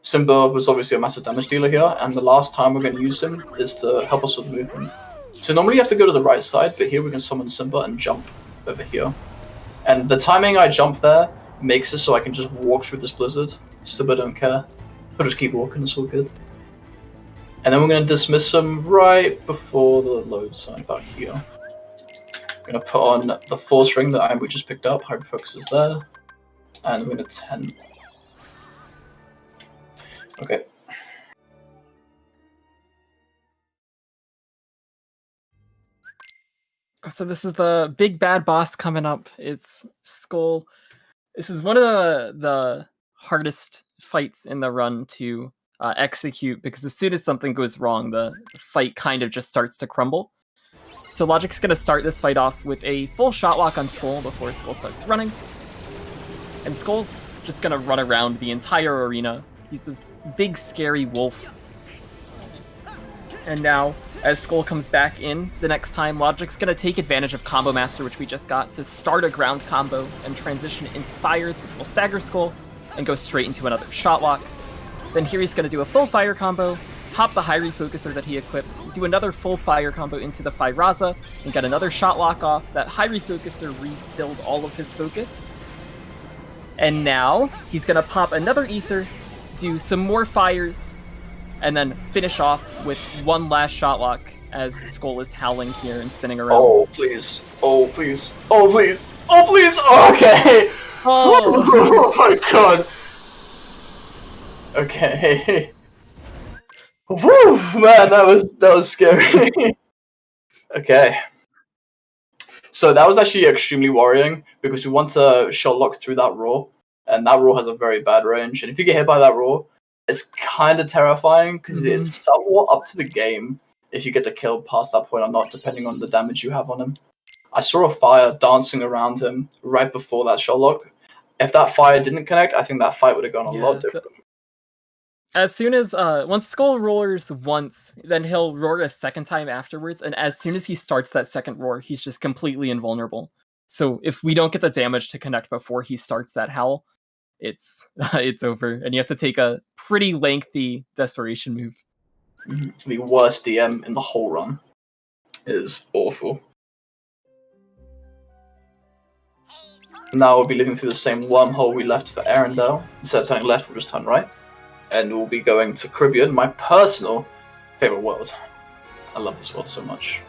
Simba was obviously a massive damage dealer here, and the last time we're going to use him is to help us with movement. So normally you have to go to the right side, but here we can summon Simba and jump over here. And the timing I jump there makes it so I can just walk through this blizzard. Simba don't care. He'll just keep walking, it's all good. And then we're going to dismiss him right before the load sign, about here. I'm going to put on the force ring that we just picked up, hyper focus is there, and we're going to 10. Okay. So this is the big bad boss coming up. It's Skull. This is one of the hardest fights in the run to execute, because as soon as something goes wrong, the fight kind of just starts to crumble. So Logic's going to start this fight off with a full shot lock on Skull before Skull starts running. And Skull's just going to run around the entire arena. He's this big, scary wolf. And now, as Skull comes back in the next time, Logic's going to take advantage of Combo Master, which we just got, to start a ground combo and transition into fires, which will stagger Skull and go straight into another shot lock. Then here he's going to do a full fire combo, pop the high refocuser that he equipped, do another full fire combo into the Firaza, and get another shot lock off. That high refocuser refilled all of his focus. And now he's going to pop another ether, do some more fires, and then finish off with one last shot lock as Skull is howling here and spinning around. Oh, please. Oh, please. Oh, please. Oh, please. Oh, okay. Oh. Oh my god. Okay. Woo, man, that was scary. Okay. So that was actually extremely worrying, because we want to shot lock through that roar, and that roar has a very bad range. And if you get hit by that roar, it's kind of terrifying, because it's somewhat up to the game if you get the kill past that point or not, depending on the damage you have on him. I saw a fire dancing around him right before that shot lock. If that fire didn't connect, I think that fight would have gone a lot different. As soon as, once Skull roars once, then he'll roar a second time afterwards, and as soon as he starts that second roar, he's just completely invulnerable. So if we don't get the damage to connect before he starts that howl, it's over, and you have to take a pretty lengthy desperation move. The worst DM in the whole run. It is awful. Now we'll be living through the same wormhole we left for Arendelle. Instead of turning left, we'll just turn right. And we'll be going to Caribbean, my personal favorite world. I love this world so much.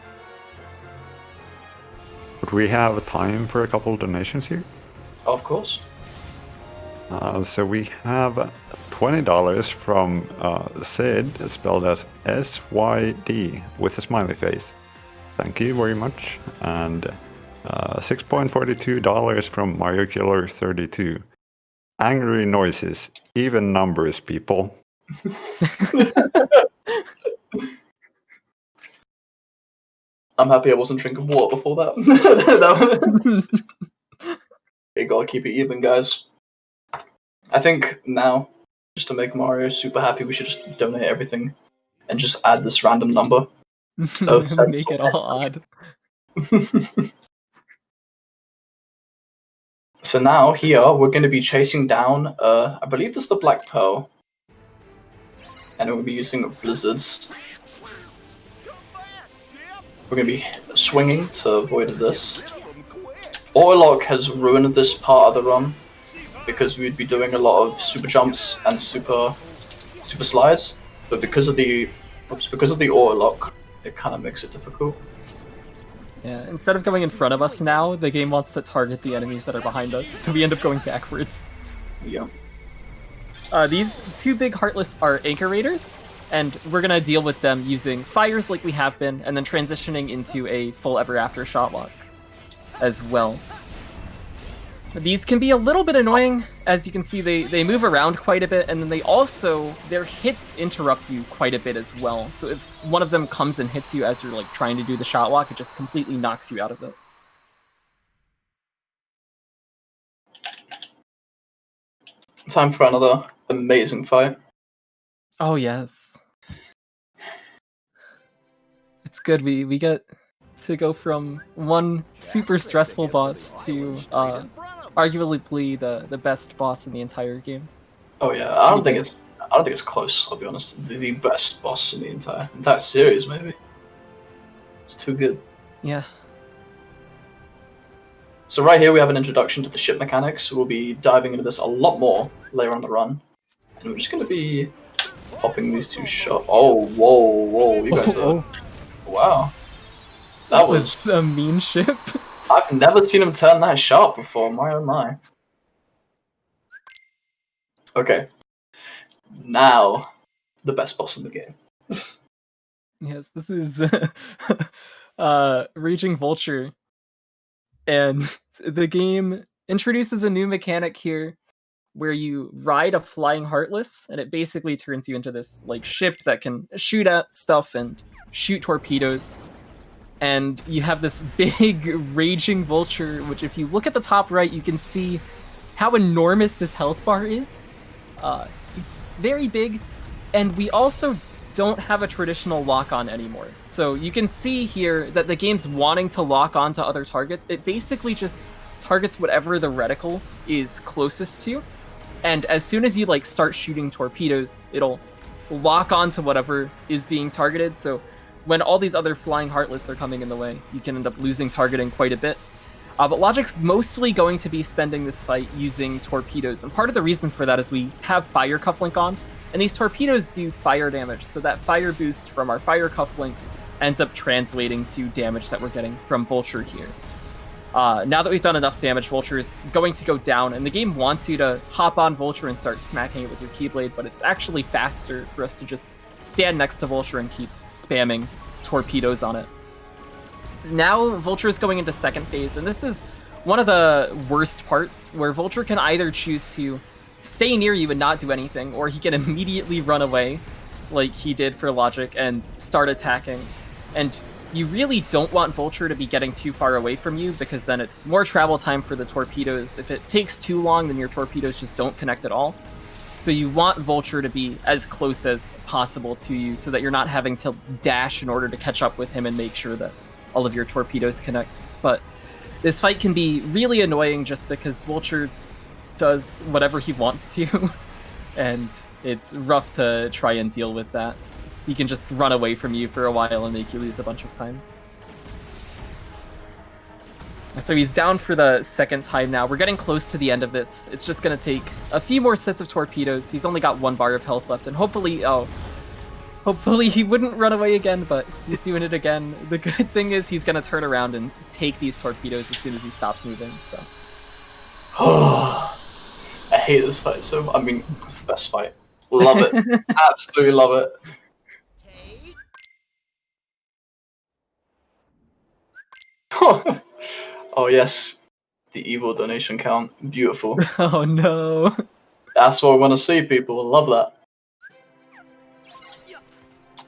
Would we have time for a couple of donations here? Of course. So we have $20 from Sid, spelled as SYD, with a smiley face. Thank you very much. And $6.42 from Mario Killer 32. Angry noises, even numbers, people. I'm happy I wasn't drinking water before that. You gotta keep it even, guys. I think now, just to make Mario super happy, we should just donate everything and just add this random number. Make it all odd. So now here we're going to be chasing down, I believe this is the Black Pearl, and we'll be using blizzards. We're going to be swinging to avoid this. Orlok has ruined this part of the run, because we'd be doing a lot of super jumps and super slides, but because of the Orlok, it kind of makes it difficult. Yeah, instead of going in front of us now, the game wants to target the enemies that are behind us, so we end up going backwards. Yeah. These two big Heartless are Anchor Raiders, and we're gonna deal with them using fires like we have been, and then transitioning into a full Ever After shot lock as well. These can be a little bit annoying. As you can see, they move around quite a bit, and then their hits interrupt you quite a bit as well. So if one of them comes and hits you as you're like trying to do the shot lock, it just completely knocks you out of it. Time for another amazing fight. Oh yes. It's good, we get to go from one super stressful boss to arguably the best boss in the entire game. Oh yeah, I don't think it's close. I'll be honest. The best boss in the entire series, maybe. It's too good. Yeah. So right here we have an introduction to the ship mechanics. We'll be diving into this a lot more later on the run, and we're just gonna be popping these two shots. Oh, whoa! You guys are wow. That was a mean ship. I've never seen him turn that sharp before. My oh my. Okay. Now, the best boss in the game. Yes, this is Raging Vulture. And the game introduces a new mechanic here where you ride a flying Heartless, and it basically turns you into this like ship that can shoot at stuff and shoot torpedoes. And you have this big Raging Vulture, which if you look at the top right, you can see how enormous this health bar is. It's very big, and we also don't have a traditional lock-on anymore. So you can see here that the game's wanting to lock on to other targets. It basically just targets whatever the reticle is closest to, and as soon as you like start shooting torpedoes, it'll lock on to whatever is being targeted. So when all these other flying Heartless are coming in the way, you can end up losing targeting quite a bit. But Logic's mostly going to be spending this fight using torpedoes, and part of the reason for that is we have Fire Cufflink on, and these torpedoes do fire damage, so that fire boost from our Fire Cufflink ends up translating to damage that we're getting from Vulture here. Now that we've done enough damage, Vulture is going to go down, and the game wants you to hop on Vulture and start smacking it with your Keyblade, but it's actually faster for us to just stand next to Vulture and keep spamming torpedoes on it. Now Vulture is going into second phase, and this is one of the worst parts, where Vulture can either choose to stay near you and not do anything, or he can immediately run away, like he did for Logic, and start attacking. And you really don't want Vulture to be getting too far away from you, because then it's more travel time for the torpedoes. If it takes too long, then your torpedoes just don't connect at all. So you want Vulture to be as close as possible to you, so that you're not having to dash in order to catch up with him and make sure that all of your torpedoes connect. But this fight can be really annoying just because Vulture does whatever he wants to, and it's rough to try and deal with that. He can just run away from you for a while and make you lose a bunch of time. So he's down for the second time now. We're getting close to the end of this. It's just going to take a few more sets of torpedoes. He's only got 1 bar of health left, and hopefully he wouldn't run away again, but he's doing it again. The good thing is he's going to turn around and take these torpedoes as soon as he stops moving, so. I hate this fight so much. I mean, it's the best fight. Love it. Absolutely love it. Oh yes, the evil donation count. Beautiful. Oh no. That's what I want to see, people. Love that.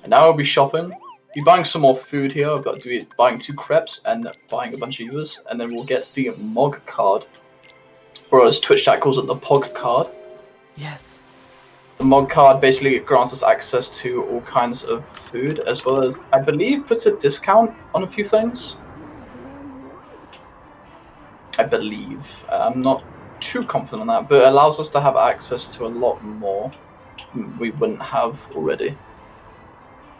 And now I'll be shopping. Be buying some more food here. I've got to be buying 2 crepes and buying a bunch of Uvas, and then we'll get the Mog card. Or as Twitch chat calls it, the Pog card. Yes. The Mog card basically grants us access to all kinds of food, as well as, I believe, puts a discount on a few things. I believe. I'm not too confident on that, but it allows us to have access to a lot more we wouldn't have already.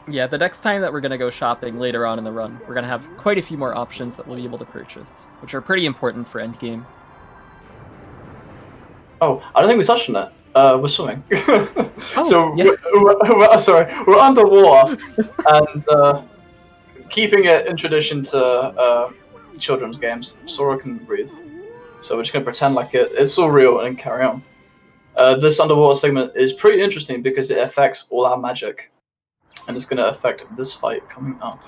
Yeah, the next time that we're going to go shopping later on in the run, we're going to have quite a few more options that we'll be able to purchase, which are pretty important for endgame. Oh, I don't think we touched on it. We're swimming. So, yes. we're underwater, and keeping it in tradition to children's games, Sora can breathe. So we're just going to pretend like it's all real and carry on. This underwater segment is pretty interesting because it affects all our magic. And it's going to affect this fight coming up.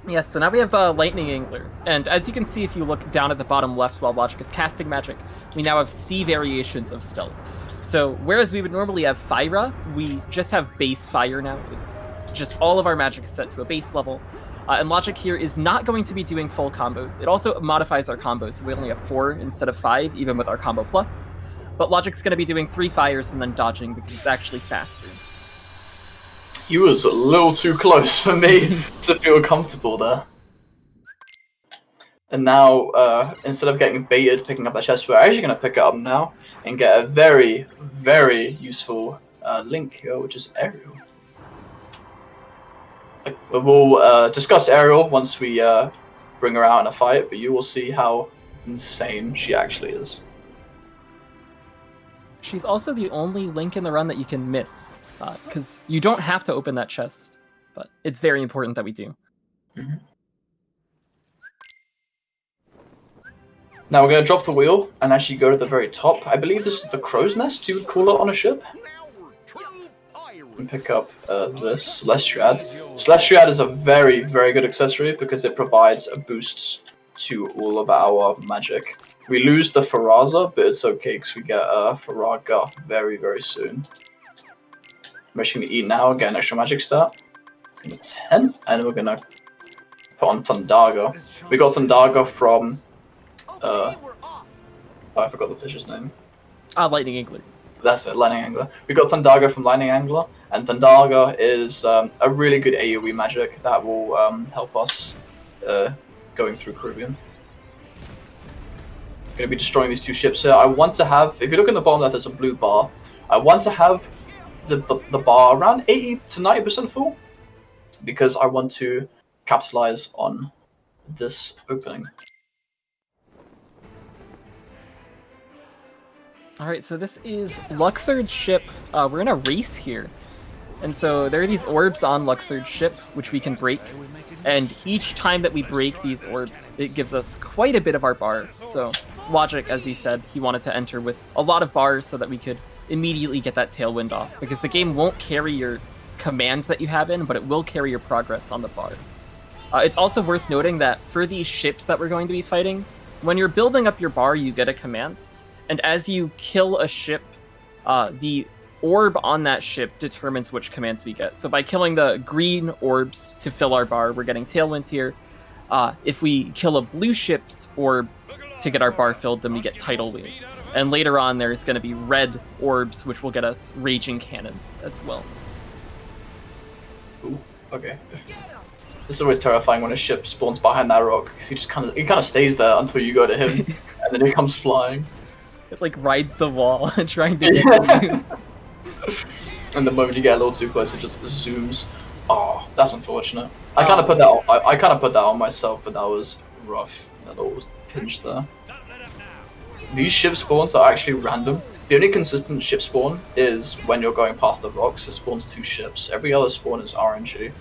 Yes, so now we have the Lightning Angler. And as you can see if you look down at the bottom left while Logic is casting magic, we now have C variations of spells. So whereas we would normally have Fyra, we just have base fire now. It's just all of our magic is set to a base level. And Logic here is not going to be doing full combos. It also modifies our combos, so we only have 4 instead of 5, even with our combo plus. But Logic's going to be doing 3 fires and then dodging because it's actually faster. He was a little too close for me to feel comfortable there. And now, instead of getting baited picking up that chest, we're actually going to pick it up now and get a very, very useful link here, which is Ariel. We'll discuss Ariel once we bring her out in a fight, but you will see how insane she actually is. She's also the only link in the run that you can miss, because you don't have to open that chest, but it's very important that we do. Mm-hmm. Now we're going to drop the wheel and actually go to the very top. I believe this is the crow's nest, you would call it on a ship. Now we're true pirates. and pick up this Celestiad. Celestiad is a very, very good accessory because it provides boosts to all of our magic. We lose the Faraza, but it's okay because we get Faraga very, very soon. I'm actually going to eat now and get an extra magic stat. 10, and we're going to put on Thundaga. We got Thundaga from... I forgot the fish's name. Lightning Angler. That's it, Lightning Angler. We got Thundaga from Lightning Angler, and Thundaga is a really good AoE magic that will help us going through Caribbean. Going to be destroying these 2 ships here. I want to have, if you look in the bottom left, there's a blue bar. I want to have the bar around 80 to 90% full, because I want to capitalize on this opening. Alright, so this is Luxord's ship. We're in a race here. And so there are these orbs on Luxord's ship, which we can break. And each time that we break these orbs, it gives us quite a bit of our bar. So Logic, as he said, he wanted to enter with a lot of bars so that we could immediately get that tailwind off. Because the game won't carry your commands that you have in, but it will carry your progress on the bar. It's also worth noting that for these ships that we're going to be fighting, when you're building up your bar, you get a command. And as you kill a ship, the orb on that ship determines which commands we get. So by killing the green orbs to fill our bar, we're getting Tailwind here. If we kill a blue ship's orb to get our bar filled, then we get Tidal Wave. And later on, there's going to be red orbs, which will get us Raging Cannons as well. Ooh, okay. This is always terrifying when a ship spawns behind that rock, because he kind of stays there until you go to him, and then he comes flying. It like rides the wall trying to get you. And the moment you get a little too close, it just zooms. Oh, that's unfortunate. I kind of put that. I kind of put that on myself, but that was rough. That little pinch there. These ship spawns are actually random. The only consistent ship spawn is when you're going past the rocks. It spawns 2 ships. Every other spawn is RNG.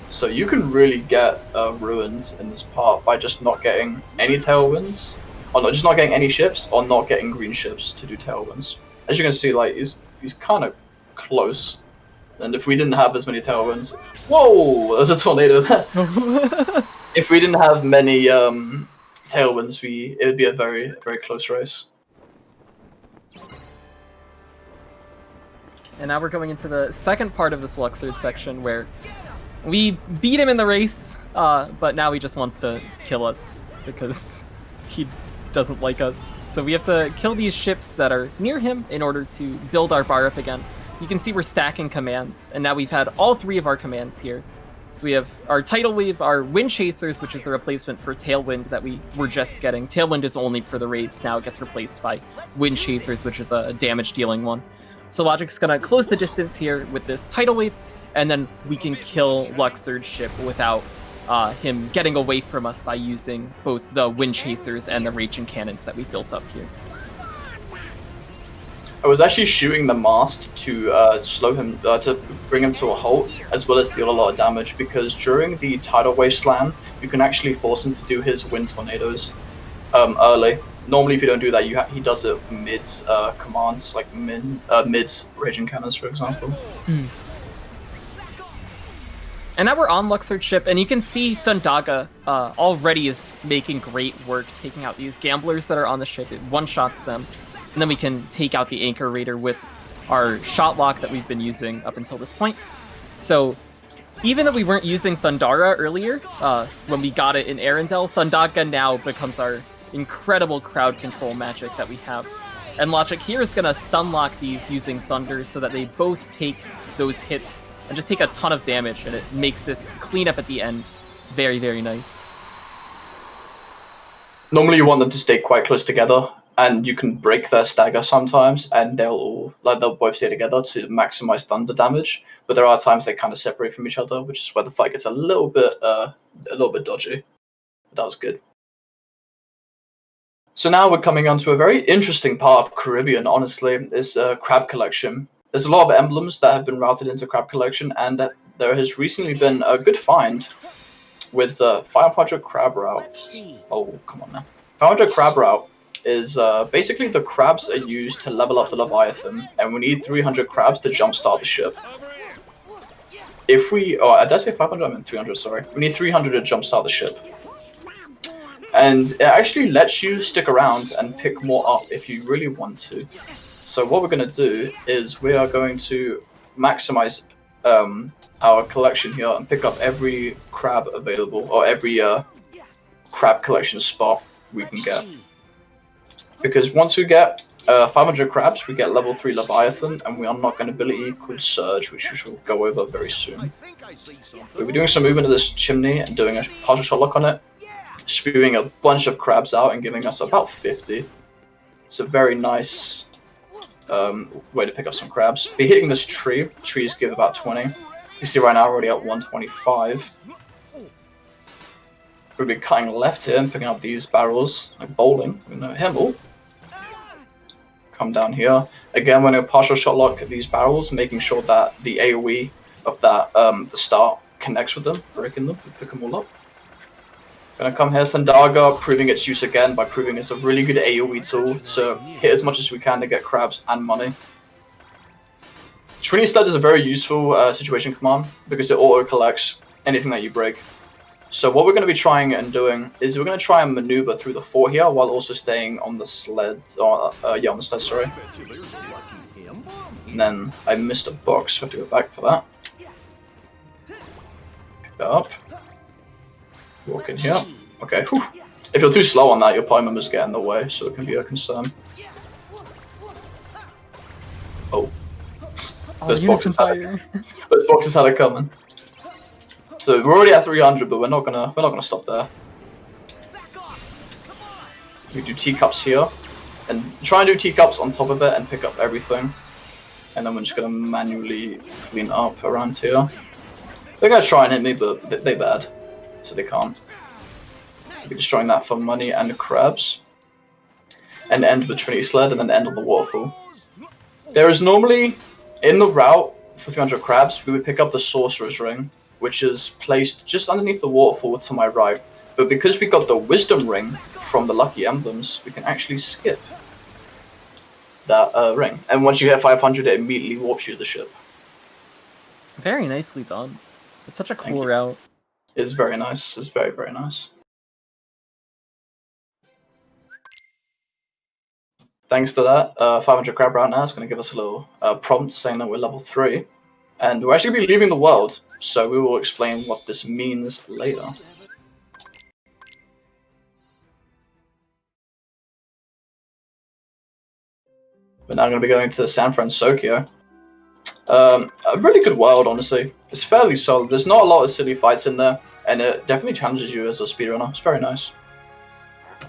So you can really get ruined in this part by just not getting any tailwinds, or not, just not getting any ships, or not getting green ships to do tailwinds. As you can see, like he's kind of close. And if we didn't have as many tailwinds, whoa, there's a tornado there. If we didn't have many tailwinds, it would be a very, very close race. And now we're going into the second part of this Luxord section where we beat him in the race, but now he just wants to kill us because he doesn't like us. So we have to kill these ships that are near him in order to build our bar up again. You can see we're stacking commands, and now we've had all 3 of our commands here. So we have our Tidal Wave, our Wind Chasers, which is the replacement for Tailwind that we were just getting. Tailwind is only for the race, now it gets replaced by Wind Chasers, which is a damage-dealing one. So Logic's gonna close the distance here with this Tidal Wave, and then we can kill Luxord's ship without him getting away from us by using both the Wind Chasers and the Raging Cannons that we built up here. I was actually shooting the mast to slow him, to bring him to a halt, as well as deal a lot of damage, because during the Tidal Wave Slam, you can actually force him to do his Wind Tornadoes early. Normally, if you don't do that, he does it mid commands, like mid Raging Cannons, for example. And now we're on Luxord's ship, and you can see Thundaga already is making great work taking out these gamblers that are on the ship. It one-shots them. And then we can take out the Anchor Raider with our shot lock that we've been using up until this point. So even though we weren't using Thundara earlier, when we got it in Arendelle, Thundaga now becomes our incredible crowd control magic that we have. And Logic here is going to stun lock these using Thunder so that they both take those hits and just take a ton of damage, and it makes this cleanup at the end very, very nice. Normally you want them to stay quite close together, and you can break their stagger sometimes, and they'll both stay together to maximize thunder damage. But there are times they kind of separate from each other, which is where the fight gets a little bit dodgy. But that was good. So now we're coming on to a very interesting part of Caribbean. Honestly, is crab collection. There's a lot of emblems that have been routed into crab collection, and there has recently been a good find with 500 crab route. Oh, come on now. 500 crab route is basically the crabs are used to level up the Leviathan, and we need 300 crabs to jumpstart the ship. if we, did I say 500? I meant 300. Sorry, we need 300 to jumpstart the ship, and it actually lets you stick around and pick more up if you really want to. So what we're going to do is we are going to maximize our collection here and pick up every crab available, or every crab collection spot we can get. Because once we get 500 crabs, we get level 3 Leviathan, and we unlock an ability called Surge, which we shall go over very soon. We'll be doing some movement of this chimney and doing a partial shot lock on it, spewing a bunch of crabs out and giving us about 50. It's a very nice way to pick up some crabs. Be hitting this tree. Trees give about 20. You see right now we're already at 125. We'll be cutting left here and picking up these barrels, like bowling. We know him. Come down here. Again, we're going to partial shot lock these barrels, making sure that the AoE of that the start connects with them, breaking them, pick them all up. Gonna come here, Thundaga, proving its use again by proving it's a really good AoE tool to hit as much as we can to get crabs and money. Trinity Sled is a very useful situation command because it auto-collects anything that you break. So what we're going to be trying and doing is we're going to try and maneuver through the fort here while also staying on the sled, on the sled, sorry. And then I missed a box, so I have to go back for that. Pick that up. Walk in here. Okay, whew. If you're too slow on that, your pie members get in the way, so it can be a concern. Oh. Those boxes had it coming. So we're already at 300, but we're not gonna stop there. We do teacups here, and try and do teacups on top of it and pick up everything. And then we're just gonna manually clean up around here. They're gonna try and hit me, but they're bad, so they can't. So we're destroying that for money and crabs. And end with Trinity Sled, and then end on the waterfall. There is normally, in the route for 300 crabs, we would pick up the Sorcerer's Ring, which is placed just underneath the waterfall to my right. But because we got the Wisdom Ring from the Lucky Emblems, we can actually skip that ring. And once you hit 500, it immediately warps you to the ship. Very nicely done. It's such a cool route. It's very nice. It's very, very nice. Thanks to that, 500 crab route now is going to give us a little prompt saying that we're level 3. And we're actually going to be leaving the world, so we will explain what this means later. We're now going to be going to San Francisco. A really good world, honestly. It's fairly solid. There's not a lot of silly fights in there, and it definitely challenges you as a speedrunner. It's very nice.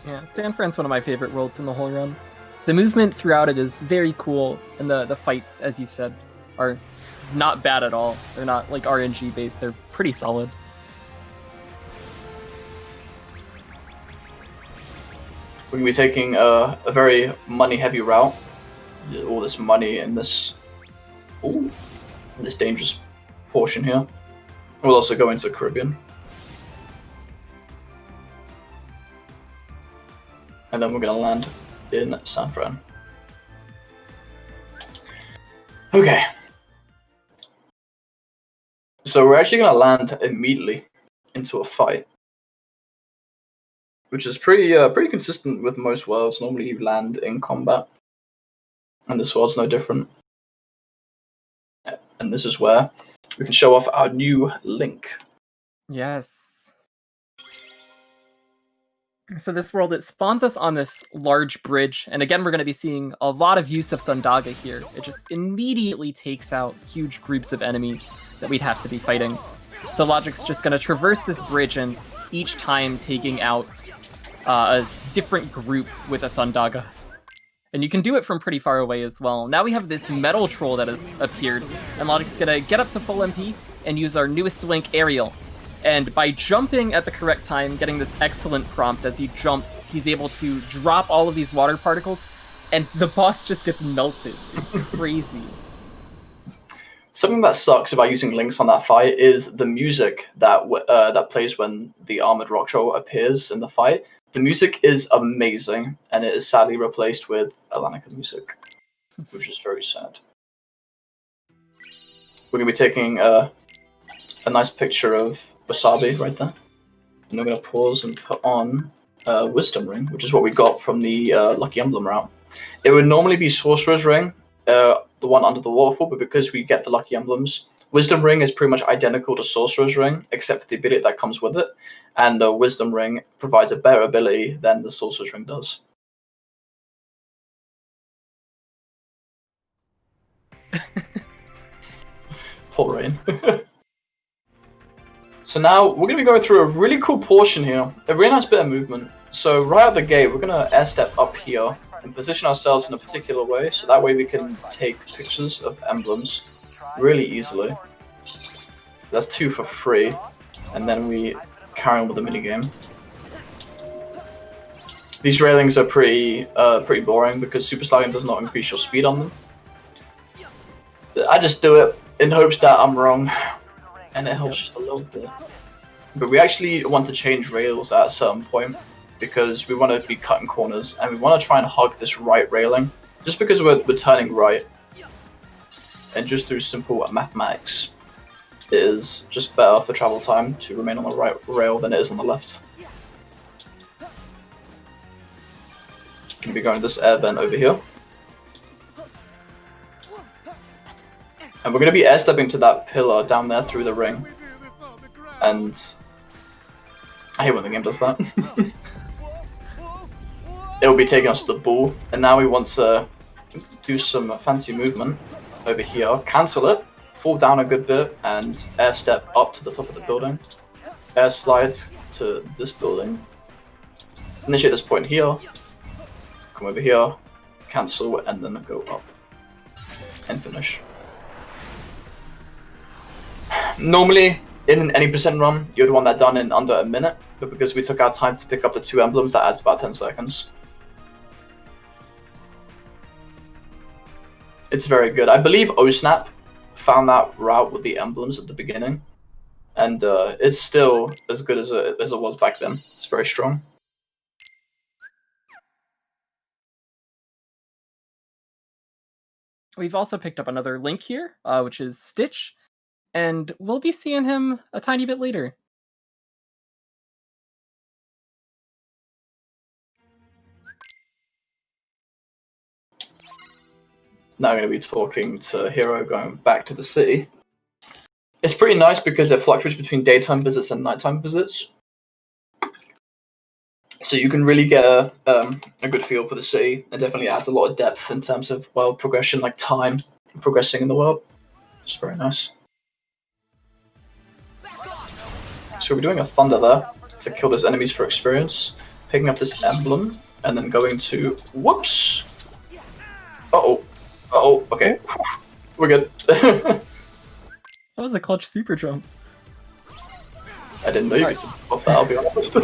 Yeah, San Fran's one of my favorite worlds in the whole run. The movement throughout it is very cool, and the fights, as you said, are not bad at all. They're not like RNG based, they're pretty solid. We're going to be taking a very money heavy route. All this money in this dangerous portion here. We'll also go into the Caribbean. And then we're going to land in San Fran. Okay. So we're actually going to land immediately into a fight, which is pretty consistent with most worlds. Normally you land in combat, and this world's no different. And this is where we can show off our new link. Yes. So this world, it spawns us on this large bridge, and again we're going to be seeing a lot of use of Thundaga here. It just immediately takes out huge groups of enemies that we'd have to be fighting. So Logic's just going to traverse this bridge, and each time taking out a different group with a Thundaga. And you can do it from pretty far away as well. Now we have this metal troll that has appeared, and Logic's going to get up to full MP and use our newest link, Aerial. And by jumping at the correct time, getting this excellent prompt as he jumps, he's able to drop all of these water particles, and the boss just gets melted. It's crazy. Something that sucks about using links on that fight is the music that that plays when the armored rock troll appears in the fight. The music is amazing, and it is sadly replaced with Atlantica music, which is very sad. We're going to be taking a nice picture of Wasabi right there. And we're going to pause and put on Wisdom Ring, which is what we got from the Lucky Emblem route. It would normally be Sorcerer's Ring, the one under the waterfall, but because we get the Lucky Emblems, Wisdom Ring is pretty much identical to Sorcerer's Ring, except for the ability that comes with it. And the Wisdom Ring provides a better ability than the Sorcerer's Ring does. Poor Rain. So now we're going to be going through a really cool portion here, a really nice bit of movement. So right out the gate, we're going to air step up here and position ourselves in a particular way, so that way we can take pictures of emblems really easily. That's 2 for free, and then we carry on with the minigame. These railings are pretty boring because super sliding does not increase your speed on them. I just do it in hopes that I'm wrong, and it helps just a little bit. But we actually want to change rails at a certain point because we want to be cutting corners, and we want to try and hug this right railing just because we're turning right. And just through simple mathematics, it is just better for travel time to remain on the right rail than it is on the left. Going to be going this air vent over here. And we're going to be air stepping to that pillar down there through the ring. And I hate when the game does that. It will be taking us to the ball. And now we want to do some fancy movement over here. Cancel it, fall down a good bit, and air step up to the top of the building. Air slide to this building. Initiate this point here. Come over here, cancel, and then go up. And finish. Normally, in any percent run, you would want that done in under a minute, but because we took our time to pick up the 2 emblems, that adds about 10 seconds. It's very good. I believe OSnap found that route with the emblems at the beginning, and it's still as good as it was back then. It's very strong. We've also picked up another Link here, which is Stitch, and we'll be seeing him a tiny bit later. Now I'm going to be talking to Hero going back to the city. It's pretty nice because it fluctuates between daytime visits and nighttime visits. So you can really get a good feel for the city. It definitely adds a lot of depth in terms of world progression, like time progressing in the world. It's very nice. So we're doing a thunder there to kill those enemies for experience. Picking up this emblem and then going to whoops. Uh-oh, okay. We're good. That was a clutch super jump. I didn't know you could buff that, I'll be honest.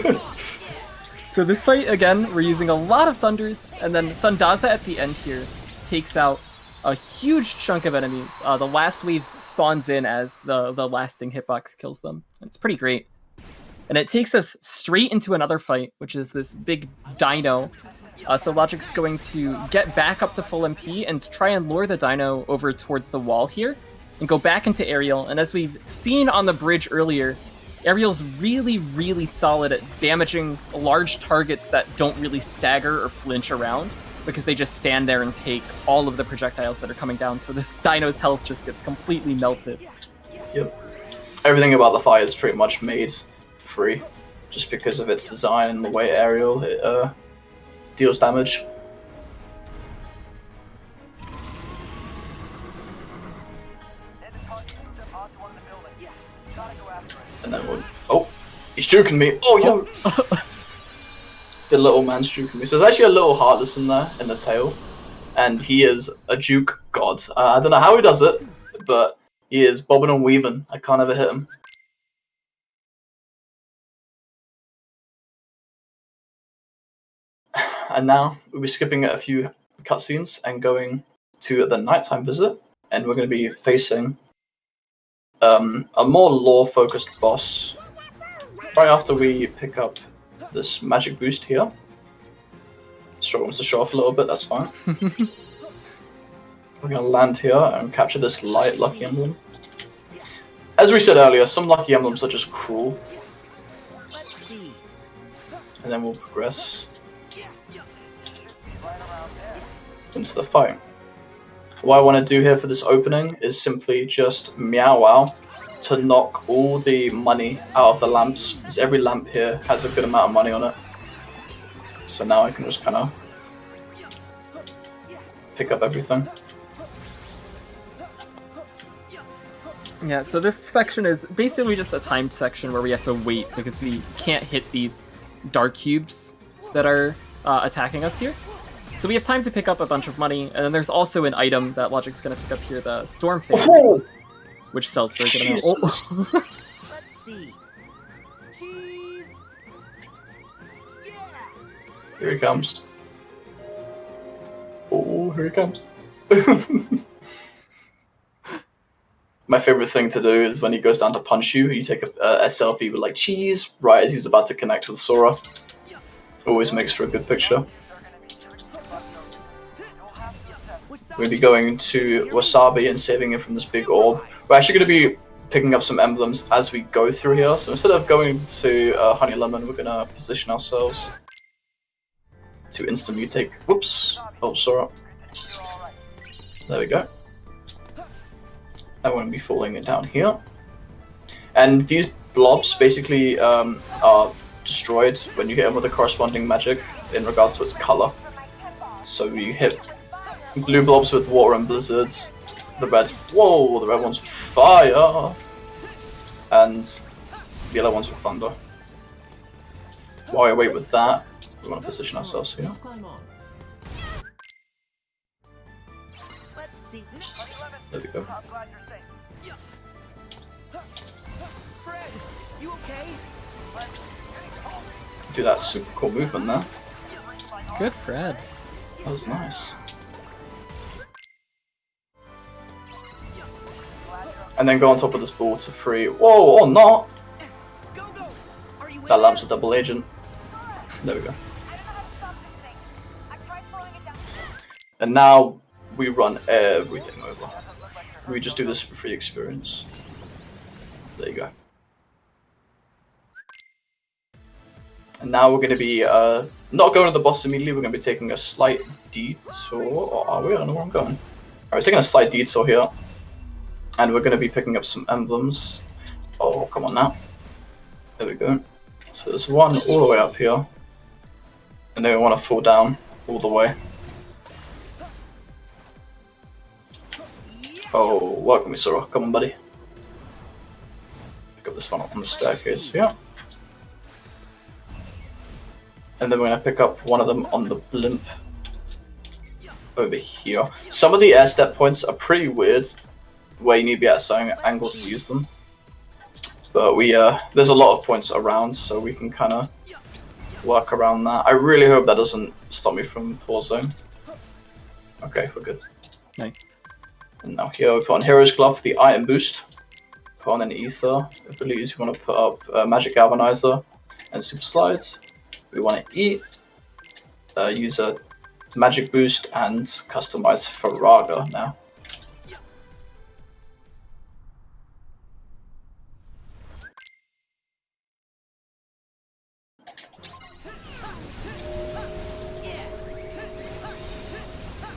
So this fight, again, we're using a lot of thunders, and then Thundaza at the end here takes out a huge chunk of enemies. The last wave spawns in as the lasting hitbox kills them. It's pretty great. And it takes us straight into another fight, which is this big dino. So Logic's going to get back up to full MP and try and lure the dino over towards the wall here and go back into Aerial. And as we've seen on the bridge earlier, Aerial's really, really solid at damaging large targets that don't really stagger or flinch around because they just stand there and take all of the projectiles that are coming down. So this dino's health just gets completely melted. Yep. Everything about the fight is pretty much made free just because of its design and the way Aerial deals damage. And then we'll... Oh! He's juking me! Oh, yeah! The little man's juking me. So there's actually a little Heartless in there, in the tail. And he is a juke god. I don't know how he does it, but he is bobbing and weaving. I can't ever hit him. And now we'll be skipping a few cutscenes and going to the nighttime visit, and we're going to be facing a more lore-focused boss right after we pick up this magic boost here. Struggle wants to show off a little bit, that's fine. We're going to land here and capture this light lucky emblem. as we said earlier, some lucky emblems are just cruel. Let's see. And then we'll progress into the fight. What I want to do here for this opening is simply just meow wow to knock all the money out of the lamps, because every lamp here has a good amount of money on it. So now I can just kind of pick up everything. Yeah, so this section is basically just a timed section where we have to wait because we can't hit these dark cubes that are attacking us here. So we have time to pick up a bunch of money, and then there's also an item that Logic's going to pick up here, the Storm Fan, which sells for a good amount. Let's see. Cheese. Yeah. Here he comes. Oh, here he comes. My favorite thing to do is when he goes down to punch you, you take a selfie with like cheese right as he's about to connect with Sora. Always makes for a good picture. We're going to be going to Wasabi and saving him from this big orb. We're actually going to be picking up some emblems as we go through here. So instead of going to Honey Lemon, we're going to position ourselves to instant mutate. Whoops. Oh, Sora. There we go. I want to be falling it down here. And these blobs basically are destroyed when you hit them with a corresponding magic in regards to its color. So you hit blue blobs with water and blizzards. The red, whoa, the red one's with fire. And the yellow one's with thunder. While I wait with that, we want to position ourselves here. Let's see. There we go. Fred, you okay? Do that super cool movement there. Good Fred. That was nice. And then go on top of this ball to free. Whoa, or not! Go, go. Are you That lamp's a double agent. There we go. And now we run everything over. We just do this for free experience. There you go. And now we're going to be not going to the boss immediately. We're going to be taking a slight detour. Or are we? I don't know where I'm going. Alright, we're taking a slight detour here. And we're going to be picking up some emblems. Oh, come on now. There we go. So there's one all the way up here. And then we want to fall down all the way. Oh, welcome me, Sora. Come on, buddy. Pick up this one up on the staircase here. And then we're going to pick up one of them on the blimp over here. Some of the air step points are pretty weird, where you need to be at a certain angle to use them. But we there's a lot of points around, so we can kind of work around that. I really hope that doesn't stop me from pausing. Okay, we're good. Nice. And now here we put on Hero's Glove for the item boost. Put on an Ether. Abilities, we want to put up Magic Galvanizer and Super Slide. We want to eat, use a Magic Boost, and customize Faraga now.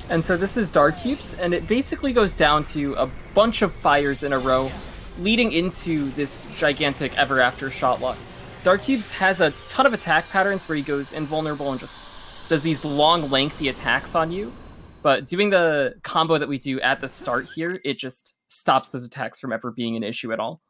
And so this is Dark Cubes, and it basically goes down to a bunch of fires in a row, leading into this gigantic Ever After shot lock. Dark Cubes has a ton of attack patterns where he goes invulnerable and just does these long, lengthy attacks on you. But doing the combo that we do at the start here, it just stops those attacks from ever being an issue at all.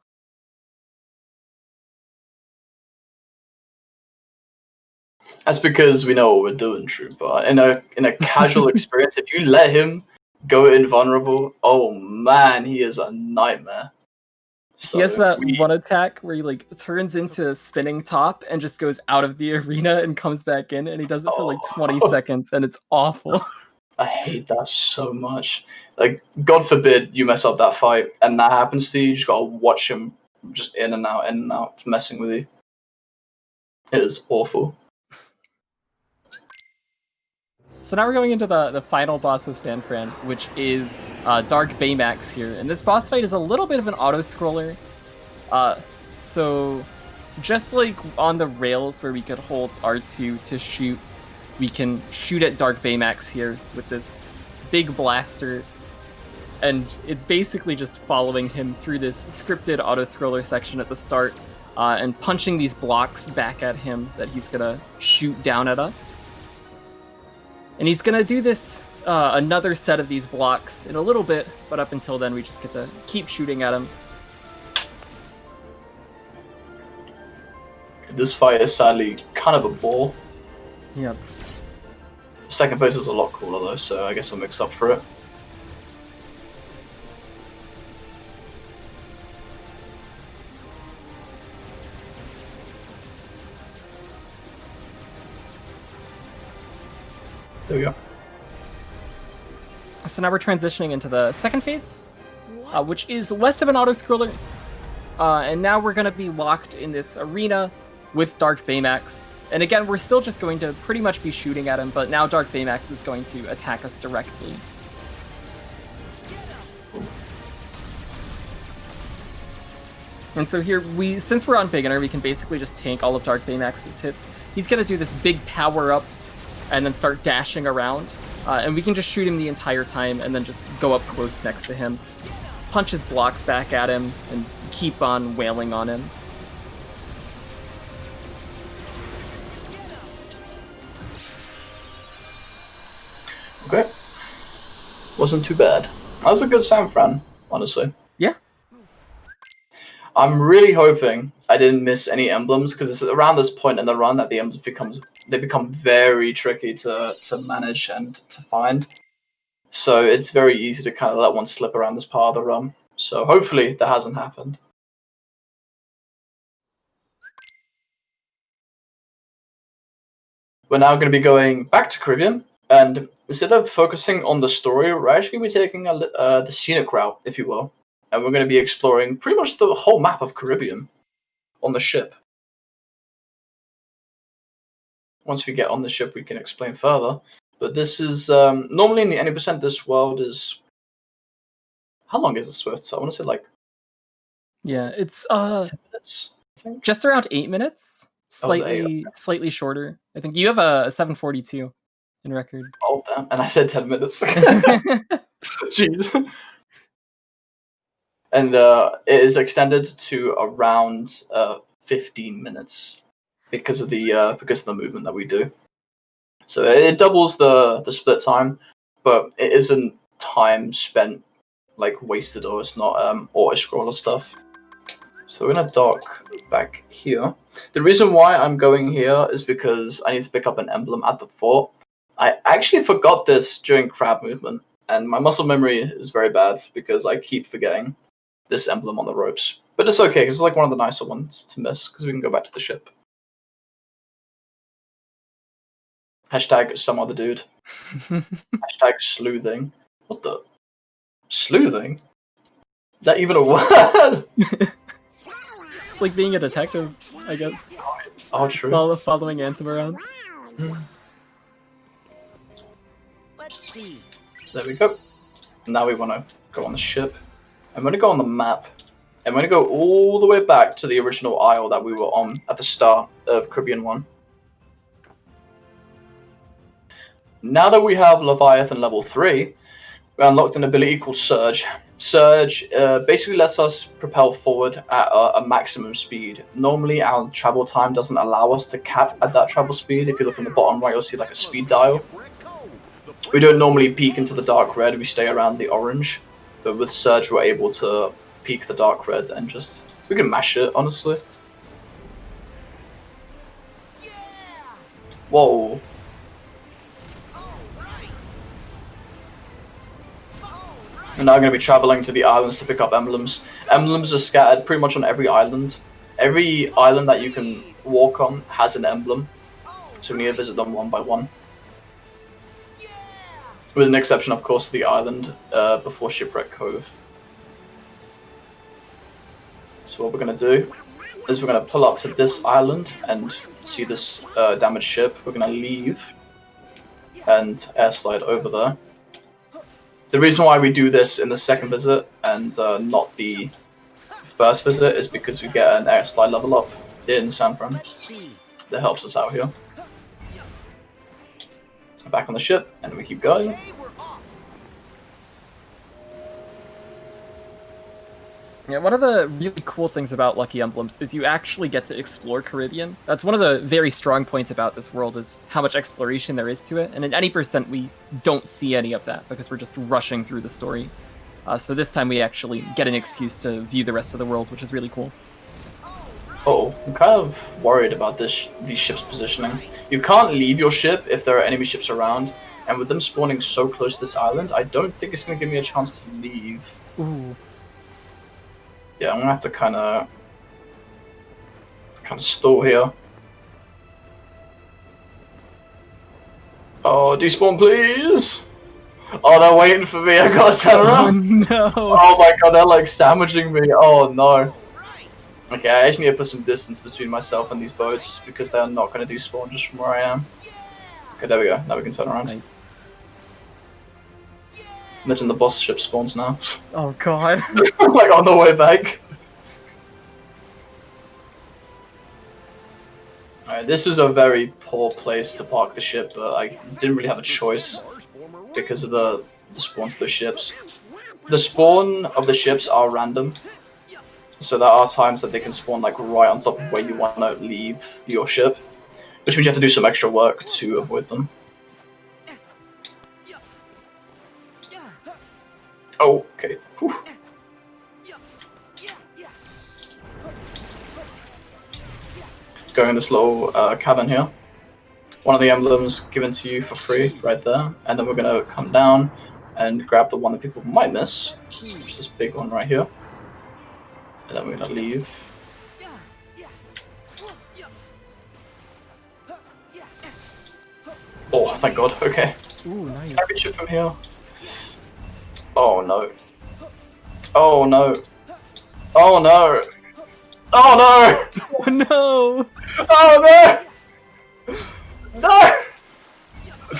That's because we know what we're doing, Trooper. In a casual experience, if you let him go invulnerable, oh man, he is a nightmare. So he has that one attack where he like turns into a spinning top and just goes out of the arena and comes back in, and he does it for like 20 seconds, and it's awful. I hate that so much. Like, God forbid you mess up that fight, and that happens to you. You just gotta watch him just in and out, messing with you. It is awful. So now we're going into the final boss of San Fran, which is Dark Baymax here. And this boss fight is a little bit of an auto-scroller. So just like on the rails where we could hold R2 to shoot, we can shoot at Dark Baymax here with this big blaster. And it's basically just following him through this scripted auto-scroller section at the start and punching these blocks back at him that he's gonna shoot down at us. And he's gonna do this another set of these blocks in a little bit, but up until then we just get to keep shooting at him. This fight is sadly kind of a bore. Yep. Second phase is a lot cooler though, so I guess I'll mix up for it. There we go. So now we're transitioning into the second phase, which is less of an auto-scroller. And now we're going to be locked in this arena with Dark Baymax. And again, we're still just going to pretty much be shooting at him, but now Dark Baymax is going to attack us directly. And so here, since we're on beginner, we can basically just tank all of Dark Baymax's hits. He's going to do this big power-up and then start dashing around. And we can just shoot him the entire time and then just go up close next to him, punch his blocks back at him, and keep on wailing on him. Okay. Wasn't too bad. That was a good sound, Fran, honestly. Yeah. I'm really hoping I didn't miss any emblems, because it's around this point in the run that the emblems become very tricky to manage and to find. So it's very easy to kind of let one slip around this part of the run. So hopefully that hasn't happened. We're now going to be going back to Caribbean, and instead of focusing on the story, we're actually going to be taking the scenic route, if you will. And we're going to be exploring pretty much the whole map of Caribbean on the ship. Once we get on the ship, we can explain further. But this is, normally in the 80%, this world is... How long is it, Swift? I want to say like... Yeah, it's 10 minutes, I think. just around 8 minutes. Slightly shorter. I think you have a 742 in record. Oh, damn. And I said 10 minutes. Jeez. And it is extended to around 15 minutes because of the movement that we do. So it doubles the split time, but it isn't time spent like wasted, or it's not auto scroller stuff. So we're gonna dock back here. The reason why I'm going here is because I need to pick up an emblem at the fort. I actually forgot this during crab movement, and my muscle memory is very bad because I keep forgetting this emblem on the ropes. But it's okay, because it's like one of the nicer ones to miss, because we can go back to the ship. Hashtag some other dude. Hashtag sleuthing. What the? Sleuthing? Is that even a word? It's like being a detective, I guess. Oh, true. Following Ansem around. Let's see. There we go. Now we want to go on the ship. I'm going to go on the map. I'm going to go all the way back to the original isle that we were on at the start of Caribbean 1. Now that we have Leviathan level 3, we unlocked an ability called Surge. Surge basically lets us propel forward at a maximum speed. Normally our travel time doesn't allow us to cap at that travel speed. If you look on the bottom right, you'll see like a speed dial. We don't normally peak into the dark red, we stay around the orange. But with Surge we're able to peak the dark red and just... we can mash it, honestly. Whoa. We're now going to be traveling to the islands to pick up emblems. Emblems are scattered pretty much on every island. Every island that you can walk on has an emblem. So we need to visit them one by one. With an exception, of course, the island before Shipwreck Cove. So what we're going to do is we're going to pull up to this island and see this damaged ship. We're going to leave and airslide over there. The reason why we do this in the second visit and not the first visit is because we get an air slide level up in San Fran. That helps us out here. Back on the ship, and we keep going. Yeah, one of the really cool things about Lucky Emblems is you actually get to explore Caribbean. That's one of the very strong points about this world is how much exploration there is to it. And in any percent, we don't see any of that because we're just rushing through the story. So this time we actually get an excuse to view the rest of the world, which is really cool. Oh, I'm kind of worried about these ships' positioning. You can't leave your ship if there are enemy ships around, and with them spawning so close to this island, I don't think it's going to give me a chance to leave. Ooh. Yeah, I'm gonna have to kind of stall here. Oh, despawn, please! Oh, they're waiting for me. I gotta turn around. No. Oh my god, they're like sandwiching me. Oh no. Okay, I actually need to put some distance between myself and these boats because they are not going to despawn just from where I am. Okay, there we go. Now we can turn around. Nice. Imagine the boss ship spawns now. Oh god. Like on the way back. Alright, this is a very poor place to park the ship, but I didn't really have a choice because of the spawns of the ships. The spawn of the ships are random, so there are times that they can spawn like right on top of where you want to leave your ship, which means you have to do some extra work to avoid them. Oh, okay. Whew. Going in this little cabin here. One of the emblems given to you for free right there, and then we're gonna come down and grab the one that people might miss, which is this big one right here. And then we're gonna leave. Oh, thank God. Okay. Ooh, nice. Can I reach it from here? Oh no. Oh no. Oh no. Oh no! Oh no! Oh no! No!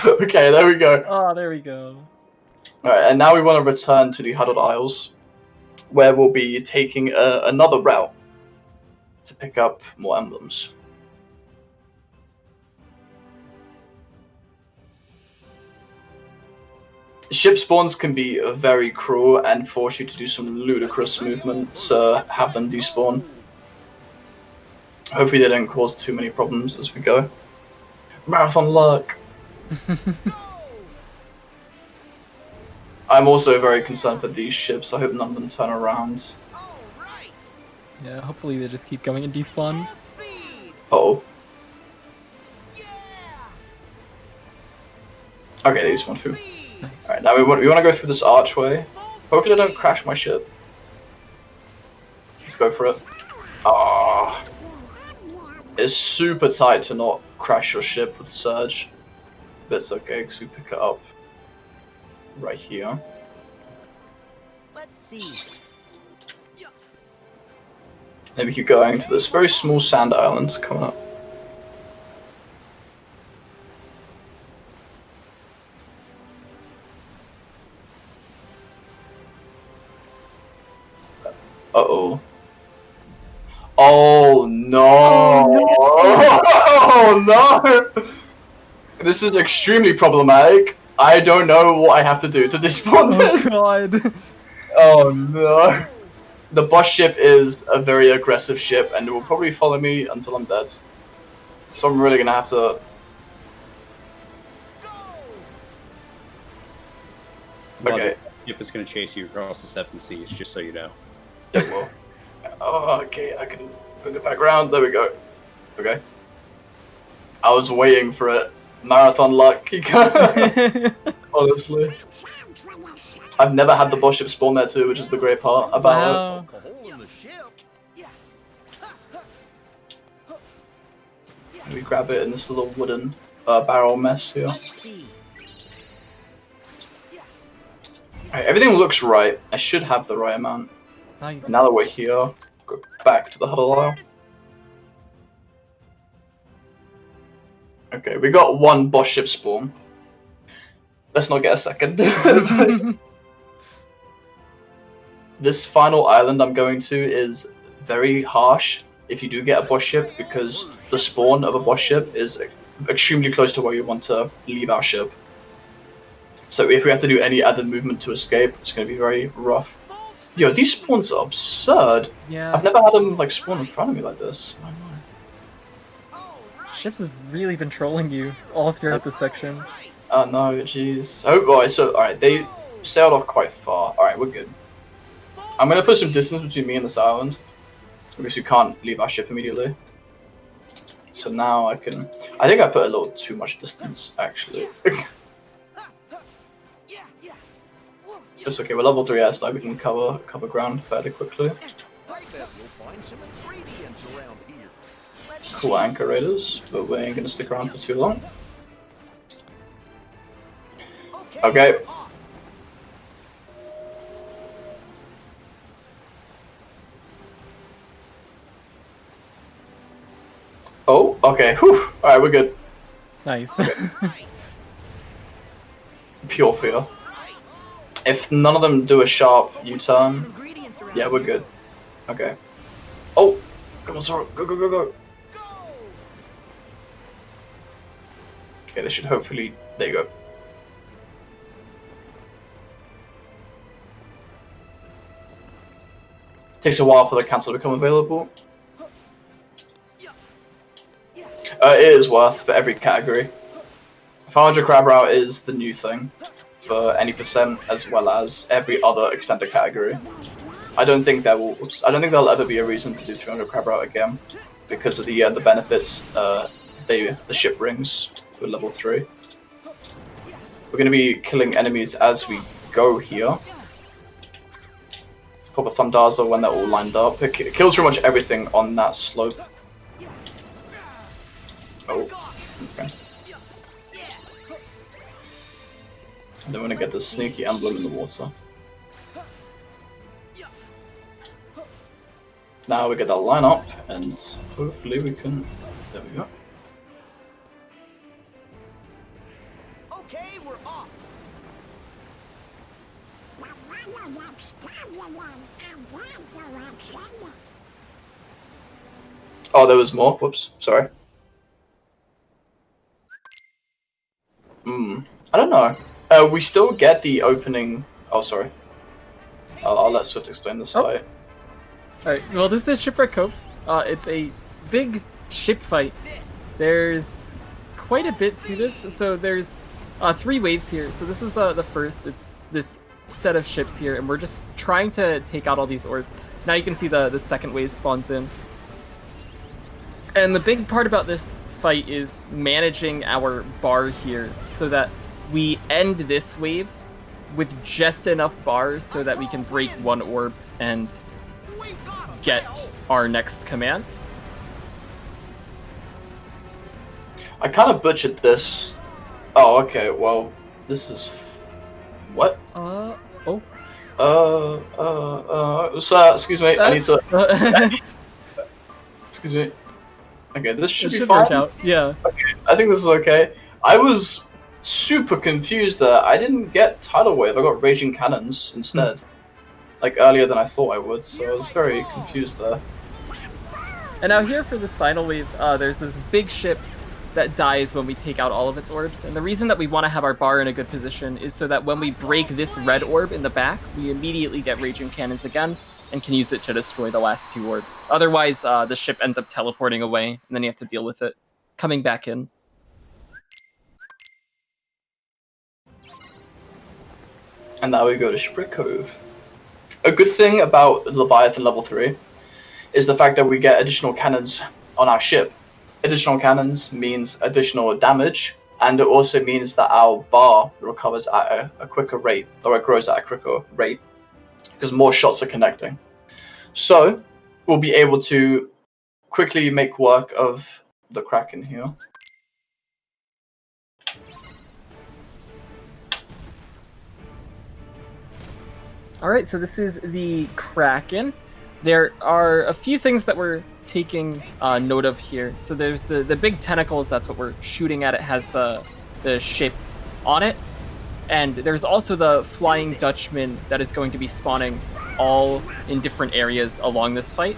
Okay, there we go. Oh, there we go. Alright, and now we want to return to the Huddled Isles, where we'll be taking another route to pick up more emblems. Ship spawns can be very cruel and force you to do some ludicrous movement to have them despawn. Hopefully they don't cause too many problems as we go. Marathon luck! I'm also very concerned for these ships. I hope none of them turn around. Yeah, hopefully they just keep going and despawn. Uh-oh. Okay, they despawned through. Nice. Alright, now we want to go through this archway. Hopefully I don't crash my ship. Let's go for it. Ah, it's super tight to not crash your ship with Surge. But it's okay, because we pick it up right here. Let's see. Then we keep going to this very small sand island coming up. Uh-oh. Oh no! Oh no! This is extremely problematic. I don't know what I have to do to despawn this. Oh god. Oh no. The boss ship is a very aggressive ship and it will probably follow me until I'm dead. So I'm really gonna have to... Okay. Yep, it's gonna chase you across the 7 seas, just so you know. Yeah, well. Oh, okay, I can bring it back around. There we go. Okay. I was waiting for it. Marathon luck. Honestly. I've never had the boss ship spawn there too, which is the great part about Wow. A hole in the ship. it. We grab it in this little wooden barrel mess here. Alright, everything looks right. I should have the right amount. Nice. Now that we're here, go back to the huddle aisle. Okay, we got one boss ship spawn. Let's not get a second. this final island I'm going to is very harsh if you do get a boss ship, because the spawn of a boss ship is extremely close to where you want to leave our ship. So if we have to do any other movement to escape, it's going to be very rough. Yo, these spawns are absurd. Yeah. I've never had them like spawn in front of me like this. Ships has really been trolling you all throughout this section. Oh no, jeez. Oh boy, so alright, they sailed off quite far. Alright, we're good. I'm gonna put some distance between me and this island, because we can't leave our ship immediately. So now I think I put a little too much distance, actually. It's okay, we're level 3 S, like we can cover ground fairly quickly. I bet we'll find some ingredients around here. Cool anchor raiders, but we ain't gonna stick around for too long. Okay. Oh, okay. Whew. Alright, we're good. Nice. Pure fear. If none of them do a sharp U-turn, yeah, we're good. Okay. Oh! Come on, Sora. Go, go, go, go! Okay, they should hopefully... There you go. Takes a while for the cancel to become available. It is worth for every category. 500 crab route is the new thing for any percent, as well as every other extended category. I don't think there'll ever be a reason to do 300 crab route again, because of the benefits the ship brings with level 3. We're going to be killing enemies as we go here. Pop a Thundaza when they're all lined up. It kills pretty much everything on that slope. Oh, okay. I don't want to get this sneaky emblem in the water. Now we get that line up, and hopefully we can... There we go. Okay, we're off. Oh, there was more. Whoops, sorry. I don't know. We still get the opening... Oh, sorry. I'll let Swift explain this fight. Alright, well this is Shipwreck Cove. It's a big ship fight. There's quite a bit to this. So there's 3 waves here. So this is the first. It's this set of ships here, and we're just trying to take out all these orbs. Now you can see the second wave spawns in. And the big part about this fight is managing our bar here so that we end this wave with just enough bars so that we can break 1 orb and get our next command. I kind of butchered this. Oh, okay, well, this is... What? Oh. Sir, excuse me, I need to... Excuse me. Okay, this should be fine. Work out. Yeah. Okay, I think this is okay. I was super confused there. I didn't get Tidal Wave, I got Raging Cannons instead. Like earlier than I thought I would, so I was very confused there. And now here for this final wave, there's this big ship that dies when we take out all of its orbs. And the reason that we want to have our bar in a good position is so that when we break this red orb in the back, we immediately get Raging Cannons again and can use it to destroy the last 2 orbs. Otherwise, the ship ends up teleporting away, and then you have to deal with it coming back in. And now we go to Shipwreck Cove. A good thing about Leviathan level 3 is the fact that we get additional cannons on our ship. Additional cannons means additional damage, and it also means that our bar recovers at a quicker rate, or it grows at a quicker rate, because more shots are connecting. So, we'll be able to quickly make work of the Kraken here. Alright, so this is the Kraken. There are a few things that we're taking note of here. So there's the big tentacles, that's what we're shooting at. It has the shape on it. And there's also the Flying Dutchman that is going to be spawning all in different areas along this fight.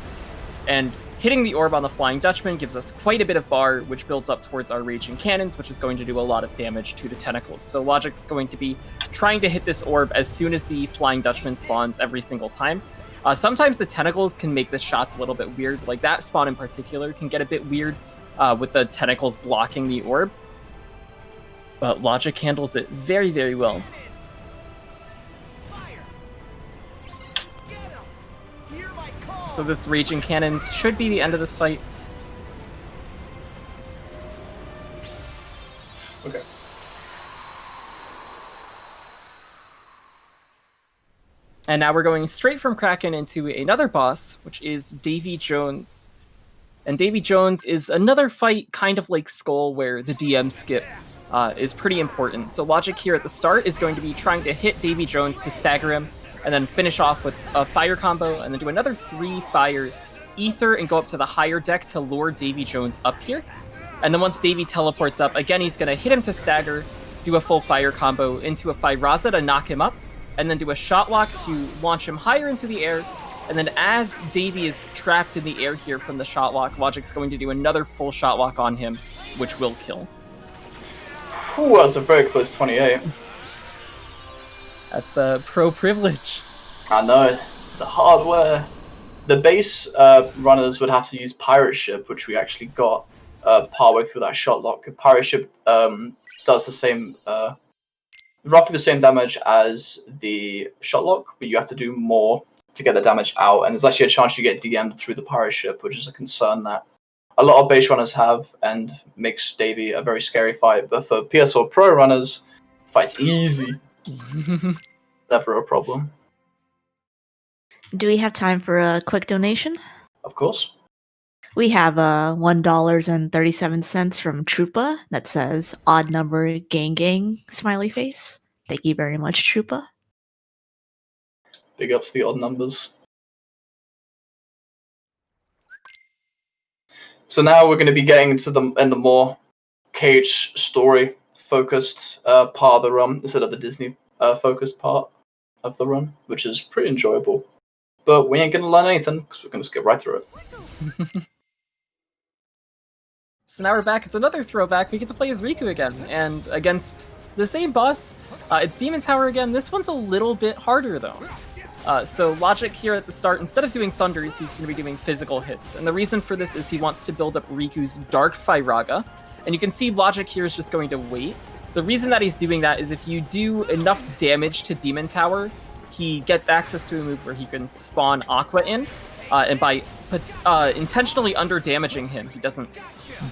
And hitting the orb on the Flying Dutchman gives us quite a bit of bar, which builds up towards our Raging Cannons, which is going to do a lot of damage to the tentacles. So Logic's going to be trying to hit this orb as soon as the Flying Dutchman spawns every single time. Sometimes the tentacles can make the shots a little bit weird. Like that spawn in particular can get a bit weird with the tentacles blocking the orb. But Logic handles it very, very well. So this Raging Cannons should be the end of this fight. Okay. And now we're going straight from Kraken into another boss, which is Davy Jones. And Davy Jones is another fight kind of like Skull, where the DM skip is pretty important. So Logic here at the start is going to be trying to hit Davy Jones to stagger him, and then finish off with a fire combo, and then do another 3 fires, ether, and go up to the higher deck to lure Davy Jones up here. And then once Davy teleports up, again, he's going to hit him to stagger, do a full fire combo into a Firaza to knock him up, and then do a shot lock to launch him higher into the air. And then as Davy is trapped in the air here from the shot lock, Logic's going to do another full shot lock on him, which will kill. Ooh, that's a very close 28. That's the pro privilege. I know, the hardware. The base runners would have to use Pirate Ship, which we actually got partway through that shot lock. Pirate Ship does the same, roughly the same damage as the shot lock, but you have to do more to get the damage out, and there's actually a chance you get DM'd through the Pirate Ship, which is a concern that a lot of base runners have, and makes Davy a very scary fight. But for PS4 Pro runners, fight's easy. Never a problem. Do we have time for a quick donation? Of course. We have $1.37 from Troopa that says odd number gang gang smiley face. Thank you very much, Troopa. Big ups to the odd numbers. So now we're going to be getting into the more KH story focused part of the run instead of the Disney focused part of the run, which is pretty enjoyable. But we ain't going to learn anything because we're going to skip right through it. So now we're back. It's another throwback. We get to play as Riku again, and against the same boss. It's Demon Tower again. This one's a little bit harder though. So Logic here at the start, instead of doing thunders, he's going to be doing physical hits. And the reason for this is he wants to build up Riku's Dark Firaga. And you can see Logic here is just going to wait. The reason that he's doing that is if you do enough damage to Demon Tower, he gets access to a move where he can spawn Aqua in. And by intentionally under-damaging him, he doesn't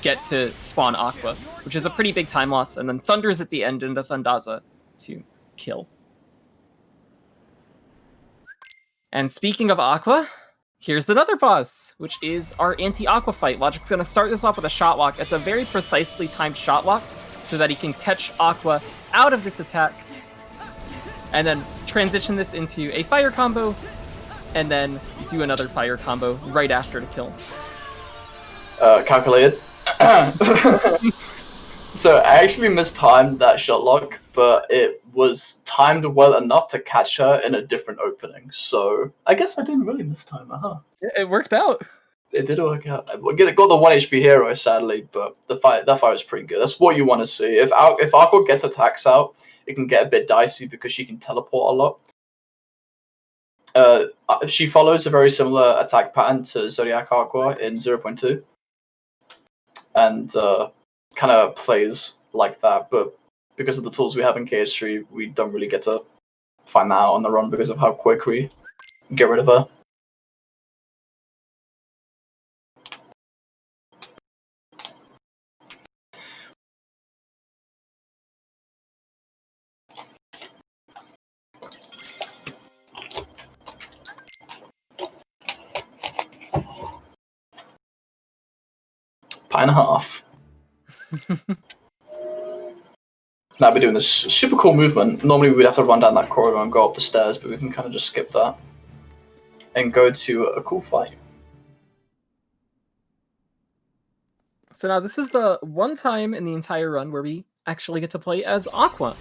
get to spawn Aqua, which is a pretty big time loss. And then thunders at the end into Thundaza to kill. And speaking of Aqua, here's another boss, which is our anti-Aqua fight. Logic's going to start this off with a shot lock. It's a very precisely timed shot lock so that he can catch Aqua out of this attack and then transition this into a fire combo and then do another fire combo right after to kill. Calculated. So I actually mistimed that shot lock, but it was timed well enough to catch her in a different opening. So I guess I didn't really mistime her, huh? Yeah, it worked out. It did work out. It got the 1 HP hero, sadly, but that fight was pretty good. That's what you want to see. If Aqua gets attacks out, it can get a bit dicey because she can teleport a lot. She follows a very similar attack pattern to Zodiac Aqua in 0.2. And kind of plays like that, but because of the tools we have in KH3, we don't really get to find that out on the run because of how quick we get rid of her. Pie and a half. Now we're doing this super cool movement. Normally we'd have to run down that corridor and go up the stairs, but we can kind of just skip that and go to a cool fight. So now this is the one time in the entire run where we actually get to play as Aqua.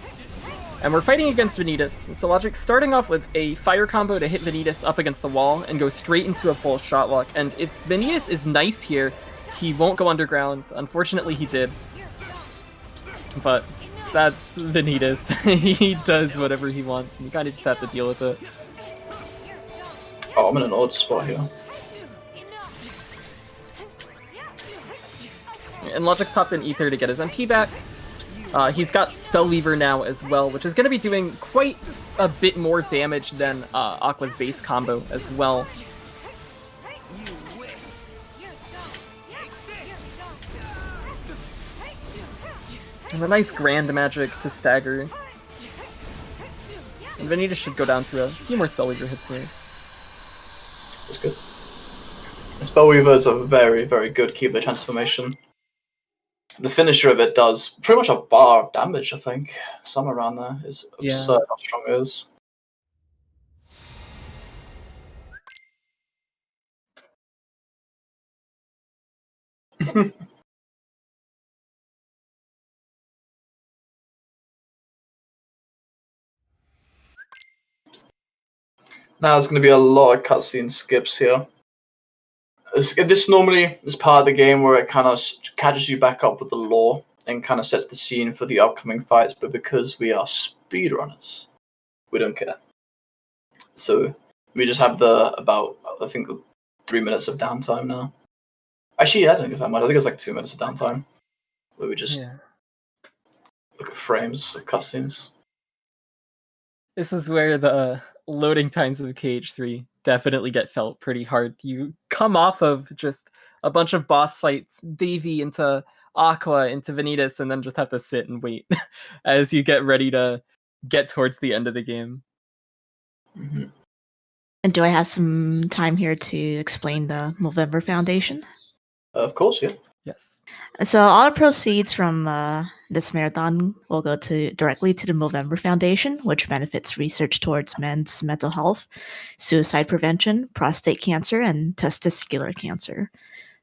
And we're fighting against Vanitas, so Logic starting off with a fire combo to hit Vanitas up against the wall and go straight into a full shot lock. And if Vanitas is nice here, he won't go underground. Unfortunately, he did. But that's Vanitas. He does whatever he wants, and you kind of just have to deal with it. Oh, I'm in an odd spot here. And Logic's popped in Ether to get his MP back. He's got Spellweaver now as well, which is going to be doing quite a bit more damage than Aqua's base combo as well. And a nice Grand Magic to stagger. And Vanitas should go down to a few more Spellweaver hits here. That's good. Spellweaver is a very, very good Keyblade transformation. The finisher of it does pretty much a bar of damage, I think. Somewhere around there. It's absurd how strong it is. Now there's going to be a lot of cutscene skips here. This normally is part of the game where it kind of catches you back up with the lore and kind of sets the scene for the upcoming fights, but because we are speedrunners, we don't care. So we just have about, I think, 3 minutes of downtime now. Actually, I don't think it's that much. I think it's like 2 minutes of downtime where we just look at frames of cutscenes. This is where the loading times of KH3 definitely get felt pretty hard. You come off of just a bunch of boss fights, Davy into Aqua, into Vanitas, and then just have to sit and wait as you get ready to get towards the end of the game. Mm-hmm. And do I have some time here to explain the Movember Foundation? Of course, yeah. Yes. So all the proceeds from this marathon will go directly to the Movember Foundation, which benefits research towards men's mental health, suicide prevention, prostate cancer, and testicular cancer.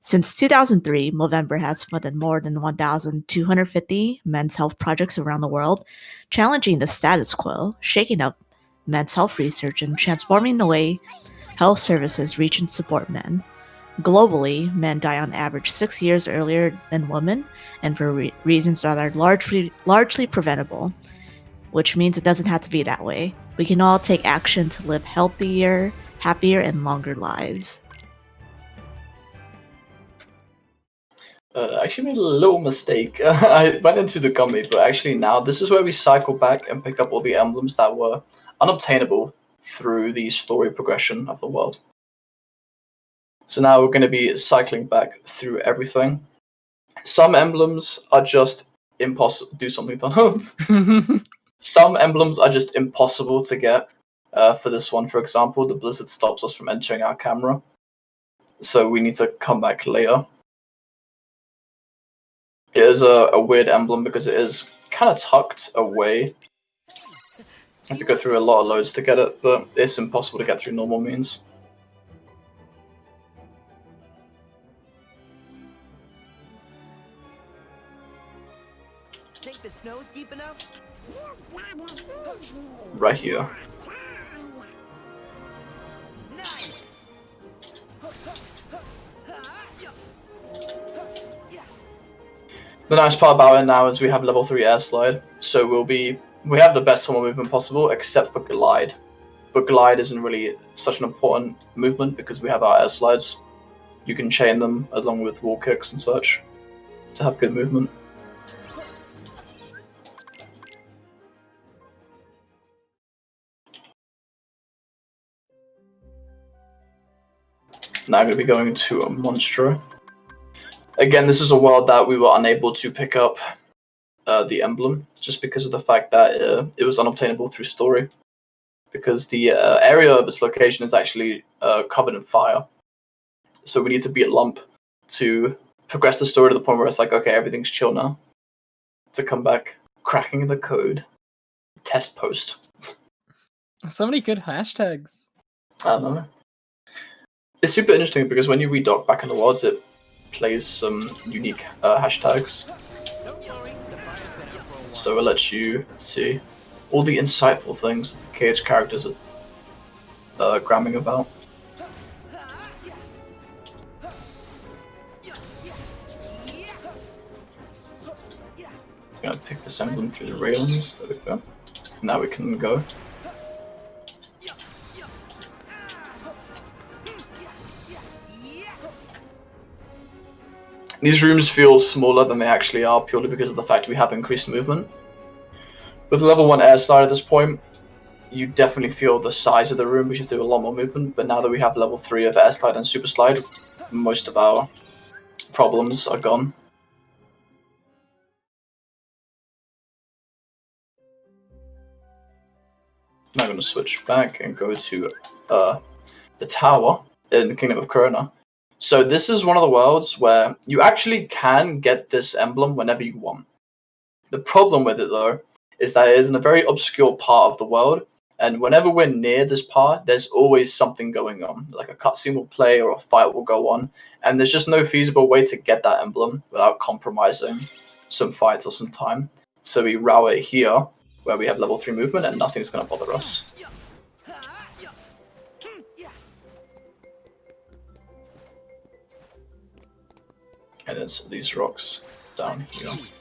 Since 2003, Movember has funded more than 1,250 men's health projects around the world, challenging the status quo, shaking up men's health research, and transforming the way health services reach and support men. Globally, men die on average 6 years earlier than women, and for reasons that are largely preventable, which means it doesn't have to be that way. We can all take action to live healthier, happier, and longer lives. I actually made a little mistake. I went into the gummy, but actually now this is where we cycle back and pick up all the emblems that were unobtainable through the story progression of the world. So now we're going to be cycling back through everything. Some emblems are just impossible. Do something, Donald. Some emblems are just impossible to get. For this one, for example, the blizzard stops us from entering our camera. So we need to come back later. It is a weird emblem because it is kind of tucked away. I have to go through a lot of loads to get it, but it's impossible to get through normal means. Think the snow's deep enough? Right here. Nice. The nice part about it now is we have level 3 air slide, so we have the best normal movement possible except for glide. But glide isn't really such an important movement because we have our air slides. You can chain them along with wall kicks and such to have good movement. Now I'm going to be going to a Monstro. Again, this is a world that we were unable to pick up the emblem, just because of the fact that it was unobtainable through story. Because the area of its location is actually covered in fire. So we need to beat Lump to progress the story to the point where it's like, okay, everything's chill now. To come back, cracking the code. Test post. So many good hashtags. I don't know. It's super interesting because when you redock back in the worlds, it plays some unique hashtags. So it lets you, let's see, all the insightful things that the KH characters are gramming about. Gonna pick this emblem through the railings. There we go. Now we can go. These rooms feel smaller than they actually are purely because of the fact we have increased movement. With level 1 air slide at this point, you definitely feel the size of the room, which you have to do a lot more movement, but now that we have level 3 of air slide and super slide, most of our problems are gone. Now I'm going to switch back and go to the tower in the Kingdom of Corona. So this is one of the worlds where you actually can get this emblem whenever you want. The problem with it, though, is that it is in a very obscure part of the world, and whenever we're near this part, there's always something going on. Like a cutscene will play or a fight will go on, and there's just no feasible way to get that emblem without compromising some fights or some time. So we route it here, where we have level 3 movement and nothing's going to bother us. And it's these rocks down here. Oops.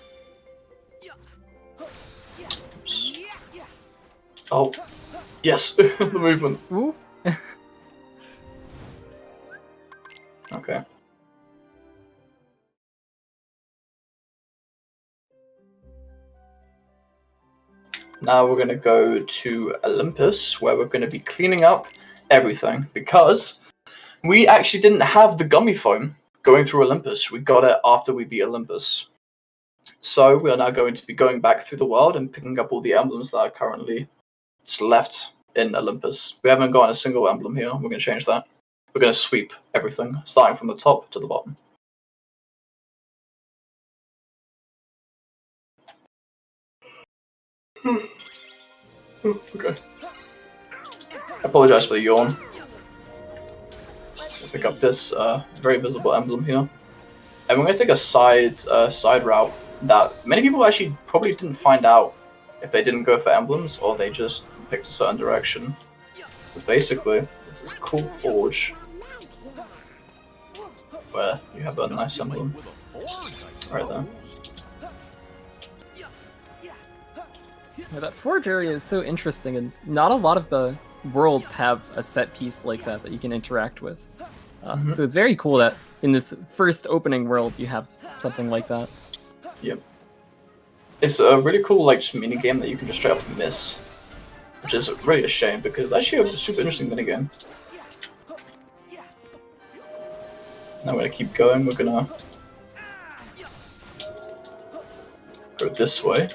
Oh, yes, the movement. Ooh. Okay. Now we're going to go to Olympus, where we're going to be cleaning up everything, because we actually didn't have the gummy foam going through Olympus. We got it after we beat Olympus. So we are now going to be going back through the world and picking up all the emblems that are currently just left in Olympus. We haven't gotten a single emblem here. We're going to change that. We're going to sweep everything, starting from the top to the bottom. Okay. I apologize for the yawn. Let's pick up this very visible emblem here. And we're going to take a side route that many people actually probably didn't find out if they didn't go for emblems or they just picked a certain direction. But basically, this is a cool forge where you have a nice emblem right there. Yeah, that forge area is so interesting, and not a lot of the worlds have a set piece like that that you can interact with. So it's very cool that in this first opening world you have something like that. Yep. It's a really cool just mini game that you can just straight up miss, which is really a shame because actually it's a super interesting mini game. Now we're gonna keep going. We're gonna go this way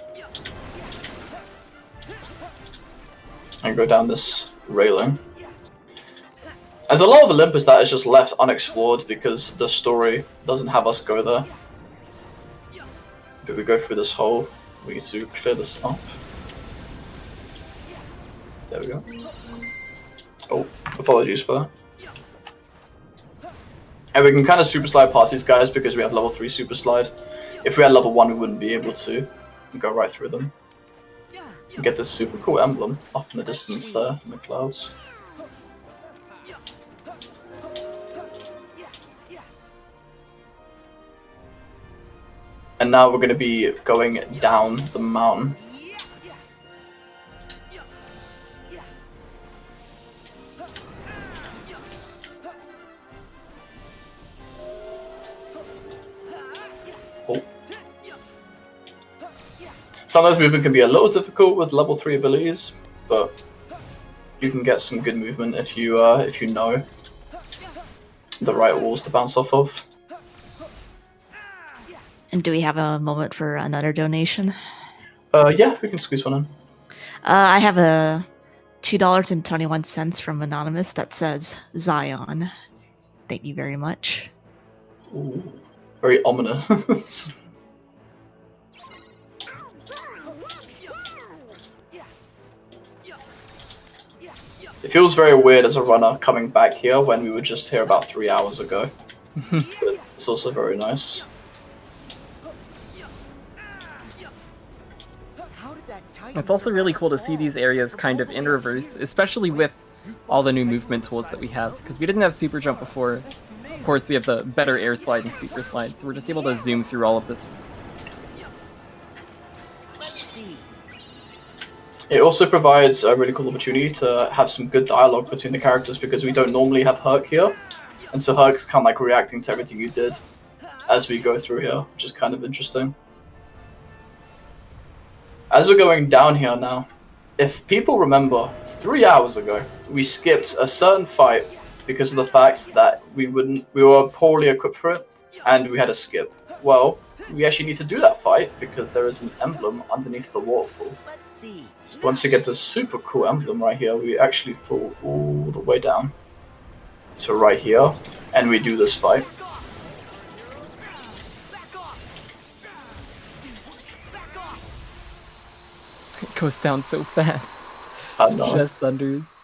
and go down this railing. There's a lot of Olympus that is just left unexplored because the story doesn't have us go there. If we go through this hole, we need to clear this up. There we go. Oh, apologies for that. And we can kind of super slide past these guys because we have level 3 super slide. If we had level 1, we wouldn't be able to go right through them. And get this super cool emblem off in the distance there in the clouds. And now we're going to be going down the mountain. Oh. Sometimes movement can be a little difficult with level 3 abilities, but you can get some good movement if you know the right walls to bounce off of. And do we have a moment for another donation? Yeah, we can squeeze one in. I have a $2.21 from Anonymous that says Zion. Thank you very much. Ooh, very ominous. It feels very weird as a runner coming back here when we were just here about 3 hours ago. But it's also very nice. How did that It's also really cool to see these areas kind of in reverse, especially with all the new movement tools that we have, because we didn't have super jump before. Of course, we have the better air slide and super slide, so we're just able to zoom through all of this. It also provides a really cool opportunity to have some good dialogue between the characters because we don't normally have Herc here, and so Herc's kind of like reacting to everything you did as we go through here, which is kind of interesting. As we're going down here now, if people remember, 3 hours ago we skipped a certain fight because of the fact that we were poorly equipped for it, and we had a skip. Well, we actually need to do that fight because there is an emblem underneath the waterfall. So once you get this super cool emblem right here, we actually fall all the way down to right here, and we do this fight. It goes down so fast. I know. Just thunders.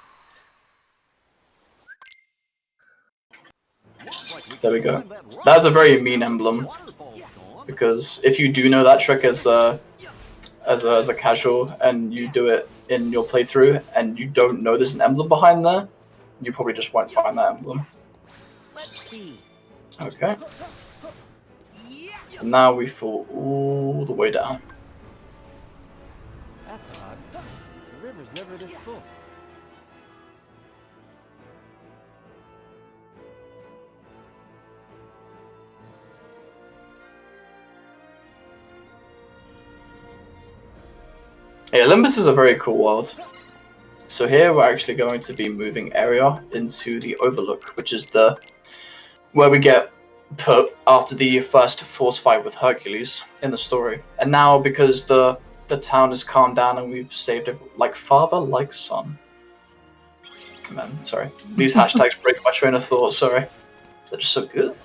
There we go. That's a very mean emblem, because if you do know that trick as a casual and you do it in your playthrough and you don't know there's an emblem behind there, you probably just won't find that emblem. Okay. And now we fall all the way down. That's odd. The river's never this full. Yeah, Olympus is a very cool world. So here we're actually going to be moving area into the Overlook, which is where we get put after the first force fight with Hercules in the story. And now because the town has calmed down and we've saved it like father, like son. Man, sorry. These hashtags break my train of thought, sorry. They're just so good.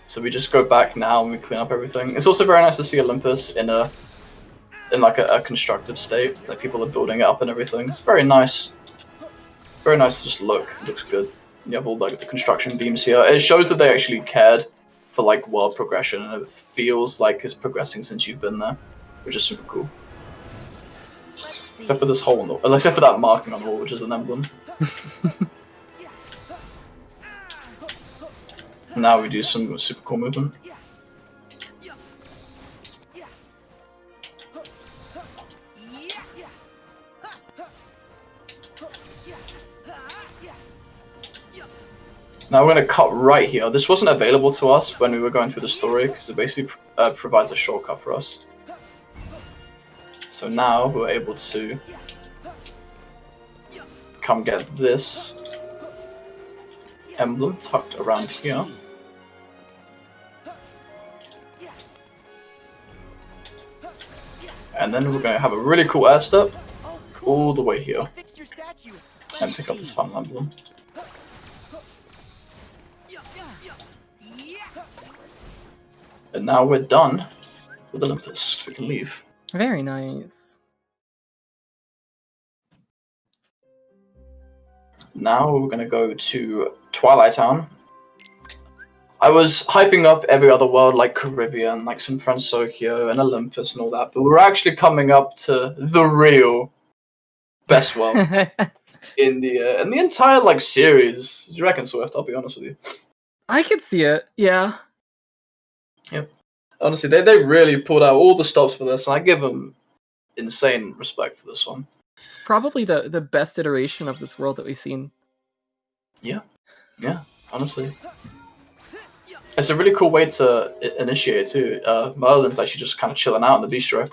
So we just go back now and we clean up everything. It's also very nice to see Olympus in like a constructive state, like people are building it up and everything. It's very nice. Very nice to just look. It looks good. You have all like the construction beams here. It shows that they actually cared for like world progression, and it feels like it's progressing since you've been there, which is super cool. Except for this hole, except for that marking on the wall, which is an emblem. Now we do some super cool movement. Now we're going to cut right here. This wasn't available to us when we were going through the story because it basically provides a shortcut for us. So now we're able to come get this emblem tucked around here. And then we're going to have a really cool air step all the way here and pick up this fun emblem. And now we're done with Olympus. We can leave. Very nice. Now we're gonna go to Twilight Town. I was hyping up every other world like Caribbean, like some Fransokyo and Olympus and all that, but we're actually coming up to the real best world in the entire like series. Do you reckon, Swift? I'll be honest with you. I could see it, yeah. Yep. Honestly, they really pulled out all the stops for this, and I give them insane respect for this one. It's probably the best iteration of this world that we've seen. Yeah, honestly. It's a really cool way to initiate it too. Merlin's actually just kind of chilling out in the bistro,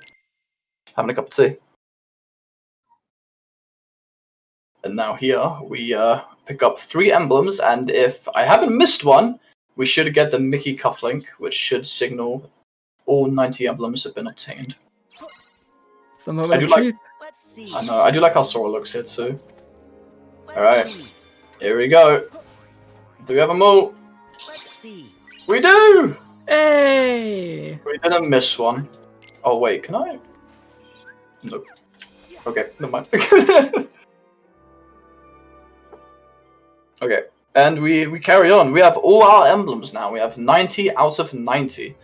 having a cup of tea. And now here, we pick up 3 emblems, and if I haven't missed one, we should get the Mickey cufflink, which should signal all 90 emblems have been obtained. It's the moment of truth. I know, I do like how Sora looks here too. Alright, here we go. Do we have them all? We do! Hey! We didn't miss one. Oh wait, can I? Nope. Okay, never mind. Okay, and we carry on. We have all our emblems now. We have 90 out of 90.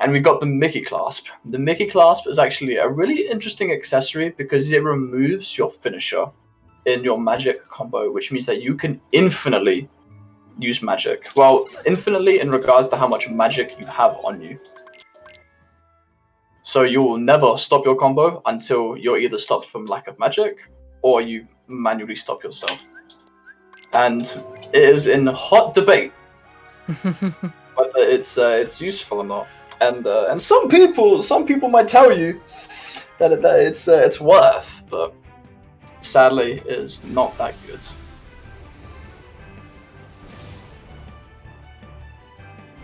And we got the Mickey Clasp. The Mickey Clasp is actually a really interesting accessory because it removes your finisher in your magic combo, which means that you can infinitely use magic. Well, infinitely in regards to how much magic you have on you. So you will never stop your combo until you're either stopped from lack of magic or you manually stop yourself. And it is in hot debate whether it's useful or not. And some people might tell you that it's worth, but sadly it is not that good.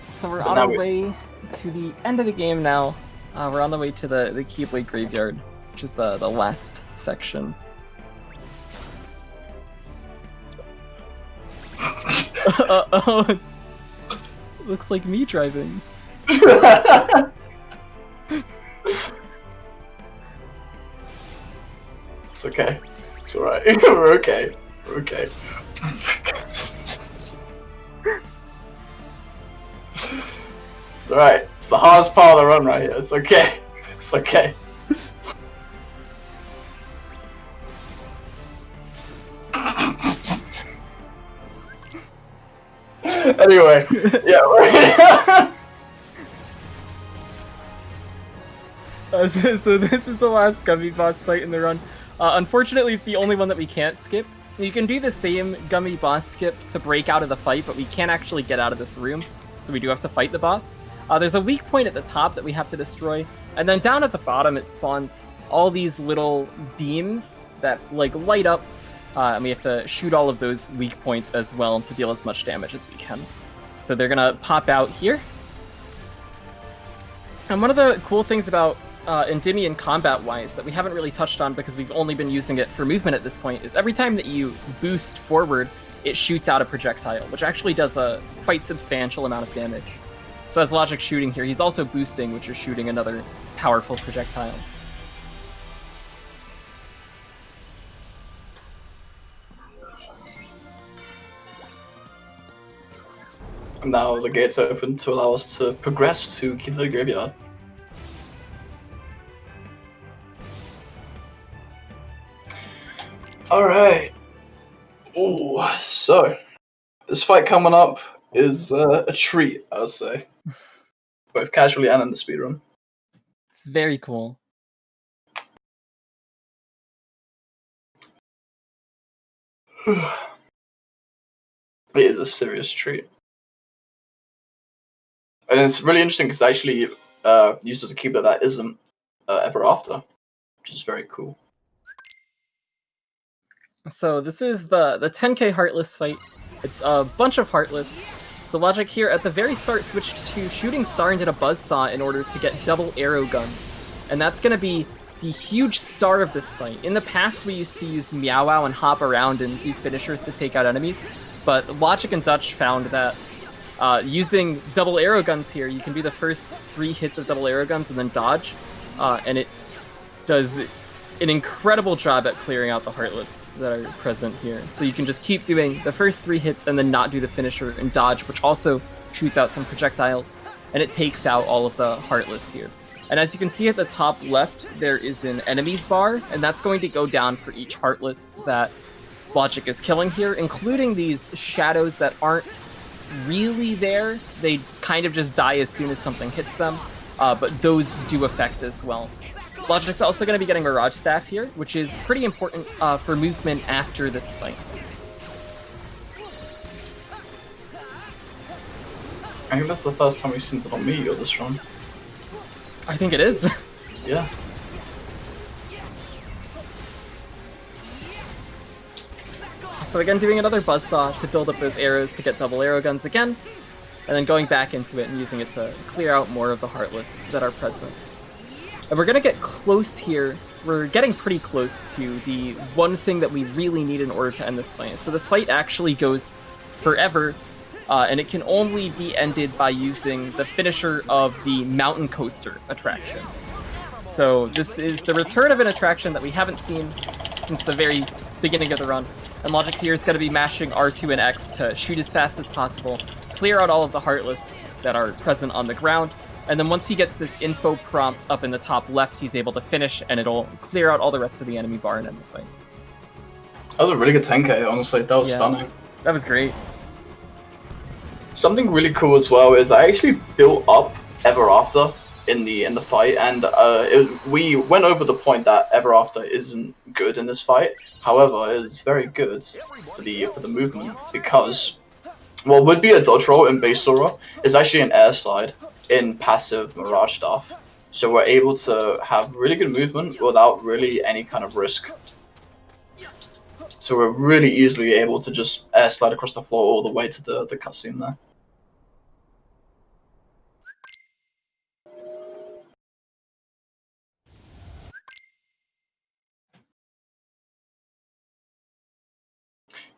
So we're on our way to the end of the game now. We're on the way to the Keyblade Graveyard, which is the last section. Oh, looks like me driving. It's okay. It's alright. We're okay. We're okay. It's alright. It's the hardest part of the run right here. It's okay. It's okay. Anyway, yeah. So this is the last Gummy boss fight in the run. Unfortunately, it's the only one that we can't skip. You can do the same Gummy boss skip to break out of the fight, but we can't actually get out of this room, so we do have to fight the boss. There's a weak point at the top that we have to destroy, and then down at the bottom it spawns all these little beams that like light up, and we have to shoot all of those weak points as well to deal as much damage as we can. So they're gonna pop out here. And one of the cool things about Endymion combat-wise that we haven't really touched on because we've only been using it for movement at this point is every time that you boost forward, it shoots out a projectile, which actually does a quite substantial amount of damage. So as Logic's shooting here, he's also boosting, which is shooting another powerful projectile. And now the gates open to allow us to progress to Keyblade Graveyard. Alright. Ooh, so this fight coming up is a treat, I would say. Both casually and in the speedrun. It's very cool. It is a serious treat. And it's really interesting because I actually used as a keyblade that isn't ever after, which is very cool. So this is the 10k Heartless fight. It's a bunch of Heartless. So Logic here at the very start switched to Shooting Star and did a Buzzsaw in order to get double arrow guns. And that's going to be the huge star of this fight. In the past we used to use Meow Wow and hop around and do finishers to take out enemies, but Logic and Dutch found that using double arrow guns here, you can do the first 3 hits of double arrow guns and then dodge, and it does an incredible job at clearing out the Heartless that are present here. So you can just keep doing the first 3 hits and then not do the finisher and dodge, which also shoots out some projectiles, and it takes out all of the Heartless here. And as you can see at the top left, there is an enemies bar, and that's going to go down for each Heartless that Logic is killing here, including these shadows that aren't really there. They kind of just die as soon as something hits them, but those do affect as well. Logic's also going to be getting Mirage Staff here, which is pretty important for movement after this fight. I think that's the first time we've seen it on me or this run. I think it is. Yeah. So again, doing another Buzzsaw to build up those arrows to get double arrow guns again, and then going back into it and using it to clear out more of the Heartless that are present. And we're going to get close here. We're getting pretty close to the one thing that we really need in order to end this fight. So the fight actually goes forever, and it can only be ended by using the finisher of the Mountain Coaster attraction. So this is the return of an attraction that we haven't seen since the very beginning of the run. And Logic here is going to be mashing R2 and X to shoot as fast as possible, clear out all of the Heartless that are present on the ground, And then once he gets this info prompt up in the top left, he's able to finish, and it'll clear out all the rest of the enemy bar and end the fight. That was a really good 10k, honestly. That was stunning. That was great. Something really cool as well is I actually built up Ever After in the fight, and we went over the point that Ever After isn't good in this fight. However, it is very good for the movement because what would be a dodge roll in base Sora is actually an air slide in passive Mirage stuff. So we're able to have really good movement without really any kind of risk. So we're really easily able to just air slide across the floor all the way to the cutscene there.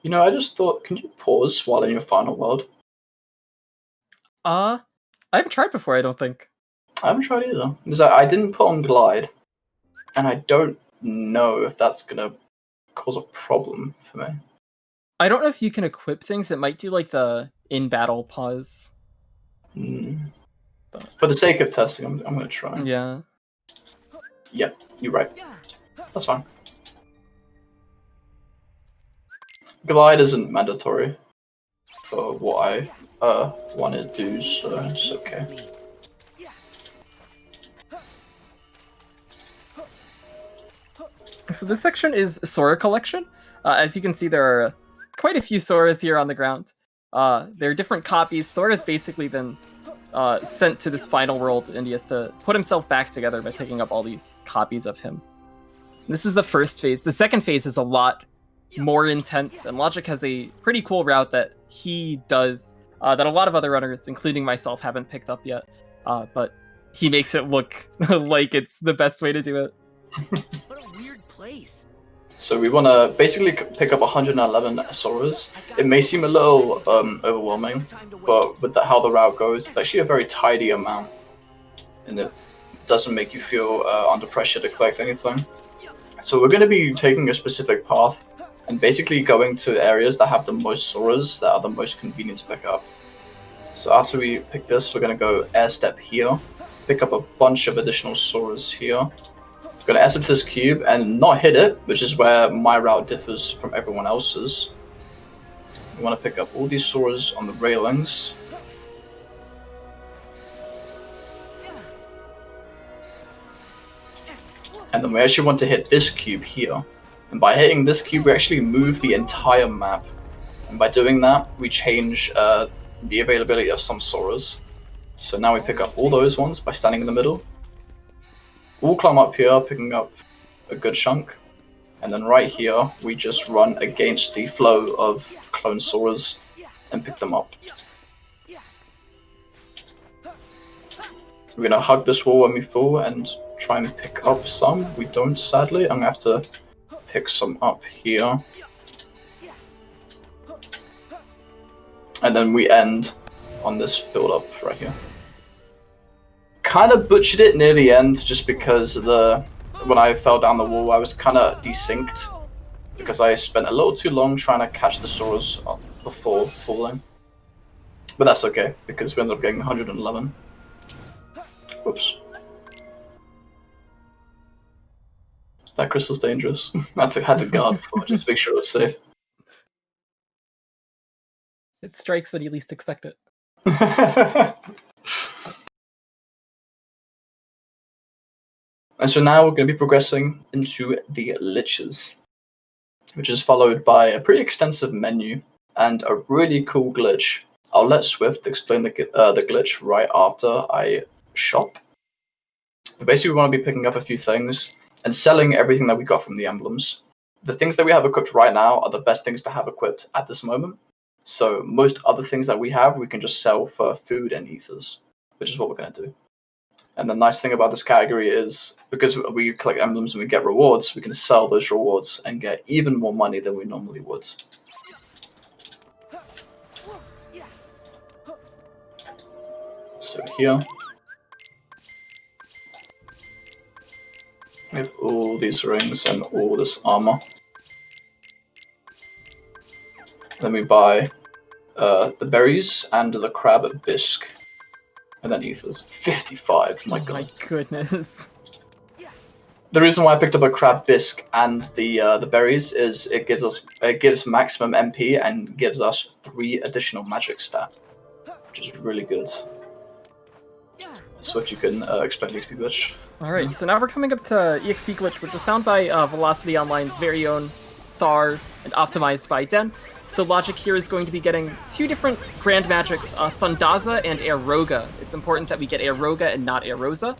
You know, I just thought, can you pause while in your final world? I haven't tried before, I don't think. I haven't tried either. Because I didn't put on glide, and I don't know if that's gonna cause a problem for me. I don't know if you can equip things. It might do like the in-battle pause. For the sake of testing, I'm gonna try. Yeah. Yep, you're right. That's fine. Glide isn't mandatory for what I want to do, so it's okay. So this section is Sora collection. As you can see, there are quite a few Soras here on the ground. There are different copies. Sora's basically been sent to this final world, and he has to put himself back together by picking up all these copies of him. And this is the first phase. The second phase is a lot more intense, and Logic has a pretty cool route that he does that a lot of other runners, including myself, haven't picked up yet. But he makes it look like it's the best way to do it. What a weird place. So we want to basically pick up 111 Soras. It may seem a little overwhelming, but with how the route goes, it's actually a very tidy amount, and it doesn't make you feel under pressure to collect anything. So we're going to be taking a specific path and basically going to areas that have the most Soras that are the most convenient to pick up. So after we pick this, we're going to go air step here, pick up a bunch of additional Soras here. We're going to air step this cube and not hit it, which is where my route differs from everyone else's. We want to pick up all these Soras on the railings. And then we actually want to hit this cube here. And by hitting this cube, we actually move the entire map. And by doing that, we change the availability of some Soras. So now we pick up all those ones by standing in the middle. We'll climb up here, picking up a good chunk. And then right here, we just run against the flow of clone Soras and pick them up. We're going to hug this wall when we fall and try and pick up some. We don't, sadly. I'm going to have to pick some up here. And then we end on this build up right here. Kind of butchered it near the end just because when I fell down the wall I was kind of desynced because I spent a little too long trying to catch the Soras before falling. But that's okay because we ended up getting 111. Whoops. That crystal's dangerous. I had to guard for it, just to make sure it was safe. It strikes when you least expect it. And so now we're going to be progressing into the liches, which is followed by a pretty extensive menu and a really cool glitch. I'll let Swift explain the glitch right after I shop. But basically, we want to be picking up a few things and selling everything that we got from the emblems. The things that we have equipped right now are the best things to have equipped at this moment. So most other things that we have, we can just sell for food and ethers, which is what we're going to do. And the nice thing about this category is, because we collect emblems and we get rewards, we can sell those rewards and get even more money than we normally would. So here, we have all these rings and all this armor. Then we buy the berries and the crab bisque. And then ethers. 55, my Oh god. my goodness. The reason why I picked up a crab bisque and the berries is it gives maximum MP and gives us 3 additional magic stat, which is really good. So if you can explain the XP glitch. Alright, so now we're coming up to EXP Glitch, which is found by Velocity Online's very own Thar and optimized by Den. So Logic here is going to be getting 2 different Grand Magics, Thundaza and Aeroga. It's important that we get Aeroga and not Aerosa.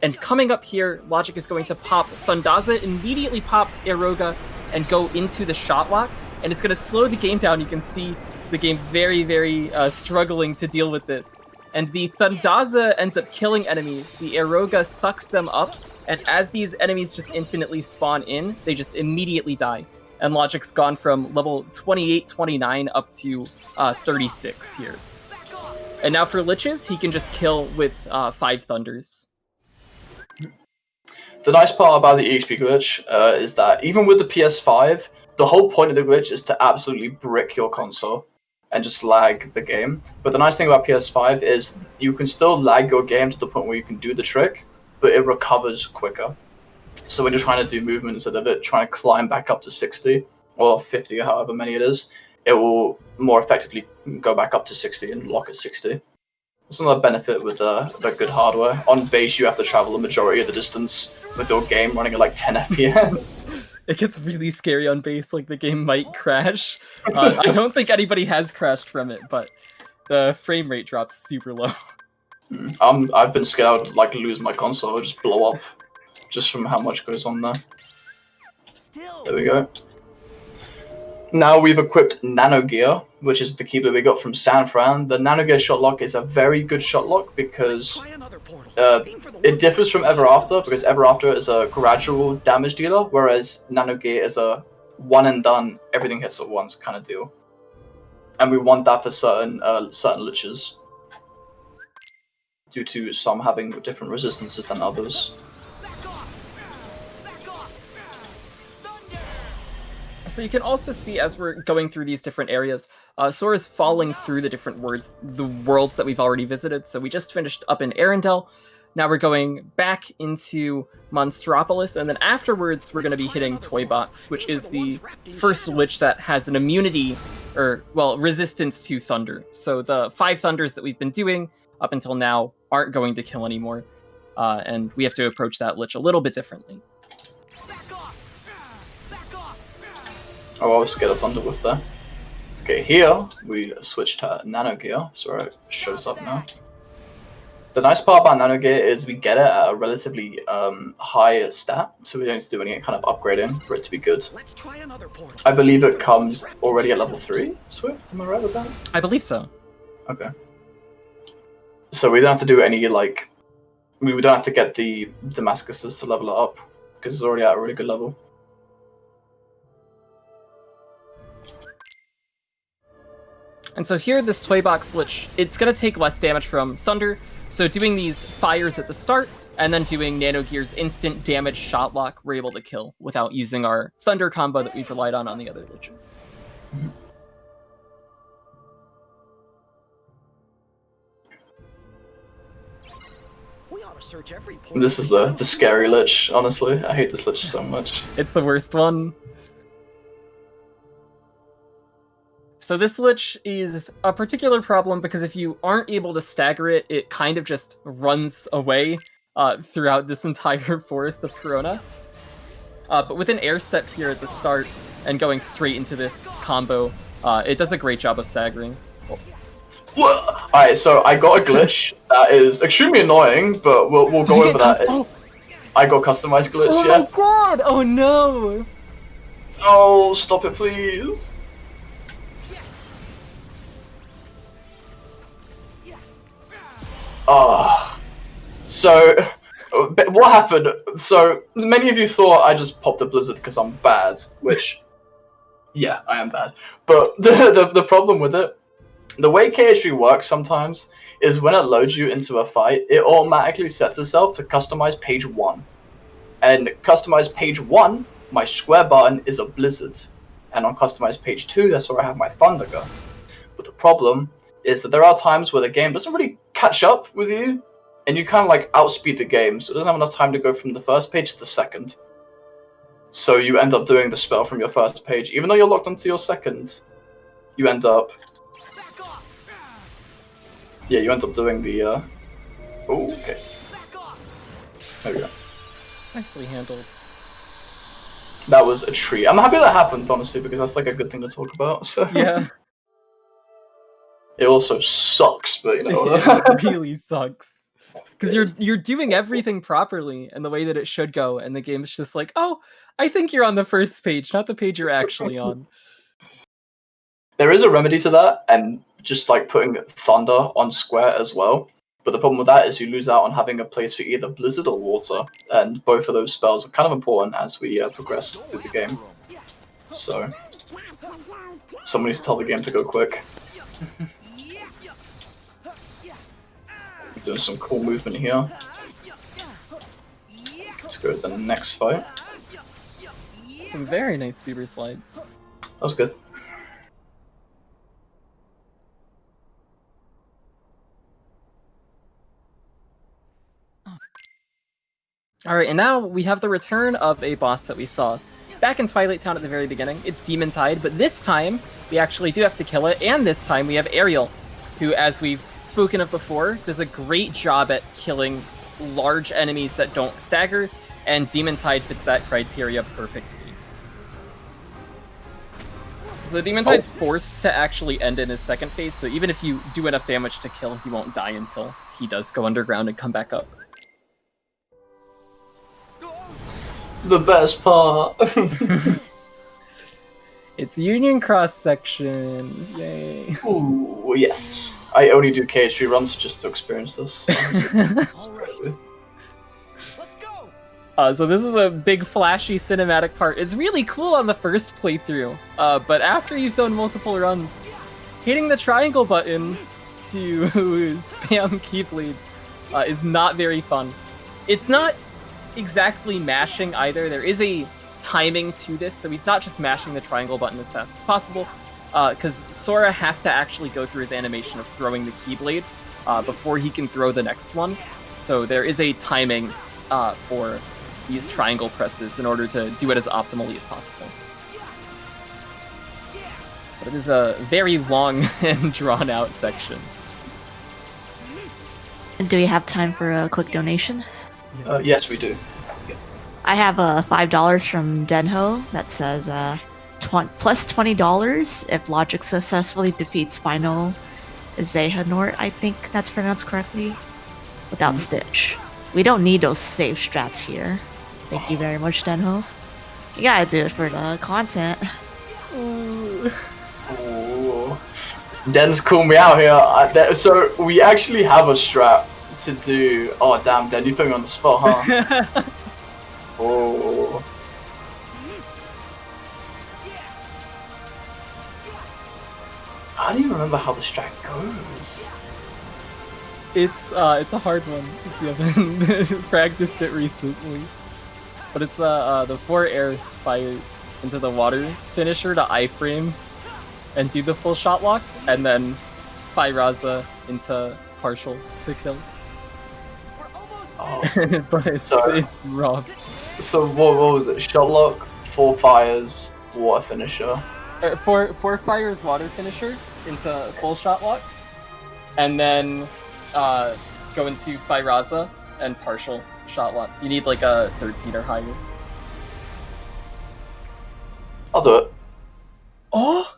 And coming up here, Logic is going to pop Thundaza, immediately pop Aeroga, and go into the shot lock. And it's going to slow the game down. You can see the game's very, very struggling to deal with this. And the Thundaza ends up killing enemies. The Aeroga sucks them up, and as these enemies just infinitely spawn in, they just immediately die. And Logic's gone from level 28, 29 up to 36 here. And now for Liches, he can just kill with 5 Thunders. The nice part about the EXP glitch is that even with the PS5, the whole point of the glitch is to absolutely brick your console and just lag the game. But the nice thing about PS5 is you can still lag your game to the point where you can do the trick, but it recovers quicker. So when you're trying to do movement instead of it trying to climb back up to 60 or 50 or however many it is, it will more effectively go back up to 60 and lock at 60. It's another benefit with the good hardware. On base, you have to travel the majority of the distance with your game running at like 10 FPS. It gets really scary on base, like the game might crash. I don't think anybody has crashed from it, but the frame rate drops super low. I've been scared I would like lose my console or just blow up just from how much goes on there. There we go. Now we've equipped Nano Gear, which is the key that we got from San Fran. The Nano Gear shot lock is a very good shot lock because it differs from Ever After, because Ever After is a gradual damage dealer, whereas Nano Gear is a one and done, everything hits at once kind of deal. And we want that for certain liches, due to some having different resistances than others. So you can also see as we're going through these different areas, Sora's falling through the different worlds that we've already visited. So we just finished up in Arendelle. Now we're going back into Monstropolis, and then afterwards we're going to be hitting Toy Box, which is the first lich that has an immunity, or, well, resistance to thunder. So the 5 thunders that we've been doing up until now aren't going to kill anymore, and we have to approach that lich a little bit differently. Oh, I was scared of Thunder Whiff there. Okay, here we switched to Nano Gear, so it shows up now. The nice part about Nano Gear is we get it at a relatively high stat, so we don't need to do any kind of upgrading for it to be good. I believe it comes already at level 3, Swift, am I right with that? I believe so. Okay. So we don't have to do any, like, we don't have to get the Damascuses to level it up, because it's already at a really good level. And so here, this Toy Box Lich, it's going to take less damage from Thunder, so doing these fires at the start, and then doing Nano Gear's instant damage shot lock, we're able to kill without using our Thunder combo that we've relied on the other Liches. This is the scary Lich, honestly. I hate this Lich so much. It's the worst one. So this Lich is a particular problem because if you aren't able to stagger it, it kind of just runs away throughout this entire forest of Corona. But with an air step here at the start and going straight into this combo, it does a great job of staggering. Alright, so I got a glitch that is extremely annoying, but we'll go over that. I got customized glitch, yeah. Oh my god! Oh no! Oh, stop it, please. So, what happened? So, many of you thought I just popped a blizzard because I'm bad, which, yeah, I am bad. But the problem with it, the way KHG works sometimes is when it loads you into a fight, it automatically sets itself to customize page 1. And customize page 1, my square button is a blizzard. And on customize page 2, that's where I have my thunder gun. But the problem is that there are times where the game doesn't really catch up with you, and you kind of like outspeed the game, so it doesn't have enough time to go from the first page to the second. So you end up doing the spell from your first page, even though you're locked onto your second. You end up, yeah, you end up doing the. Oh, okay. There we go. Nicely handled. That was a treat. I'm happy that happened, honestly, because that's like a good thing to talk about. So Yeah. It also sucks, but you know. It really sucks. Because you're doing everything properly and the way that it should go, and the game's just like, oh, I think you're on the first page, not the page you're actually on. There is a remedy to that, and just like putting Thunder on Square as well. But the problem with that is you lose out on having a place for either Blizzard or Water, and both of those spells are kind of important as we progress through the game. So, someone needs to tell the game to go quick. Doing some cool movement here. Let's go to the next fight. Some very nice super slides. That was good. Alright, and now we have the return of a boss that we saw back in Twilight Town at the very beginning. It's Demon Tide, but this time we actually do have to kill it, and this time we have Ariel, who, as we've spoken of before, does a great job at killing large enemies that don't stagger, and Demon Tide fits that criteria perfectly. So Demon Tide's forced to actually end in his second phase, so even if you do enough damage to kill, he won't die until he does go underground and come back up. The best part. It's Union Cross section. Yay. Ooh, yes. I only do KH3 runs just to experience this. Let's go. So this is a big flashy cinematic part. It's really cool on the first playthrough, but after you've done multiple runs, hitting the triangle button to spam Keyblades is not very fun. It's not exactly mashing either. There is a timing to this, so he's not just mashing the triangle button as fast as possible, because Sora has to actually go through his animation of throwing the Keyblade before he can throw the next one. So there is a timing for these triangle presses in order to do it as optimally as possible. But it is a very long and drawn out section. Do we have time for a quick donation? Yes, we do. I have $5 from Denho that says plus $20 if Logic successfully defeats final Zehanort, I think that's pronounced correctly, without Stitch. We don't need those save strats here. Thank you very much, Denho. You gotta do it for the content. Ooh. Den's called me out here. So we actually have a strat to do. Oh damn, Den, you put me on the spot, huh? Oh. I don't even remember how the strat goes. It's a hard one if you haven't practiced it recently. But it's the 4 air fires into the water finisher to iframe and do the full shot lock, and then Firaza into partial to kill. Oh. But it's rough. So what was it? Shot lock, 4 fires, water finisher. 4 fires water finisher into full shot lock, and then go into Firaza and partial shot lock. You need like a 13 or higher. I'll do it. Oh,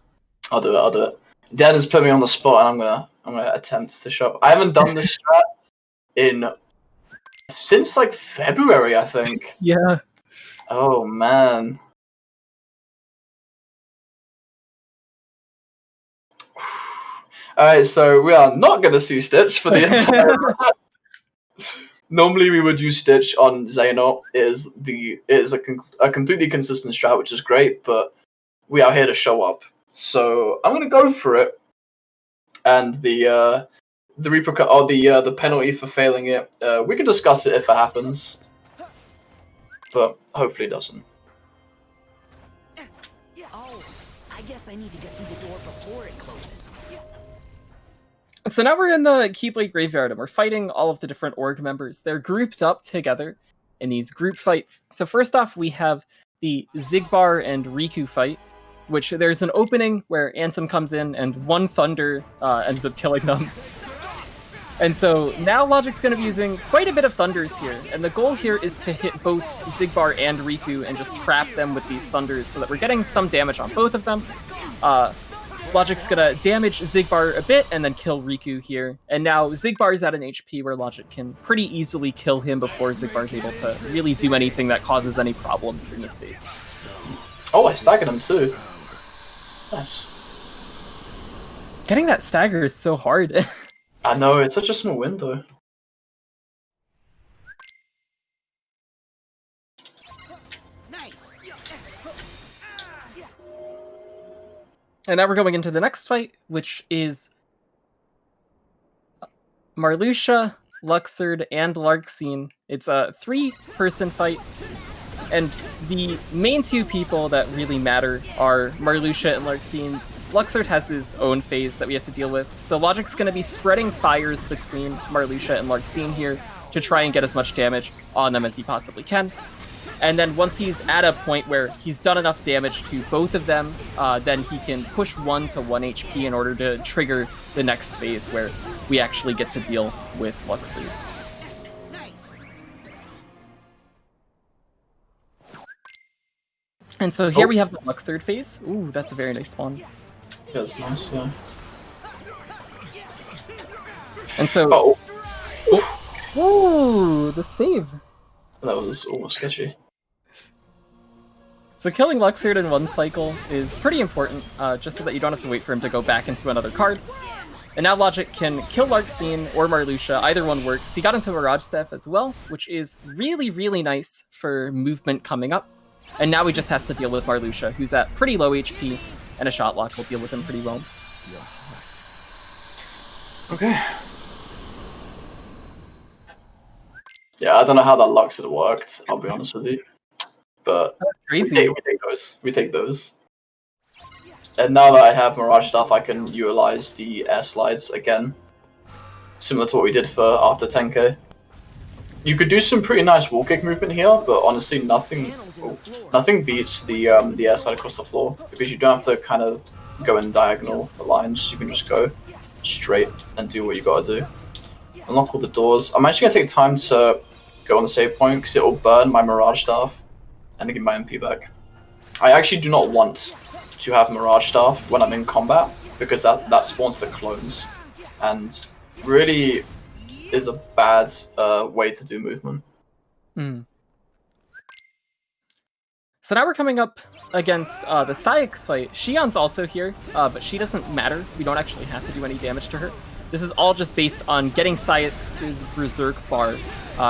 I'll do it. Dan has put me on the spot, and I'm gonna attempt to show. I haven't done this strat since like February, I think. yeah. Oh man. Alright, so we are not gonna see Stitch for the entire run. Normally we would use Stitch on Xehanort. It is a completely consistent strat, which is great, but we are here to show up. So I'm gonna go for it. And the penalty for failing it, we can discuss it if it happens. But hopefully it doesn't. Oh, I guess I need to get through the door before it closes. So now we're in the Keyblade Graveyard, and we're fighting all of the different org members. They're grouped up together in these group fights. So first off, we have the Xigbar and Riku fight, which there's an opening where Ansem comes in, and one thunder ends up killing them. And so now Logic's going to be using quite a bit of thunders here, and the goal here is to hit both Xigbar and Riku and just trap them with these thunders so that we're getting some damage on both of them. Logic's gonna damage Xigbar a bit and then kill Riku here. And now Xigbar's at an HP where Logic can pretty easily kill him before Xigbar's able to really do anything that causes any problems in this phase. Oh, I staggered him too. Nice. Getting that stagger is so hard. I know, it's such a small window. And now we're going into the next fight, which is Marluxia, Luxord, and Larxene. It's a 3-person fight, and the main 2 people that really matter are Marluxia and Larxene. Luxord has his own phase that we have to deal with, so Logic's going to be spreading fires between Marluxia and Larxene here to try and get as much damage on them as he possibly can. And then once he's at a point where he's done enough damage to both of them, then he can push 1 to 1 HP in order to trigger the next phase where we actually get to deal with Luxord. And so here we have the Luxord phase. Ooh, that's a very nice spawn. Yeah, that's nice, yeah. And so... Ooh, the save. That was almost sketchy. So killing Luxord in one cycle is pretty important, just so that you don't have to wait for him to go back into another card. And now Logic can kill Larxene or Marluxia, either one works. He got into Mirage Staff as well, which is really, really nice for movement coming up. And now he just has to deal with Marluxia, who's at pretty low HP, and a shot lock will deal with him pretty well. Okay. Yeah, I don't know how that Luxord worked, I'll be honest with you. But that's crazy. We take those. We take those. And now that I have Mirage Staff, I can utilize the air slides again. Similar to what we did for after 10k. You could do some pretty nice wall kick movement here, but honestly nothing beats the air slide across the floor. Because you don't have to kind of go in diagonal lines, you can just go straight and do what you gotta do. Unlock all the doors. I'm actually gonna take time to go on the save point because it will burn my Mirage Staff and get my MP back. I actually do not want to have Mirage Staff when I'm in combat because that spawns the clones and really is a bad way to do movement. So now we're coming up against the Saïx fight. Xion's also here, but she doesn't matter. We don't actually have to do any damage to her. This is all just based on getting Saïx's Berserk bar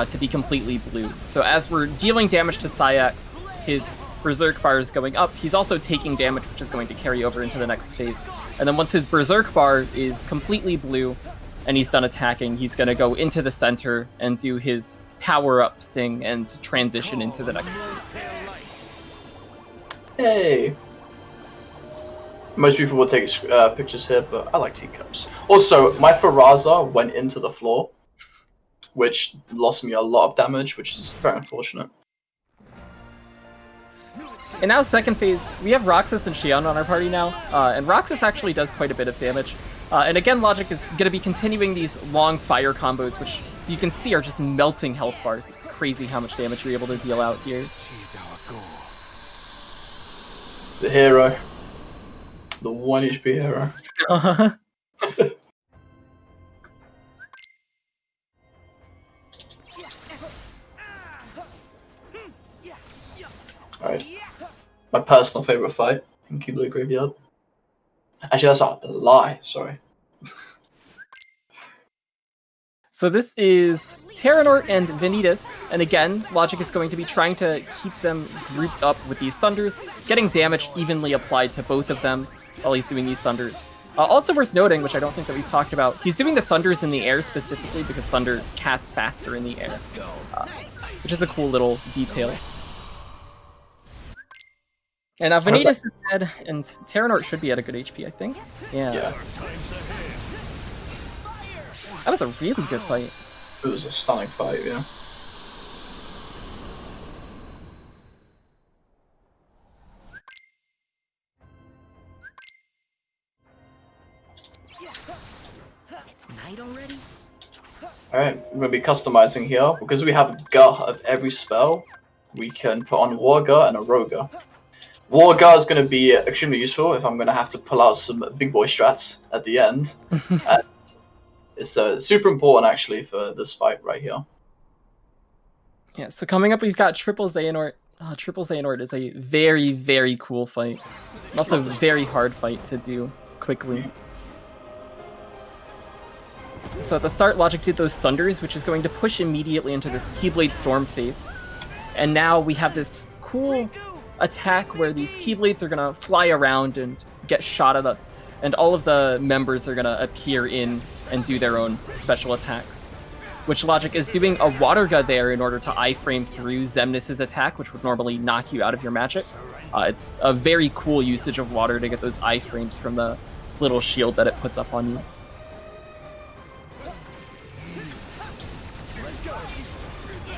to be completely blue. So as we're dealing damage to Saïx, his Berserk bar is going up. He's also taking damage, which is going to carry over into the next phase. And then once his Berserk bar is completely blue and he's done attacking, he's going to go into the center and do his power-up thing and transition into the next phase. Hey! Most people will take pictures here, but I like teacups. Also, my Faraza went into the floor, which lost me a lot of damage, which is very unfortunate. And now second phase, we have Roxas and Xion on our party now, and Roxas actually does quite a bit of damage. And again, Logic is going to be continuing these long fire combos, which you can see are just melting health bars. It's crazy how much damage you're able to deal out here. The hero. The 1 HP hero. Alright. My personal favorite fight in Keyblade Graveyard. Actually, that's a lie, sorry. So this is Terranort and Vanitas, and again, Logic is going to be trying to keep them grouped up with these thunders, getting damage evenly applied to both of them while he's doing these thunders. Also worth noting, which I don't think that we've talked about, he's doing the thunders in the air specifically because thunder casts faster in the air, which is a cool little detail. And Vanitas is dead, and Terranort should be at a good HP, I think. Yeah. That was a really good fight. It was a stunning fight, yeah. It's night already? Alright, I'm going to be customizing here. Because we have a gut of every spell, we can put on Warga and a Roga. Warga is going to be extremely useful if I'm going to have to pull out some big boy strats at the end. And it's super important, actually, for this fight right here. Yeah, so coming up, we've got Triple Xehanort. Triple Xehanort is a very, very cool fight. Also a very hard fight to do quickly. So at the start, Logic did those Thunders, which is going to push immediately into this Keyblade Storm phase. And now we have this cool attack where these Keyblades are going to fly around and get shot at us. And all of the members are going to appear in and do their own special attacks. Which Logic is doing a Waterga there in order to iframe through Xemnas' attack, which would normally knock you out of your magic. It's a very cool usage of water to get those iframes from the little shield that it puts up on you.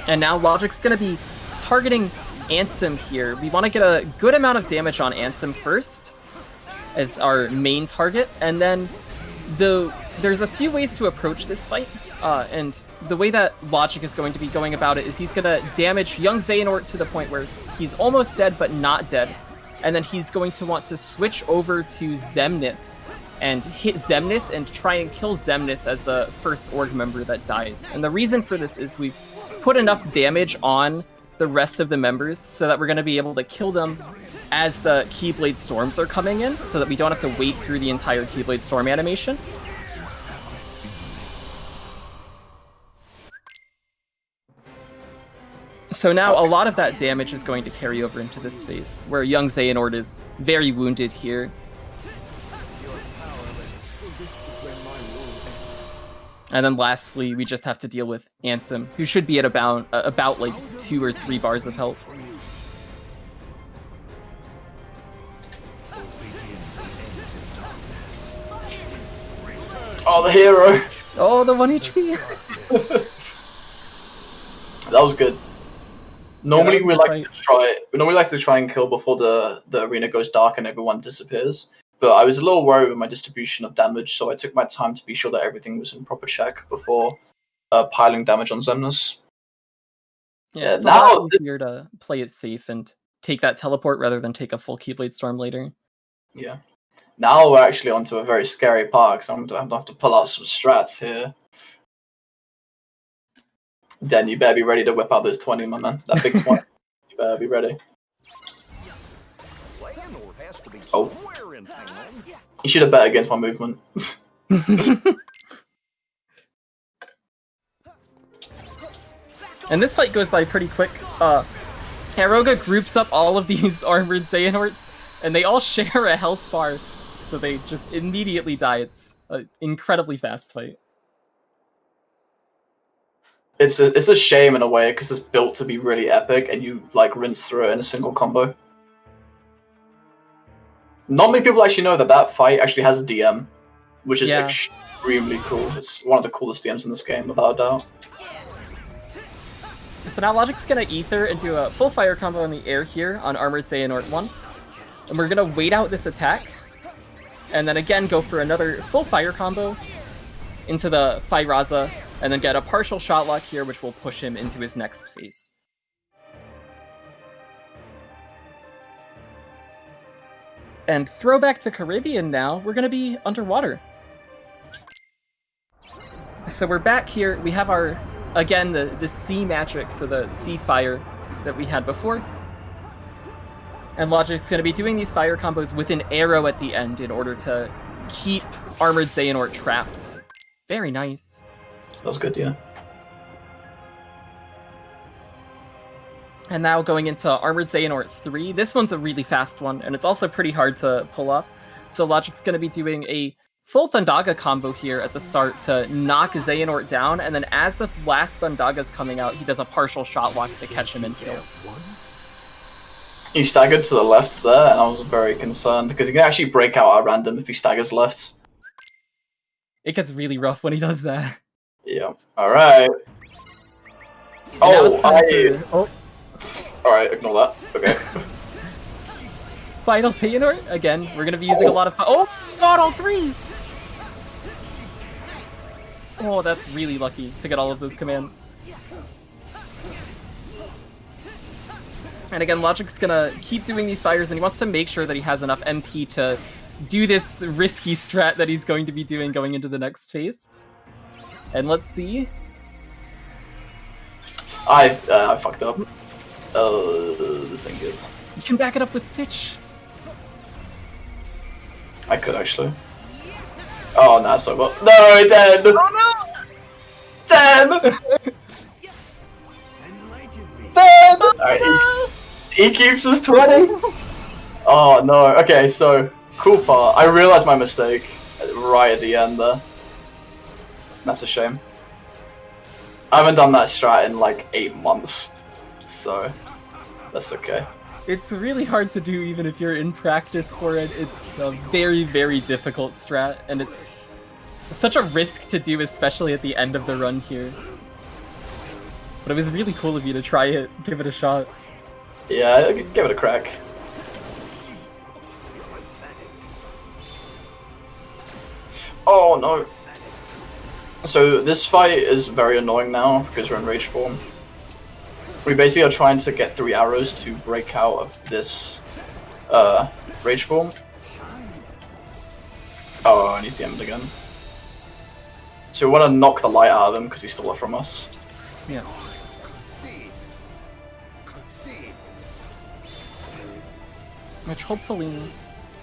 And now Logic's going to be targeting Ansem here. We want to get a good amount of damage on Ansem first as our main target, and then there's a few ways to approach this fight, and the way that Logic is going to be going about it is he's going to damage young Xehanort to the point where he's almost dead but not dead, and then he's going to want to switch over to Xemnas and hit Xemnas and try and kill Xemnas as the first org member that dies. And the reason for this is we've put enough damage on the rest of the members so that we're going to be able to kill them as the Keyblade Storms are coming in, so that we don't have to wait through the entire Keyblade Storm animation. So now a lot of that damage is going to carry over into this phase, where young Xehanort is very wounded here. And then lastly, we just have to deal with Ansem, who should be at about like 2 or 3 bars of health. Oh, the hero! Oh, the 1 HP! That was good. Normally Yeah, we like to try and kill before the arena goes dark and everyone disappears. But I was a little worried with my distribution of damage, so I took my time to be sure that everything was in proper check before piling damage on Xemnas. Yeah, it's a lot easier to play it safe and take that teleport rather than take a full Keyblade Storm later. Yeah. Now we're actually onto a very scary part, because I'm going to have to pull out some strats here. Den, you better be ready to whip out those 20, my man. That big 20. You better be ready. Oh. You should have bet against my movement. And this fight goes by pretty quick. Haroga groups up all of these armored Xehanorts, and they all share a health bar, so they just immediately die. It's an incredibly fast fight. It's a shame in a way, because it's built to be really epic, and you like rinse through it in a single combo. Not many people actually know that that fight actually has a DM, which is extremely cool. It's one of the coolest DMs in this game, without a doubt. So now Logic's gonna Ether and do a full fire combo in the air here on Armored Xehanort 1. And we're gonna wait out this attack, and then again go for another full fire combo into the Firaza, and then get a partial shot lock here, which will push him into his next phase. And throwback to Caribbean now, we're going to be underwater. So we're back here, we have our, again, the sea magic, so the sea fire that we had before. And Logic's going to be doing these fire combos with an arrow at the end in order to keep Armored Xehanort trapped. Very nice. That was good, yeah. And now going into Armored Xehanort 3. This one's a really fast one, and it's also pretty hard to pull off. So Logic's going to be doing a full Thundaga combo here at the start to knock Xehanort down, and then as the last Thundaga's coming out, he does a partial shot lock to catch him and kill. He staggered to the left there, and I was very concerned, because he can actually break out at random if he staggers left. It gets really rough when he does that. Yeah. All right. And now it's Oh, time for All right. Ignore that. Okay. final Xehanort. Again, we're gonna be using a lot of. Oh god, all three! Oh, that's really lucky to get all of those commands. And again, Logic's gonna keep doing these fires, and he wants to make sure that he has enough MP to do this risky strat that he's going to be doing going into the next phase. And let's see. I fucked up. This ain't good. You can back it up with Stitch. I could actually. Oh, no, so well. No, Dan! Oh Dan! Dan! Alright, he keeps us 20! Oh, no. Okay, so, cool part. I realized my mistake right at the end there. That's a shame. I haven't done that strat in like 8 months, so that's okay. It's really hard to do even if you're in practice for it. It's a very, very difficult strat, and it's such a risk to do, especially at the end of the run here. But it was really cool of you to try it, give it a shot. Yeah, give it a crack. Oh no. So this fight is very annoying now because we're in rage form. We basically are trying to get 3 arrows to break out of this rage form. Oh, and he's DM'd again. So we want to knock the light out of him because he's still up from us. Yeah. Which hopefully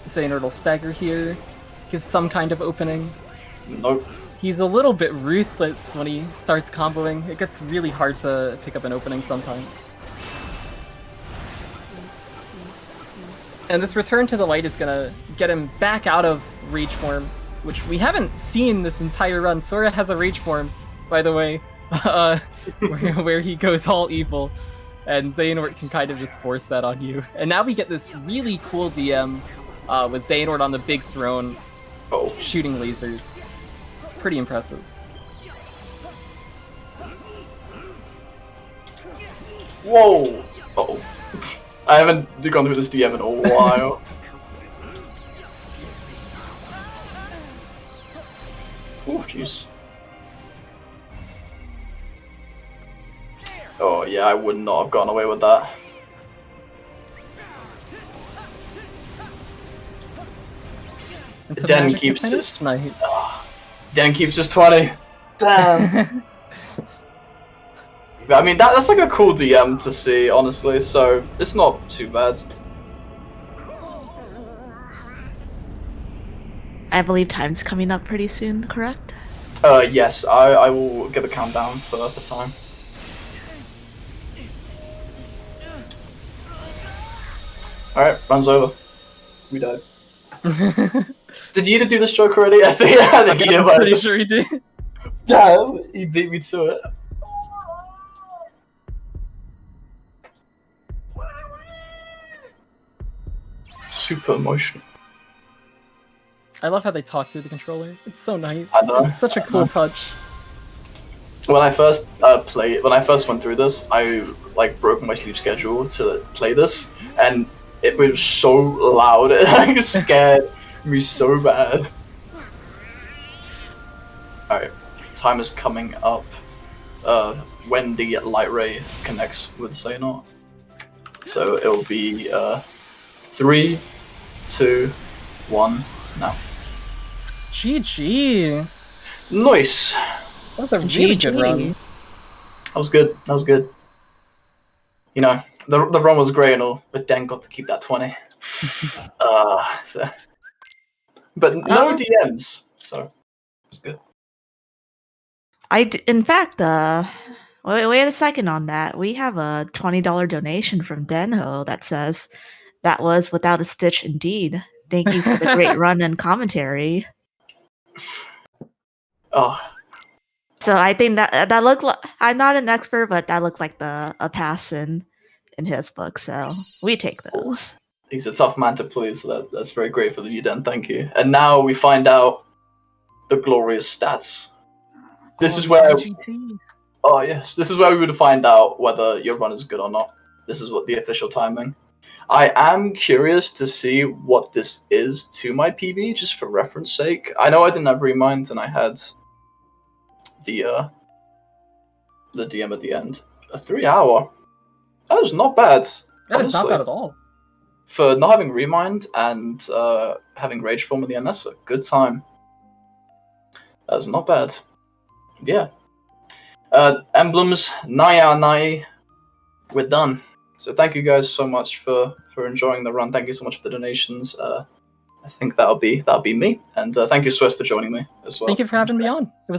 Xehanort will stagger here, give some kind of opening. Nope. He's a little bit ruthless when he starts comboing. It gets really hard to pick up an opening sometimes. And this return to the light is gonna get him back out of rage form, which we haven't seen this entire run. Sora has a rage form, by the way, where he goes all evil, and Xehanort can kind of just force that on you. And now we get this really cool DM with Xehanort on the big throne, shooting lasers. It's pretty impressive. Whoa! Uh-oh. I haven't gone through this DM in a while. Oh, jeez. Oh, yeah, I would not have gone away with that. Den keeps just... Den keeps just 20. Damn. I mean, that's like a cool DM to see, honestly, so it's not too bad. I believe time's coming up pretty soon, correct? Yes, I will give a countdown for time. Alright, runs over. We died. Did you do this joke already? I think I'm pretty sure he did. Damn, he beat me to it. Super emotional. I love how they talk through the controller. It's so nice. I know. It's such a cool touch. When I first went through this, I like broke my sleep schedule to play this, and it was so loud. It scared me so bad. Alright, time is coming up when the light ray connects with Xehanort. So it'll be 3, 2, 1, now. GG. Nice. That was a really good run. That was good. That was good. You know, the run was great and all, but Dan got to keep that 20. But no DMs, so it was good. In fact, wait a second on that. We have a $20 donation from Denho that says, "That was without a stitch indeed. Thank you for the great run and commentary." Oh. So I think that looked like, I'm not an expert, but that looked like a pass in his book, so we take those. He's a tough man to please, so that's very grateful of you, Dan. Thank you. And now we find out the glorious stats. This is Oh, where GT. Oh yes, this is where we would find out whether your run is good or not. This is what the official timing. I am curious to see what this is to my PB, just for reference sake. I know I didn't have Remind, and I had the DM at the end. A 3 hour. That was not bad. That is not honestly. bad at all. For not having Remind and having Rage Form at the end, that's a good time. That's not bad. Yeah. Emblems, 9 out of 9. We're done. So thank you guys so much for enjoying the run. Thank you so much for the donations. I think that'll be me. And thank you, Swift, for joining me as well. Thank you for having me on. It was